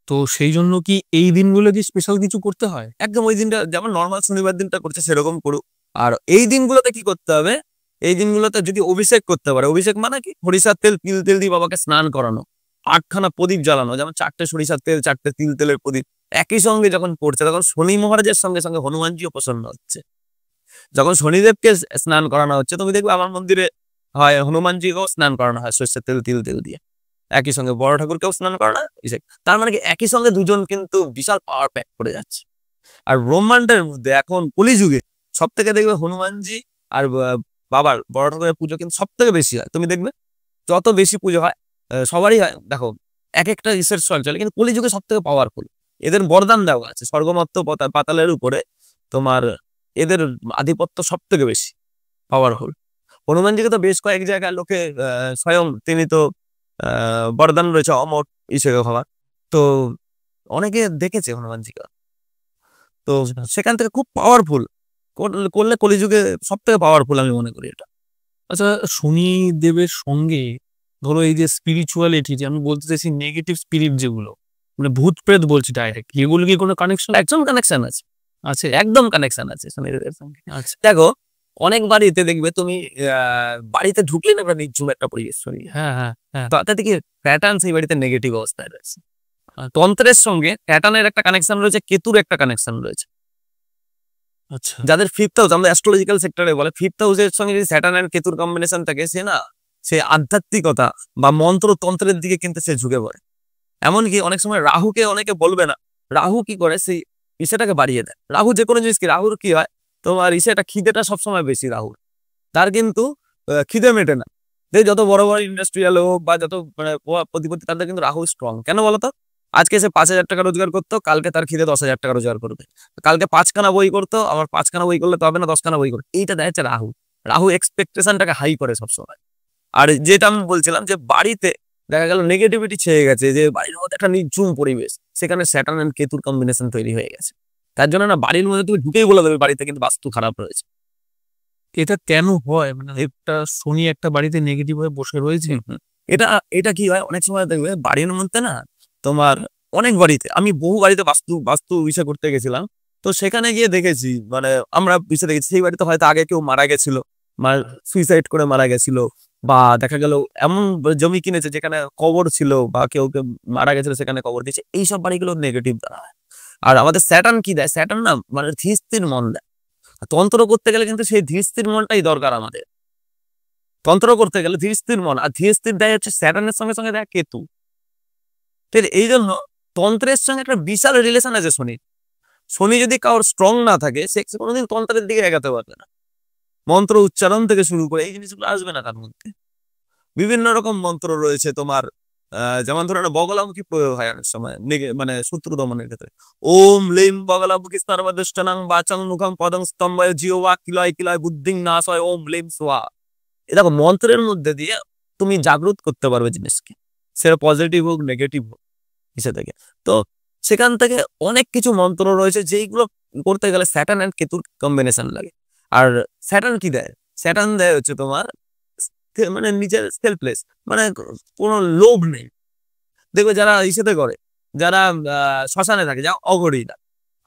তো সেই জন্য কি এই দিনগুলো কি স্পেশাল কিছু করতে হয়?
একদম ওই দিনটা যেমন নর্মাল শনিবার দিনটা করছে সেরকম করুক। আর এই দিনগুলোতে কি করতে হবে, এই দিনগুলোতে যদি অভিষেক করতে পারে, অভিষেক মানে কি, সরিষার তেল তিল তেল দিয়ে বাবাকে স্নান করানো, 8খানা প্রদীপ জ্বালানো, যেমন 4টে সরিষার তেল 4টে তিল তেলের প্রদীপ একই সঙ্গে যখন পড়ছে, তখন শনি মহারাজের সঙ্গে সঙ্গে হনুমানজিও প্রসন্ন হচ্ছে। যখন শনিদেবকে স্নান করানো হচ্ছে, তুমি দেখবে আমার মন্দিরে হয় হনুমানজিকেও স্নান করানো হয় সর্ষের তেল তিল তেল দিয়ে, একই সঙ্গে বড় ঠাকুরকেও স্নান করানো হয়। তার মানে কি একই সঙ্গে দুজন কিন্তু বিশাল পাওয়ার প্যাক করে যাচ্ছে। আর ব্রহ্মাণ্ডের মধ্যে এখন কলিযুগে সব থেকে দেখবে হনুমানজি আর বাবার বড় ঠাকুরের পুজো কিন্তু সব থেকে বেশি হয়। তুমি দেখবে যত বেশি পুজো হয়, সবারই হয়, দেখো এক একটা ঈশ্বর চলে, কিন্তু কলিযুগে সব থেকে পাওয়ারফুল। এদের বরদান দেওয়া আছে স্বর্গমত্ত পাতালের উপরে, তোমার এদের আধিপত্য সব থেকে বেশি পাওয়ারফুল। হনুমানজিকে তো বেশ কয়েক জায়গায় লোকে স্বয়ং তিনি তো বরদান রয়েছে অমর হিসেবে হওয়ার, তো অনেকে দেখেছে হনুমানজিকে। তো সেখান থেকে খুব পাওয়ারফুল করলে কলিযুগে সব থেকে পাওয়ারফুল আমি মনে করি এটা।
আচ্ছা, শনিদেবের সঙ্গে ধরো এই যে স্পিরিচুয়ালিটি, যে আমি বলতে চাইছি নেগেটিভ স্পিরিট যেগুলো, মানে ভূত প্রেত বলছি ডাইরেক্ট, এগুলো কি কোনো কানেকশন?
একদম কানেকশন আছে,
আছে,
একদম কানেকশন আছে শনিদেবের সঙ্গে।
আচ্ছা,
দেখো অনেক বাড়িতে দেখবে তুমি বাড়িতে ঢুকলে না একটা নির্ঝুম একটা পরিবেশ শনি,
হ্যাঁ হ্যাঁ হ্যাঁ,
তাতে কি প্যাটার্ন সেই বাড়িতে নেগেটিভ অবস্থায় রয়েছে। তন্ত্রের সঙ্গে প্যাটার্নের একটা কানেকশন রয়েছে, কেতুর একটা কানেকশন রয়েছে।
আচ্ছা,
যাদের ফিফথ হাউস, আমরা অ্যাস্ট্রোলজিক্যাল সেক্টরে বলে ফিফথ হাউসের সঙ্গে যদি স্যাটার্ন এন্ড কেতুর কম্বিনেশন থাকে, সে না সে আধ্যাত্মিকতা বা মন্ত্র তন্ত্রের দিকে কিন্তু সে ঝুঁকে পড়ে। এমনকি অনেক সময় রাহুকে অনেকে বলবে না, রাহু কি করে সেই ইসেটাকে বাড়িয়ে দেয়। রাহু যে কোনো জিনিস কি, রাহুর কি হয় তোমার ইসেটা খিদেটা সবসময় বেশি রাহুর, তার কিন্তু খিদে মেটে না। যত বড় বড় ইন্ডাস্ট্রিয়াল হোক বা যত মানে প্রতিপত্তি, তাদের কিন্তু রাহু স্ট্রং। কেন বলতো, আজকে সে 5,000 টাকা রোজগার করতো, কালকে তার খিদে 10,000 টাকা রোজগার করবে। কালকে 5খানা বই করতো, আবার 5খানা বই করলে তো হবে না, 10খানা বই করবে। এইটা দেখা যাচ্ছে রাহু। রাহু এক্সপেকটেশনটাকে হাই করে সবসময়। আর যেটা আমি বলছিলাম যে বাড়িতে দেখা গেল নেগেটিভিটি ছেয়ে গেছে, যে বাড়ির মধ্যে একটা নির্ঝুম পরিবেশ, সেখানে স্যাটার্ন এন্ড কেতুর কম্বিনেশন তৈরি হয়ে গেছে। তার জন্য না বাড়ির মধ্যে তুমি ঢুকেই বলে দেবে বাড়িতে কিন্তু বাস্তু খারাপ রয়েছে।
এটা কেন হয়? মানে একটা শনি একটা বাড়িতে নেগেটিভ হয়ে বসে রয়েছে।
এটা এটা কি হয়, অনেক সময় দেখবে বাড়ির মধ্যে না তোমার, অনেক বাড়িতে আমি বহু বাড়িতে বাস্তু বাস্তু বিষয় করতে গেছিলাম, তো সেখানে গিয়ে দেখেছি, মানে আমরা বিষয় দেখেছি সেই বাড়িতে হয়তো আগে কেউ মারা গেছিল, সুইসাইড করে মারা গেছিল, বা দেখা গেল এমন জমি কিনেছে যেখানে কবর ছিল, বা কেউ কেউ মারা গেছিল সেখানে কবর দিয়েছে, এইসব বাড়িগুলো নেগেটিভ দ্বারা হয়। আর আমাদের স্যাটার্ন কি দেয়, স্যাটার্ন না মানে ধীর স্থির মন দেয়। তন্ত্র করতে গেলে কিন্তু সেই ধীর স্থির মনটাই দরকার আমাদের। তন্ত্র করতে গেলে ধীর স্থির মন, আর ধীর স্থির দেয় হচ্ছে স্যাটার্নের সঙ্গে সঙ্গে দেয় কেতু। ঠিক এই জন্য তন্ত্রের সঙ্গে একটা বিশাল রিলেশন আছে শনি। শনি যদি কারোর স্ট্রং না থাকে, সে কোনোদিন তন্ত্রের দিকে এগাতে পারবে না। মন্ত্র উচ্চারণ থেকে শুরু করে এই জিনিসগুলো আসবে না তার মধ্যে। বিভিন্ন রকম মন্ত্র রয়েছে তোমার, যেমন ধরো বগলামুখী প্রয়োগ হয় অনেক সময় মানে শত্রু দমনের ক্ষেত্রে। ওম লিম বগলামুখী স্তর্বদষ্টনাং বাচং মুখং পদং স্তম্ভয় জিওবা কিলয় কিলয় বুদ্ধিং নাশ হয় ওম লিম সোয়া। এ দেখো মন্ত্রের মধ্যে দিয়ে তুমি জাগ্রত করতে পারবে জিনিসকে, সেটা পজিটিভ হোক নেগেটিভ হোক হিসেবে থেকে। তো সেখান থেকে অনেক কিছু মন্ত্র রয়েছে যেইগুলো করতে গেলে স্যাটার্ন এন্ড কেতুর কম্বিনেশন লাগে। আর স্যাটার্ন কি দেয়, স্যাটার্ন দেয় হচ্ছে তোমার মানে নিজের সেলফলেস, মানে কোনো লোভ নেই। দেখবে যারা ইসেতে করে যারা শ্মশানে থাকে, যা অঘরীরা,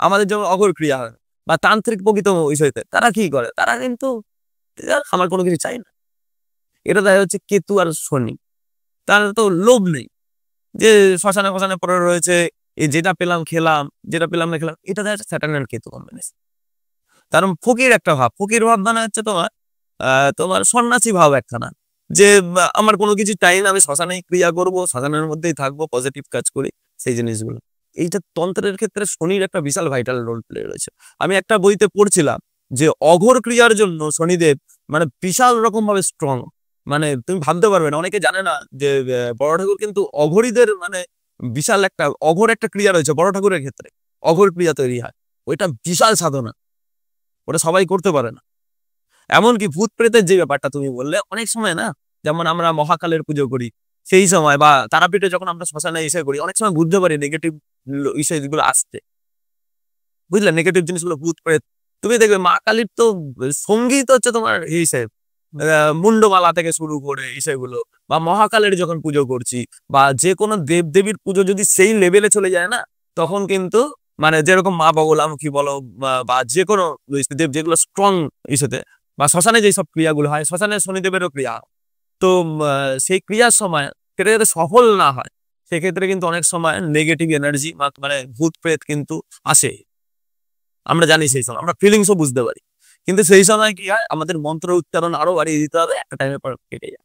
আমাদের যেমন অঘর ক্রিয়া হয় বা তান্ত্রিক প্রকৃত বিষয়তে, তারা কি করে, তারা কিন্তু আমার কোনো কিছু চাই না। এটা দেখা হচ্ছে কেতু আর শনি, তার তো লোভ নেই যে শ্মশানে ফশানে পড়ে রয়েছে, এই যেটা পেলাম খেলাম, যেটা পেলাম না খেলাম। এটা দেখা যাচ্ছে স্যাটার্ন আর কেতু কম্বিনেশন। কারণ ফকির একটা ভাব, ফকির ভাব মানে হচ্ছে তোমার তোমার সন্ন্যাসী ভাব একখানা, যে আমার কোনো কিছু চাই না, আমি শ্মশানেই ক্রিয়া করব, শ্মশানের মধ্যেই থাকবো, পজিটিভ কাজ করি, সেই জিনিসগুলো। এইটা তন্ত্রের ক্ষেত্রে শনির একটা বিশাল ভাইটাল রোল প্লে রয়েছে। আমি একটা বইতে পড়ছিলাম যে অঘোর ক্রিয়ার জন্য শনিদেব মানে বিশাল রকম ভাবে স্ট্রং। মানে তুমি ভাবতে পারবে না, অনেকে জানে না যে বড় ঠাকুর কিন্তু অঘরীদের মানে বিশাল একটা অঘোর একটা ক্রিয়া রয়েছে বড় ঠাকুরের ক্ষেত্রে, অঘোর ক্রিয়া তৈরি হয়, ওইটা বিশাল সাধনা, ওটা সবাই করতে পারে না। এমনকি ভূত প্রেতের যে ব্যাপারটা তুমি বললে, অনেক সময় না, যেমন আমরা মহাকালের পুজো করি সেই সময়, বা তারাপীঠে যখন আমরা শ্মশানে এসে করি, অনেক সময় বুঝতে পারি নেগেটিভ বিষয়গুলো আসছে, বুঝলে, নেগেটিভ জিনিসগুলো, ভূত প্রেত। তুমি দেখবে মা কালীর তো সঙ্গীত হচ্ছে তোমার হিসেব, মুন্ডমালা থেকে শুরু করে বিষয়গুলো, বা মহাকালের যখন পুজো করছি, বা যে কোনো দেব দেবীর পুজো যদি সেই লেভেলে চলে যায় না, তখন কিন্তু মানে যেরকম মা বগলামুখী বলো বা যে কোনো দেব যেগুলো স্ট্রং ইস্যুতে, বা শ্মশানে যেসব ক্রিয়াগুলো হয়, শ্মশানে শনিদেবেরও ক্রিয়া হয়। তো সেই ক্রিয়ার সময় সেটা যাতে সফল না হয়, সেক্ষেত্রে কিন্তু অনেক সময় নেগেটিভ এনার্জি মানে ভূত প্রেত কিন্তু আসে। আমরা জানি সেই সময়, আমরা ফিলিংসও বুঝতে পারি, কিন্তু সেই সময় কি হয়, আমাদের মন্ত্র উচ্চারণ আরো বাড়িয়ে দিতে হবে, একটা টাইমের পর কেটে যায়,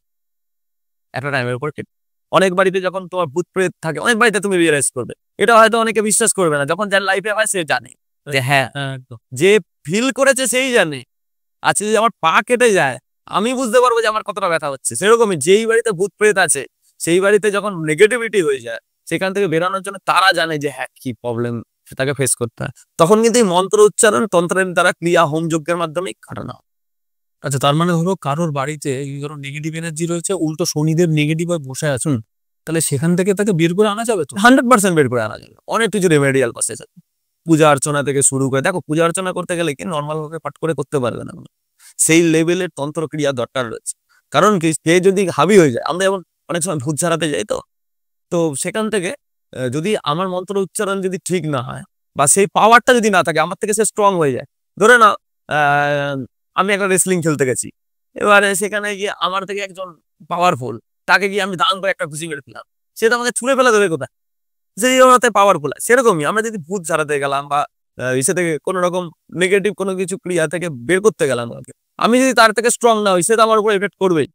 একটা টাইমের পর কেটে। অনেক বাড়িতে যখন তোমার ভূত প্রেত থাকে, অনেক বাড়িতে তুমি রিয়েলাইজ করবে, এটা হয়তো অনেকে বিশ্বাস করবে না, যখন যার লাইফে হয় সে জানে যে হ্যাঁ, যে ফিল করেছে সেই জানে। আচ্ছা, যদি আমার পা কেটে যায়, আমি বুঝতে পারবো যে আমার কতটা ব্যথা হচ্ছে। সেরকমই যেই বাড়িতে ভূত প্রেত আছে, সেই বাড়িতে যখন নেগেটিভিটি হয়ে যায়, সেখান থেকে বেরানোর জন্য তারা জানে যে হ্যাঁ কি প্রবলেম, সেটাকে ফেস করতে হয়। তখন কিন্তু এই মন্ত্র উচ্চারণ তন্ত্রের দ্বারা ক্রিয়া হোম যজ্ঞের মাধ্যমে কাটানো হয়।
আচ্ছা, তার মানে ধরো কারোর বাড়িতে এই ধরো নেগেটিভ এনার্জি রয়েছে, উল্টো শনিদেব নেগেটিভ হয়ে বসে আছেন, তাহলে সেখান থেকে তাকে বের করে আনা যাবে তো?
100% বের করে আনা যাবে, অনেক কিছু রেমেডিয়াল প্রসেস আছে। পূজা অর্চনা থেকে শুরু করে, দেখো পূজা অর্চনা করতে গেলে কি নর্মাল ভাবে পাঠ করে করতে পারবে না, সেই লেভেলের তন্ত্র ক্রিয়া দরকার রয়েছে। কারণ কি, সে যদি হাবি হয়ে যায়, আমরা যেমন অনেক সময় ভূত ঝাড়াতে যাই, তো তো সেখান থেকে যদি আমার মন্ত্র উচ্চারণ যদি ঠিক না হয়, বা সেই পাওয়ারটা যদি না থাকে, আমার থেকে সে স্ট্রং হয়ে যায়। ধরে না, আমি একটা রেসলিং খেলতে গেছি, এবারে সেখানে গিয়ে আমার থেকে একজন পাওয়ারফুল, তাকে গিয়ে আমি দান করে একটা খুশি মেরে দিলাম, সে তো আমাকে ছুঁড়ে ফেলে দেবে কোথায়, যে পাওয়ারফুল। সেরকমই আমরা যদি ভূত ঝাড়াতে গেলাম, বা ইসে থেকে কোনো রকম নেগেটিভ কোনো কিছু ক্রিয়া থেকে বের করতে গেলাম, আমি যদি তার থেকে স্ট্রং না হই, সে তো আমার উপর এফেক্ট করবেই।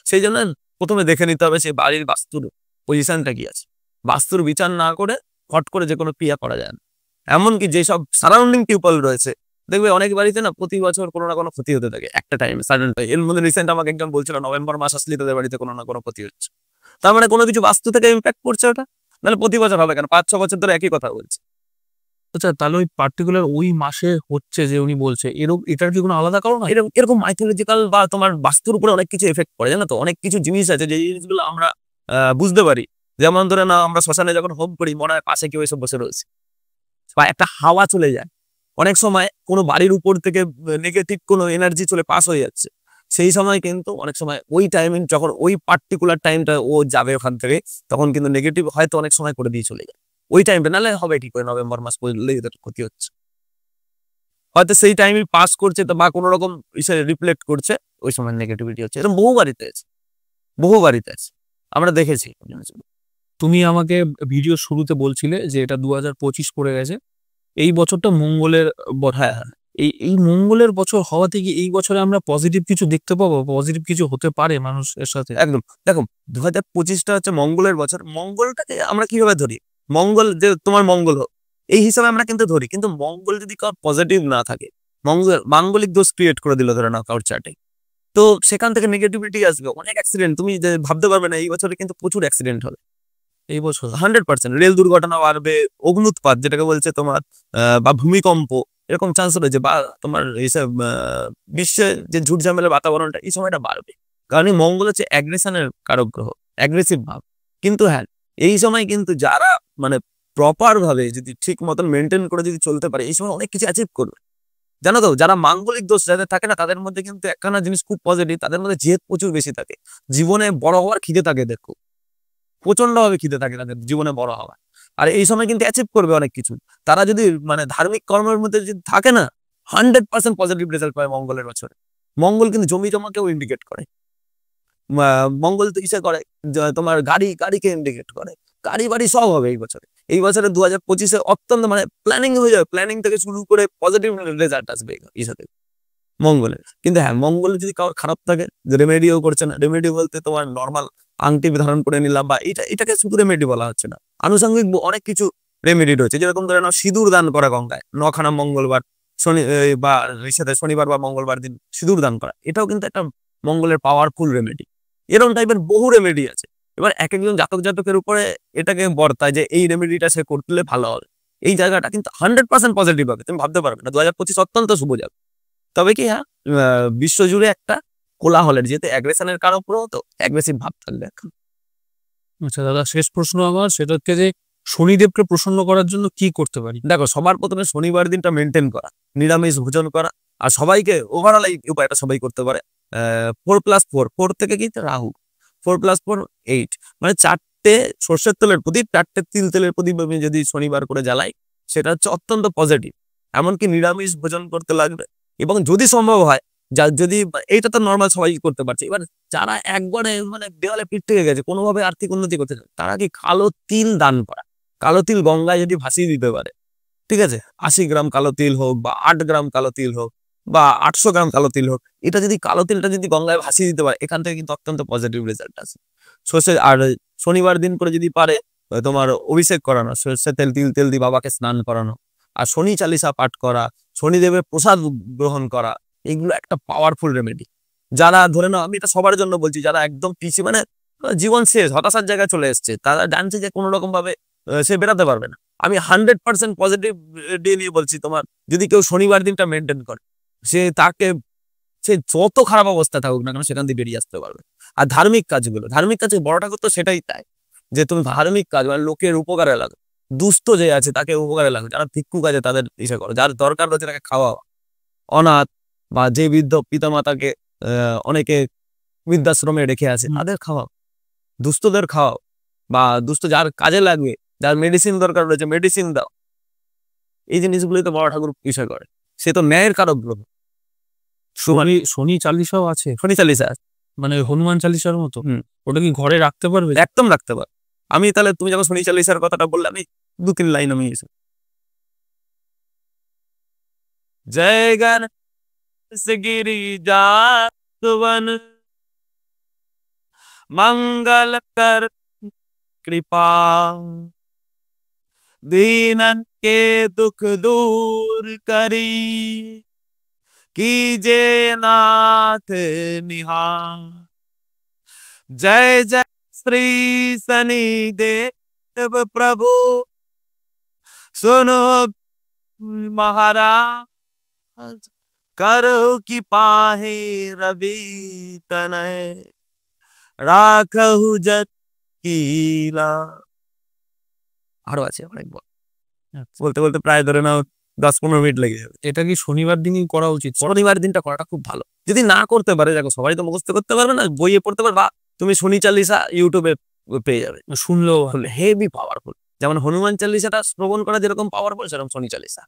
সেই জন্য প্রথমে দেখে নিতে হবে সেই বাড়ির বাস্তুর পজিশনটা কি আছে। বাস্তুর বিচার না করে হট করে যে কোনো ক্রিয়া করা যায় না। এমনকি যেসব সারাউন্ডিং পিপল রয়েছে, দেখবে অনেক বাড়িতে না প্রতি বছর কোনো না কোনো ক্ষতি হতে থাকে একটা টাইমে সাডেন টাইম। এর মধ্যে রিসেন্ট আমাকে একজন বলছিল নভেম্বর মাস আসলে তাদের বাড়িতে কোনো না কোনো ক্ষতি হচ্ছে। তার মানে কোনো কিছু বাস্তু থেকে ইম্প্যাক্ট করছে ওটা, নাহলে প্রতি বছর হবে কেন, 5-6 বছর ধরে একই কথা বলছে।
আচ্ছা, তাহলে ওই পার্টিকুলার ওই মাসে হচ্ছে যে উনি বলছে, এরকম এটার কি কোনো আলাদা কারণ হয়?
এরকম এরকম মাইথোলজিক্যাল বা তোমার বাস্তুর উপরে অনেক কিছু এফেক্ট করে, জানো তো, অনেক কিছু জিনিস আছে যে জিনিসগুলো আমরা বুঝতে পারি। যেমন ধরে না, আমরা শ্মশানে যখন হোম করি, মনে হয় পাশে কেউ এসে বসে রয়েছে, বা একটা হাওয়া চলে যায়। অনেক সময় কোনো বাড়ির উপর থেকে নেগেটিভ কোনো এনার্জি চলে পাস হয়ে যাচ্ছে, সেই সময় কিন্তু অনেক সময় ওই টাইমিং, যখন ওই পার্টিকুলার টাইমটা ও যাবে ওখান থেকে, তখন কিন্তু নেগেটিভ হয়তো অনেক সময় করে দিয়ে চলে যায় ওই টাইমটা। নাহলে হবে কি করে, নভেম্বর মাস পড়লে এদের ক্ষতি হচ্ছে, হয়তো সেই টাইমে পাস করছে, তো বা কোনো রকম রিফ্লেক্ট করছে, ওই সময় নেগেটিভিটি হচ্ছে। এরকম বহু বাড়িতে আছে, বহু বাড়িতে আছে, আমরা দেখেছি।
তুমি আমাকে ভিডিও শুরুতে বলছিলে যে এটা 2025 পড়ে গেছে, এই বছরটা মঙ্গলের
হ্যাঁ, হ্যাঁ,
এই এই মঙ্গলের বছর হওয়াতে কি এই বছরে আমরা পজিটিভ কিছু দেখতে পাবো, পজিটিভ কিছু হতে পারে মানুষের সাথে?
একদম। দেখো, 2025টা হচ্ছে মঙ্গলের বছর। মঙ্গলটাকে আমরা কিভাবে ধরি, মঙ্গল যে তোমার মঙ্গল হোক এই হিসাবে আমরা কিন্তু ধরি, কিন্তু মঙ্গল যদি কারোর পজিটিভ না থাকে, মঙ্গল মাঙ্গলিক দোষ ক্রিয়েট করে দিল ধরে নাও কারোর চার্টে, তো সেখান থেকে নেগেটিভিটি আসবে, অনেক অ্যাক্সিডেন্ট, তুমি যে ভাবতে পারবে না। এই বছরে কিন্তু প্রচুর অ্যাক্সিডেন্ট হবে
এই বছর
100%, রেল দুর্ঘটনা বাড়বে, অগ্নুৎপাত যেটাকে বলছে তোমার, বা ভূমিকম্প, এরকম চান্স রয়েছে, বা তোমার এইসব বিশ্বে যে ঝুট ঝামেলার বাতাবরণটা এই সময়টা বাড়বে। কারণ এই মঙ্গল হচ্ছে অ্যাগ্রেশনের কারক গ্রহ, অ্যাগ্রেসিভ ভাব। কিন্তু হ্যাঁ, এই সময় কিন্তু যারা মানে প্রপার ভাবে যদি ঠিক মতন মেনটেন করে যদি চলতে পারে, এই সময় অনেক কিছু অ্যাচিভ করবে। জানো তো, যারা মাঙ্গলিক দোষ যাদের থাকে না, তাদের মধ্যে কিন্তু একখানা জিনিস খুব পজিটিভ, তাদের মধ্যে জেদ প্রচুর বেশি থাকে, জীবনে বড় হওয়ার খিদে থাকে। দেখো, প্রচন্ড ভাবে খিদে থাকে তাদের জীবনে বড় হওয়া। আর এই সময় কিন্তু অ্যাচিভ করবে অনেক কিছু। তারা যদি মানে ধার্মিক কর্মের মধ্যে যদি থাকে না, 100% পজিটিভ রেজাল্ট পায় মঙ্গলের বছরে। মঙ্গল কিন্তু জমি জমাকেও ইন্ডিকেট করে। মঙ্গল তো ইসে করে, তোমার গাড়িকে ইন্ডিকেট করে, গাড়ি বাড়ি সব হবে এই বছরে। এই বছরে 2025-এ অত্যন্ত মানে প্ল্যানিং হয়ে যাবে, প্ল্যানিং থেকে শুরু করে পজিটিভ রেজাল্ট আসবে ইসাতে মঙ্গলের। কিন্তু হ্যাঁ, মঙ্গল যদি কারোর খারাপ থাকে, রেমেডিও করছে না, রেমেডি বলতে তোমার নর্মাল আংটি ধারণ করে নিলাম, বা এটাকে শুধু রেমেডি বলা হচ্ছে না, আনুষঙ্গিক অনেক কিছু রেমেডি রয়েছে। যেরকম ধরে নাও সিঁদুর দান করা গঙ্গায় 9খানা মঙ্গলবার, বা সাথে শনিবার বা মঙ্গলবার দিন সিঁদুর দান করা, এটাও কিন্তু একটা মঙ্গলের পাওয়ারফুল রেমেডি। এরকম টাইপের বহু রেমেডি আছে। এবার এক একজন জাতকের উপরে এটাকে বর্তায় যে এই রেমেডিটা সে করলে ভালো হবে। এই জায়গাটা কিন্তু 100% পজিটিভ হবে, তুমি ভাবতে পারবে না। 2025 অত্যন্ত শুভ যাবে। তবে কি হ্যাঁ, বিশ্বজুড়ে একটা কোলাহলের, যেহেতু অ্যাগ্রেশনের কারণ তো অ্যাগ্রেসিভ ভাব থাকবে এখন।
আচ্ছা দাদা, শেষ প্রশ্ন আমার, সেটা হচ্ছে যে শনিদেবকে প্রসন্ন করার জন্য কি করতে পারি?
দেখো, সবার প্রথমে শনিবার দিনটা মেনটেন করা, নিরামিষ ভোজন করা, আর সবাইকে ওভারঅল এই উপায়টা সবাই করতে পারে। 4+4, 4 থেকে কি রাহু, 4+4 8, মানে 4টে সর্ষের তেলের প্রদীপ, 4টে তিল তেলের প্রদীপ আমি যদি শনিবার করে জ্বালাই, সেটা হচ্ছে অত্যন্ত পজিটিভ। এমনকি নিরামিষ ভোজন করতে লাগবে, এবং যদি সম্ভব হয়, যদি এইটা তো নর্মাল সবাই করতে পারছে, এবার যারা একবারে মানে দেওয়ালে পিঠ থেকে গেছে, কোনোভাবে আর্থিক উন্নতি করতে চায়, তারা কি কালো তিল দান করা, কালো তিল গঙ্গায় যদি ভাসিয়ে দিতে পারে, ঠিক আছে, 80 গ্রাম কালো তিল হোক, বা 8 গ্রাম কালো তিল হোক, বা 800 গ্রাম কালো তিল হোক, এটা যদি কালো তিলটা যদি গঙ্গায় ভাসিয়ে দিতে পারে, এখান থেকে কিন্তু অত্যন্ত পজিটিভ রেজাল্ট আছে। আর শনিবার দিন করে যদি পারে তোমার অভিষেক করানো, সর্ষে তেল তিল তেল দিয়ে বাবাকে স্নান করানো, আর শনি চালিসা পাঠ করা, শনিদেবের প্রসাদ গ্রহণ করা, এগুলো একটা পাওয়ারফুল রেমেডি। যারা ধরে নাও, আমি এটা সবার জন্য বলছি, যারা একদম পিছিয়ে মানে জীবন শেষ, হতাশার জায়গায় চলে এসছে, তারা জানছে যে কোনো রকম ভাবে সে বেরাতে পারবে না, আমি 100% পজিটিভ ডে নিয়ে বলছি, তোমার যদি কেউ শনিবার দিনটা মেনটেন করে, সে যত খারাপ অবস্থা থাকুক না কেন, সেখান দিয়ে বেরিয়ে আসতে পারবে। আর ধার্মিক কাজে বড় ঠাকুর তো সেটাই তাই, যে তুমি ধার্মিক কাজ মানে লোকের উপকারে লাগো, দুস্থ যে আছে তাকে উপকারে লাগো, যারা ভিক্ষুক আছে তাদের ইসে করো, যার দরকার রয়েছে তাকে খাওয়া, অনাথ বা যে বৃদ্ধ পিতা মাতাকে অনেকে বৃদ্ধাশ্রমে রেখে আছে, তাদের খাওয়াও, দুস্থদের খাওয়াও, বা দুস্থ যার কাজে লাগবে, যার মেডিসিন দরকার রয়েছে মেডিসিন দাও। এই জিনিসগুলোই তো বড় ঠাকুর বিষয় করে, সে তো ন্যায়ের কারক গ্রহ।
শনি চালিসাও আছে?
শনি চালিসা আছে,
মানে হনুমান চালিসার মতো? ওটা কি ঘরে রাখতে পারবে?
একদম রাখতে পারবে। আমি তাহলে তুমি যখন শনি চালিসার কথাটা বললে, আমি 2-3 লাইন আমি জয় গণেশ गिरिजा सुवन मंगल कर कृपा, दीनन के दुख दूर करी, कीजे नाथ निहार। जय जय श्री शनि देव प्रभु, सुनो महाराज, करो कि पाहे रवि तनय, রাখহু জটিলা। আরো আছে অনেক, বলতে বলতে প্রায় ধরে নাও 10-15 মিনিট লেগে যাবে।
এটা কি শনিবার দিনই করা উচিত?
শনিবার দিনটা করাটা খুব ভালো। যদি না করতে পারে, দেখো সবাই তো মুখস্থ করতে পারবে না, বইয়ে পড়তে পারবে, বা তুমি শনি চালিসা ইউটিউবে পেয়ে যাবে,
শুনলেও
হেভি পাওয়ারফুল। যেমন হনুমান চালিসাটা শ্রবণ করা যেরকম পাওয়ারফুল, সেরকম শনি চালিসা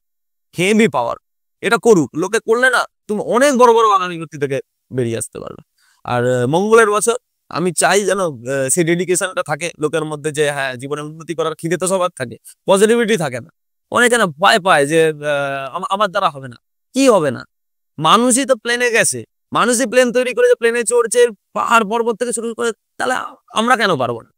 হেভি পাওয়ার। এটা করুক, লোকে করলে না তুমি অনেক বড় বড় বাঙালি গতি থেকে বেরিয়ে আসতে পারবে। আর মঙ্গলের বছর আমি চাই যেন সেই ডেডিকেশনটা থাকে লোকের মধ্যে, যে হ্যাঁ জীবনে উন্নতি করার খিদে তো সবার থাকে, পজিটিভিটি থাকে না। অনেকে না ভয় পায় যে আমার দ্বারা হবে না, কি হবে না, মানুষই তো প্লেনে গেছে, মানুষই প্লেন তৈরি করেছে, প্লেনে চড়ছে, পাহাড় পর্বত থেকে শুরু করে, তাহলে আমরা কেন পারবো না?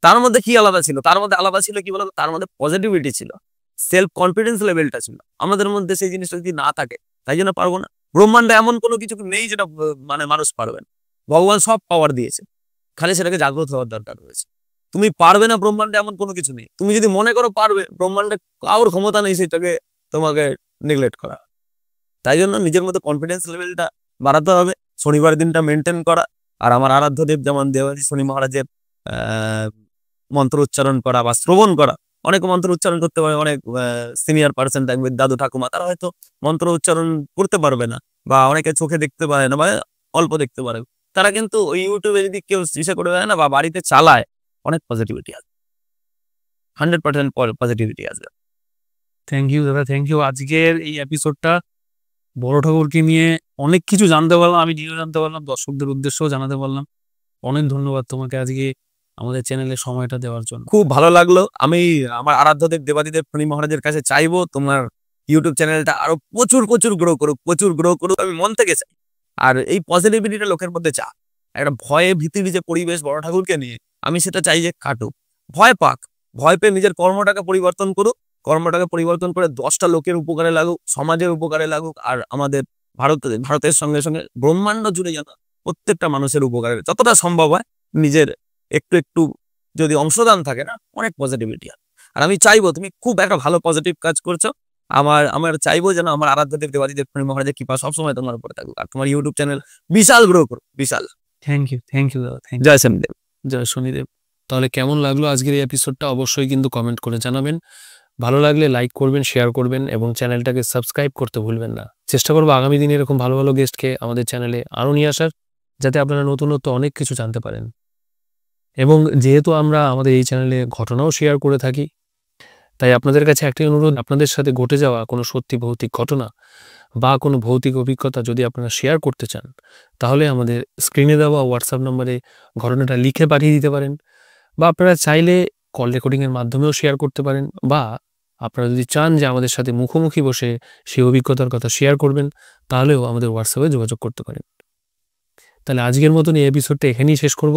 তার মধ্যে কি আলাদা ছিল? তার মধ্যে আলাদা ছিল কি বলতো, তার মধ্যে পজিটিভিটি ছিল, সেলফ কনফিডেন্স লেভেলটা ছিল। আমাদের মধ্যে সেই জিনিসটা যদি না থাকে, তাই জন্য পারবো না। ব্রহ্মাণ্ডে এমন কোনো কিছু নেই যেটা মানে মানুষ পারবে না, ভগবান সব পাওয়ার দিয়েছে, খালি সেটাকে জাগ্রত হওয়ার দরকার রয়েছে। তুমি পারবে না, ব্রহ্মাণ্ডে এমন কোনো কিছু নেই। তুমি যদি মনে করো পারবে, ব্রহ্মাণ্ডে কারোর ক্ষমতা নেই সেটাকে তোমাকে নেগলেক্ট করা। তাই জন্য নিজের মধ্যে কনফিডেন্স লেভেলটা বাড়াতে হবে, শনিবার দিনটা মেনটেন করা, আর আমার আরাধ্য দেব যেমন দেবাশী শনি মহারাজের মন্ত্র উচ্চারণ করা বা শ্রবণ করা। অনেক মন্ত্র উচ্চারণ করতে পারে, অনেক সিনিয়র পার্সন থাকবে, দাদু ঠাকুমা, তারা হয়তো মন্ত্র উচ্চারণ করতে পারবে না, বা অনেকে চোখে দেখতে পারে না, বা অল্প দেখতে পারে, তারা কিন্তু ওই ইউটিউবে যদি কেউ ইসে করে দেয় না, বা বাড়িতে চালায়, অনেক পজিটিভিটি আছে। 100% পজিটিভিটি আসবে।
থ্যাংক ইউ দাদা, থ্যাংক ইউ। আজকের এই এপিসোডটা বড় ঠাকুরকে নিয়ে অনেক কিছু জানতে পারলাম, আমি নিজেও জানতে পারলাম, দর্শকদের উদ্দেশ্যেও জানাতে পারলাম। অনেক ধন্যবাদ তোমাকে আজকে আমাদের চ্যানেলে সময়টা দেওয়ার জন্য।
খুব ভালো লাগলো। আমি আমার আরাধ্যদেব দেবাদিদেব ফণি মহারাজের কাছে চাইবো তোমার ইউটিউব চ্যানেলটা আরো প্রচুর গ্রো করুক, আমি মন থেকে চাই। আর এই পজিটিভিটিটা লোকের মধ্যে চা, একটা ভয়ে ভীতির যে পরিবেশ বড় ঠাকুরকে নিয়ে, আমি সেটা চাই যে কাটুক, ভয় পাক, ভয় পেয়ে নিজের কর্মটাকে পরিবর্তন করুক, কর্মটাকে পরিবর্তন করে 10টা লোকের উপকারে লাগুক, সমাজের উপকারে লাগুক, আর আমাদের ভারতের সঙ্গে সঙ্গে ব্রহ্মাণ্ড জুড়ে যেন প্রত্যেকটা মানুষের উপকারে যতটা সম্ভব হয় নিজের একটু যদি অংশদান থাকে না, অনেক পজিটিভিটি হয়। আর আমি চাইবো তুমি খুব একটা ভালো পজিটিভ কাজ করছো। আমার চাইবো যেন আমার আরাধ্যদেব দেবাদিদেব ফণি মহারাজের কৃপা সবসময় তোমার উপরে থাকুক, আর তোমার ইউটিউব চ্যানেল বিশাল গ্রো করুক, বিশাল।
থ্যাংক ইউ দাদা, থ্যাংক ইউ।
জয় শনিদেব।
জয় শনিদেব। তাহলে কেমন লাগলো আজকের এই এপিসোডটা অবশ্যই কিন্তু কমেন্ট করে জানাবেন। ভালো লাগলে লাইক করবেন, শেয়ার করবেন এবং চ্যানেলটাকে সাবস্ক্রাইব করতে ভুলবেন না। চেষ্টা করবো আগামী দিনে এরকম ভালো ভালো গেস্টকে আমাদের চ্যানেলে আরও নিয়ে আসার, যাতে আপনারা নতুনত্ব অনেক কিছু জানতে পারেন। এবং যেহেতু আমরা আমাদের এই চ্যানেলে ঘটনাও শেয়ার করে থাকি, তাই আপনাদের কাছে একটাই অনুরোধ, আপনাদের সাথে ঘটে যাওয়া কোনো সত্যি ভৌতিক ঘটনা বা কোনো ভৌতিক অভিজ্ঞতা যদি আপনারা শেয়ার করতে চান, তাহলে আমাদের স্ক্রিনে দেওয়া হোয়াটসঅ্যাপ নম্বরে ঘটনাটা লিখে পাঠিয়ে দিতে পারেন, বা আপনারা চাইলে কল রেকর্ডিংয়ের মাধ্যমেও শেয়ার করতে পারেন, বা আপনারা যদি চান যে আমাদের সাথে মুখোমুখি বসে সেই অভিজ্ঞতার কথা শেয়ার করবেন, তাহলেও আমাদের হোয়াটসঅ্যাপে যোগাযোগ করতে পারেন। তাহলে আজকের মতন এই এপিসোডটা এখানেই শেষ করব।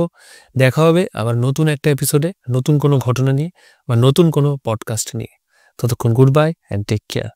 দেখা হবে আবার নতুন একটা এপিসোডে, নতুন কোনো ঘটনা নিয়ে বা নতুন কোনো পডকাস্ট নিয়ে। ততক্ষণ good bye and take care.